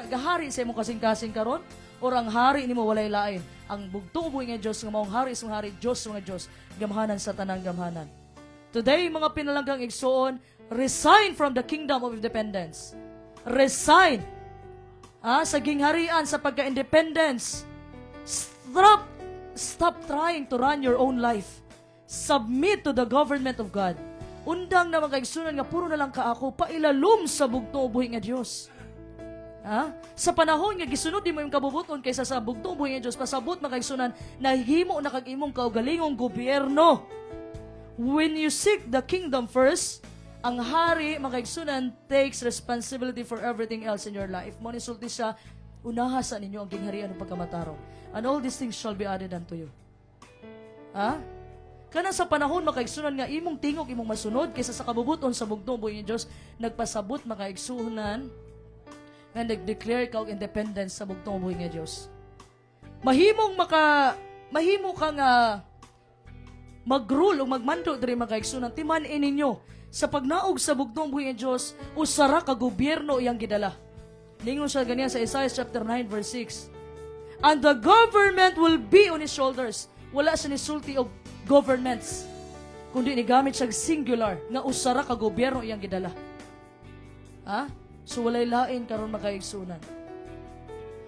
S1: gahari sa imong kasing-kasing karon? Or ang hari nimo walay lain? Ang bugtong buhay nga Dios nga maong hari sa hari, Dios nga Dios, gamhanan sa tanang gamhanan. Today, mga pinalanggang igsuon, resign from the kingdom of independence. Resign sa gingharian, sa pagka-independence. Stop trying to run your own life. Submit to the government of God. Undang na mga igsunan nga puro na lang ka ako, pailalom sa bugtong buhay nga Dios. Sa panahon nga gisunod di mo yung kabubuton kaysa sa bugtong buhay nga Dios, pasabot mga igsunan, nahimo na kag imong kaugalingong gobyerno. When you seek the kingdom first, ang hari, mga igsunan, takes responsibility for everything else in your life. Mo nisulti siya, Unaha sa ninyo ang gingharian ng pagkamatarong. And all these things shall be added unto you. Ha? Kana sa panahon makaigsunan nga imong tingog imong masunod kaysa sa kabubuton sa bugtong buhi ni Dios, nagpasabot makaigsunan nga nag-declare ka og independence sa bugtong buhi nga Dios. Mahimo ka nga mag-rule o magmando diri makaigsunan timan-in ninyo sa pagnaog sa bugtong buhi nga Dios usara ka gobyerno iyang gidala. Ningon siya ganyan sa Isaiah chapter 9 verse 6. And the government will be on his shoulders. Wala siya ni sulti og governments, kundi ni gamit siya singular nga usara ka gobyerno iyang gidala. Ha? So walay lain karon makaigsunan.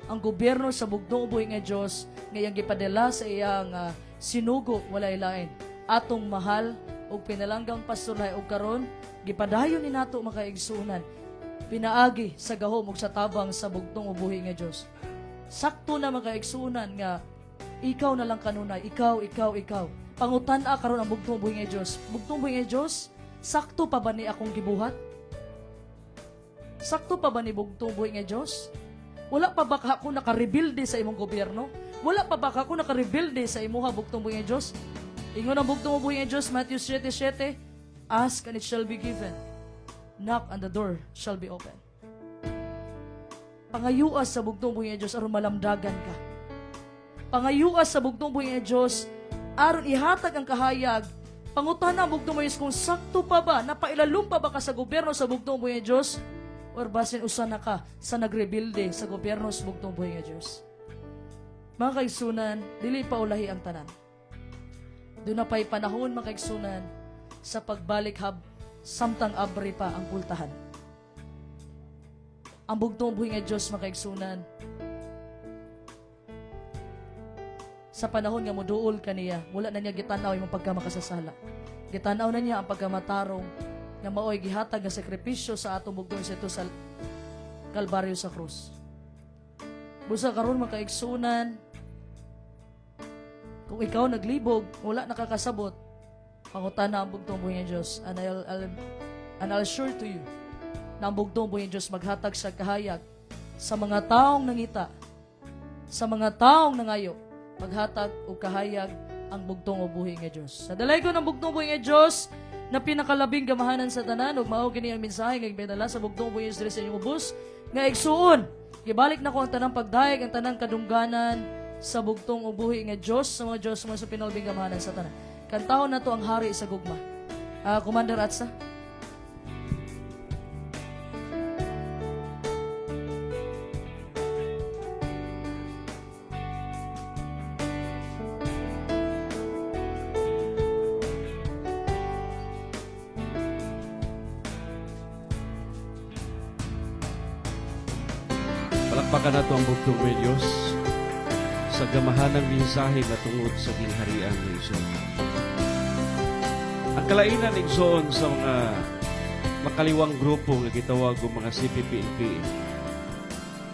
S1: Ang gobyerno sa bugtong buhi nga Dios nga iyang gipadala sa iyang sinugo walay lain. Atong mahal ug pinalanggang pastorhay ug karon gipadayon ni nato makaigsunan. Pinaagi sa gahom ug sa tabang sa bugtong buhi nga Dios. Sakto na makaigsunan nga ikaw na lang kanunay, ikaw. Pangutan-a karon ang bugtong buhi nga Dios. Bugtong buhi nga Dios, sakto pa ba ni akong gibuhat? Sakto pa ba ni bugtong buhi nga Dios? Wala pa ba ako nakarebuilde sa imong gobyerno? Wala pa ba ako nakarebuilde sa imuha bugtong buhi nga Dios? Ingon ang bugtong buhi nga Dios, Matthew 7:7, ask and it shall be given. Knock and the door shall be open. Pangayuas sa bugtong buhi nga Dios aron malamdagan ka. Pangayuas sa bugtong buhi nga Dios aron ihatag ang kahayag. Pangutana ang bugtong buhi nga Dios kung sakto pa ba, napailalum pa ba ka sa gobyerno sa bugtong buhi nga Dios? Or basin usan na ka sa nagrebuilde sa gobyerno sa bugtong buhi nga Dios? Mga kaigsunan, dili pa ulahi ang tanan. Doon na pa'y panahon, mga kaigsunan, sa pagbalik samtang abri pa ang pultahan. Ang bugtong buhi nga Dios, mga kaigsunan, sa panahon nga moduol kaniya, wala na niya gitanaw imong pagkamakasasala. Gitanaw na niya ang pagkamatarong nga maoy gihatag nga sakripisyo sa atong bugtong sa ito sa Kalbaryo sa krus. Busa karon makaigsunan, kung ikaw naglibog, wala nakakasabot, pangutana ang bugtong buhi nga Dios, and I'll assure to you na ang bugtong buhi nga Dios maghatag sa kahayag sa mga taong nangita, sa mga taong nangayo, maghatag o kahayag ang bugtong buhi nga Dios. Sa dalay ko ng bugtong buhi nga Dios na pinakalabing gamahanan sa tanan ug mao kini ang mensahe nga ipinadala sa bugtong buhi nga Dios sa inyong ubos nga igsuon. Gibalik na ko ang tanang pagdayeg, ang tanang kadungganan sa bugtong buhi nga Dios sa mga Dios mo sa pinalabing gamahanan sa tanan. Kantahon nato ang hari sa gugma. Commander Atsa.
S3: Palakpakan nato ang bugtong ng Diyos sa gamahanang mensahe na tungod sa gingharian ng Igsoon. Ang kalainan ng Igsoon sa mga makaliwang grupo nga gitawag og mga CPP-NP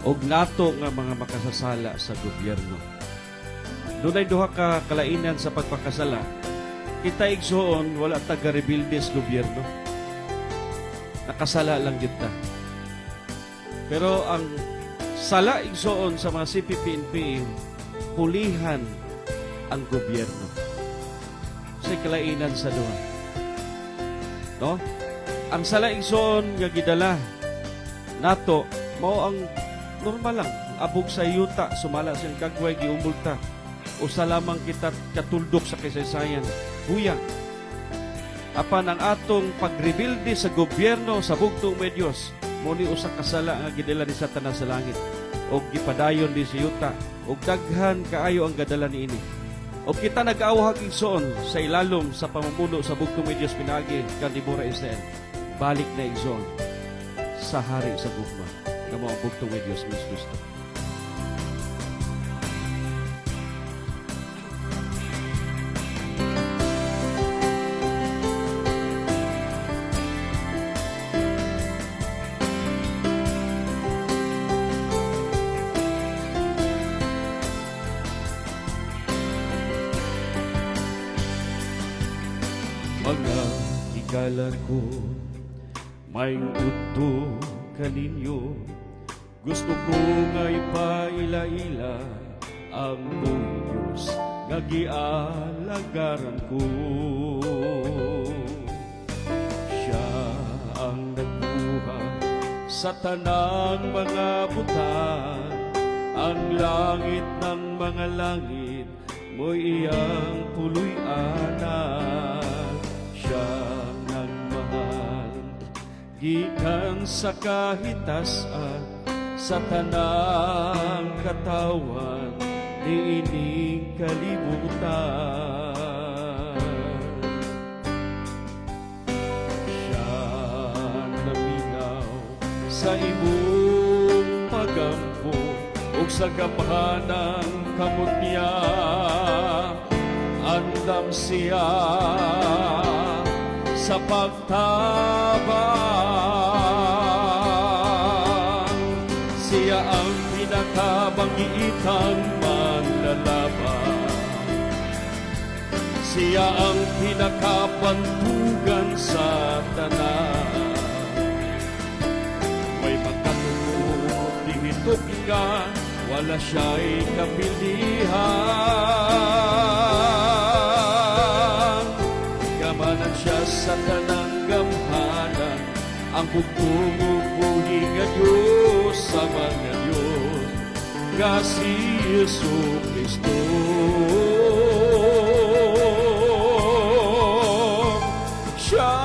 S3: og nato nga mga makasasala sa gobyerno. Dunay duha ka kalainan sa pagpakasala. Kita Igsoon wala taga-rebuilde sa gobyerno. Nakasala lang kita. Pero ang sala igsoon sa mga CPP-NP, hulihan ang gobyerno. Sa kalainan sa duha. No? Ang sala igsoon nga gidala nato mao ang normal lang. Abog sa yuta, sumala siyang kagway, giumulta. O sa lamang kita katuldok sa kasaysayan. Huya. Apan ang atong pagrebuilde sa gobyerno sa bugtong may Diyos, muni usa ka sala nga gidala ni Satanas sa langit og gipadayon di sa yuta og daghan kaayo ang gadala niini. Og kita nag-awhag igsoon sa ilalom sa pamumuno sa bugtong may Dios pinagi kan Deborah Israel. Balik na igsoon sa hari sa gugma nga mao ang bugtong may Dios mis Kristo. Mga higala ko, may uto kaninyo, Gusto ko nga ipaila-ila ang mong Diyos nga gialagaran ko. Siya ang nagbuha sa tanang mga butan, ang langit ng mga langit mo'y iyang puloy-anan. Siya nagmahal gikan sa kahitasan, sa tanang katawan ni ining kalibutan. Siya naminaw sa imong pagampo ug sa gamhanang kamot niya andam siya sa pagtabang. Siya ang pinakabangiitang manlalaban. Siya ang pinakabantugan sa tanan. May magkatulog dihitog nga, wala siya'y kapilihan. Gamanan siya sa tanang gamhanan, ang bugtong-buhi nga Diyos sa mga Diyos, nga si Yesu Kristo. Siya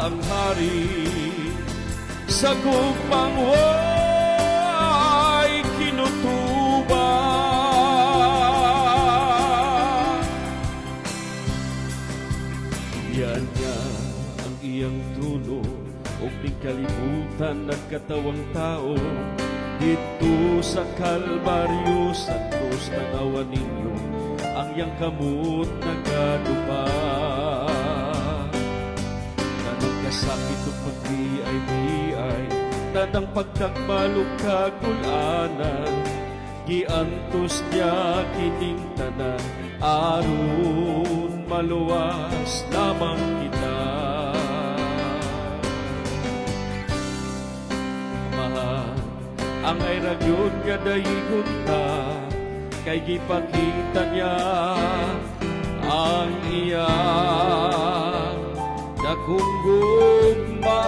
S3: ang hari sa gugmang way kinutuban. Yan niya ang iyang tulong ug di kalibutan ng katawang tao. Dito sa Kalbaryo, sa krus tanawan ninyo ang iyang kamot nagadupa. Tanang kasakit o pag-biay-biay, tanang pagkagmalog kagulanan, giantos niya kining tanan, aron maluwas lamang kita. Ang ay ragyod nga dayigon ta, kay gipakita niya ang iyang dakong gugma.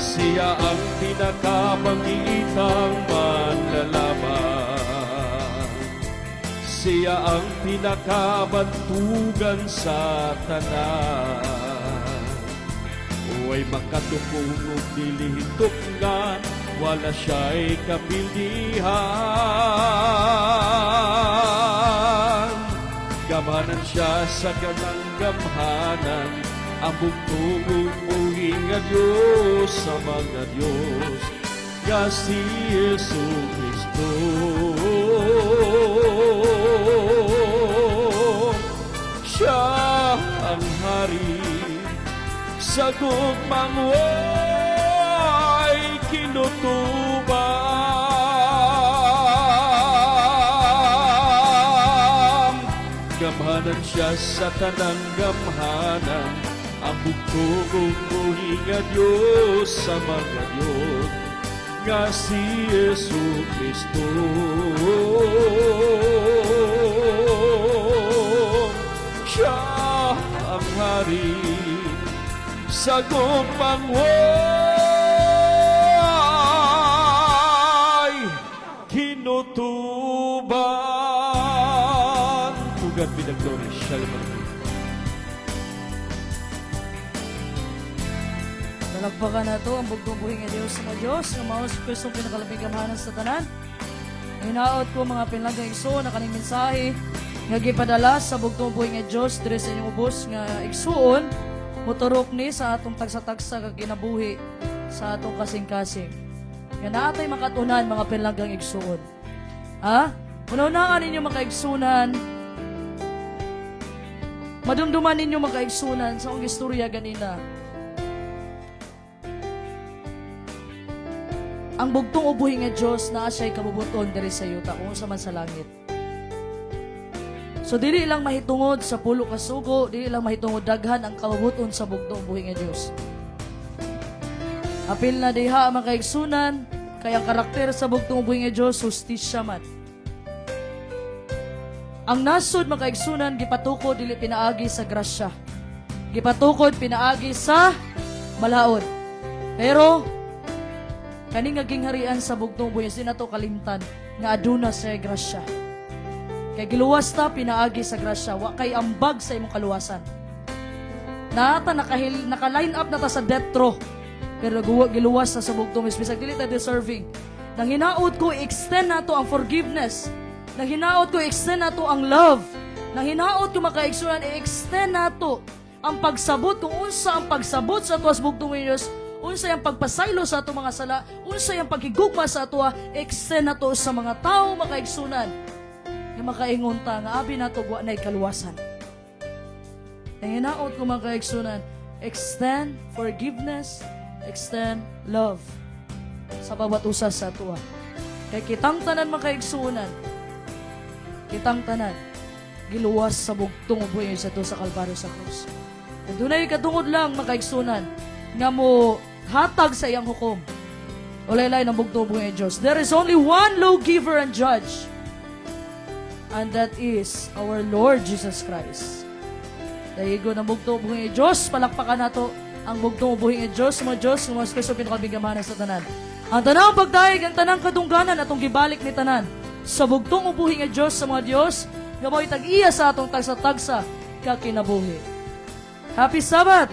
S3: Siya ang pinakabangiitang manlalaban. Siya ang pinakabantugan sa tanan. Huwag makatupungog nilihitok nga, wala siya'y kapilihan. Gamanan siya sa ganang gamhanan, ang bugtong umuwi nga Diyos sa mga Diyos, nga si Yesu Kristo. Siya ang hari sa gugmang way kinutuban. Gamhanan siya sa tanang gamhanan, ang bugtong umuwi nga Diyos sa mga Diyos, nga si Yesu Kristo. Siya ang hari sa gugmang way kinutuban. To God be the glory. Shalom.
S1: Talagpakan na ito ang bugtong buhi nga Diyos sa mga Diyos, nga maos Kristong pinakalabing gamhanan sa tanan. Hinaot ko mga pinlagang igso na kaning mensahe nga gipadala sa bugtong buhi nga Diyos dire sa inyong ubos nga igsuon, motorok ni sa atong tagsa-tagsa kag kinabuhi sa atong kasing-kasing. Nga naatay makatunan mga pinlagang igsuon. Ha? Una-unaan ninyo makaigsunan, madumduman ninyo makaigsunan sa akong istorya ganina. Ang bugtong ubuhi nga Diyos na siya'y kabubuton diri sa yuta kung sa man sa langit. So dili lang mahitungod sa pulo ka sugo, dili lang mahitungod daghan ang kabubuton sa bugtong ubuhi nga Diyos. Apil na diha mga kaigsunan, kay ang karakter sa bugtong ubuhi nga Dios hustisya man. Ang nasod mga kaigsunan gipatukod dili pinaagi sa grasya. Gipatukod pinaagi sa balaod. Pero kani nga gingharian sa bugtong ubuhi sinato kalimtan nga aduna sa grasya. Kay giluwas ta pinaagi sa grasya, wa kay ambag sa imong kaluwasan. Nata naka-line up na ta sa death row. Pero giluwas na sa bugtong bisag dili ta deserving. Nang hinaot ko extend nato ang forgiveness. Nang hinaot ko extend nato ang love. Nang hinaot ko makaigsunan i-extend nato ang pagsabot kung unsa ang pagsabot sa tuwas bugtong Diyos, unsa ang pagpasaylo sa ato mga sala, unsa ang paghigugma sa ato, extend nato sa mga tao makaigsunan. Nga makaingon ta nga abi nato wa nay kaluwasan. Nang hinaot ko makaigsunan, extend forgiveness, extend love sa bawat usa sa ato. Kay kitang tanan makaigsunan, kitang tanan giluwas sa bugtong ubuhi sa to sa Kalbaryo sa krus. Kung dunay katungod lang makaigsunan nga mo hatag sa iyang hukom. Ulay-lay ng bugtong ubuhi ng Diyos. There is only one lawgiver and judge, and that is our Lord Jesus Christ. Dahigo ng bugtong ubuhi ng Diyos, palakpakan nato ang bugtong ubuhi ng Diyos, mga Diyos, mga Kristo pinakabigamanan sa tanan. Ang tanang pagdaig, ang tanang kadungganan atong gibalik ni tanan sa bugtong ubuhi ng Diyos sa mga Diyos, nga mo'y tag-iya sa atong tagsa-tagsa kakinabuhi. Happy Sabbath!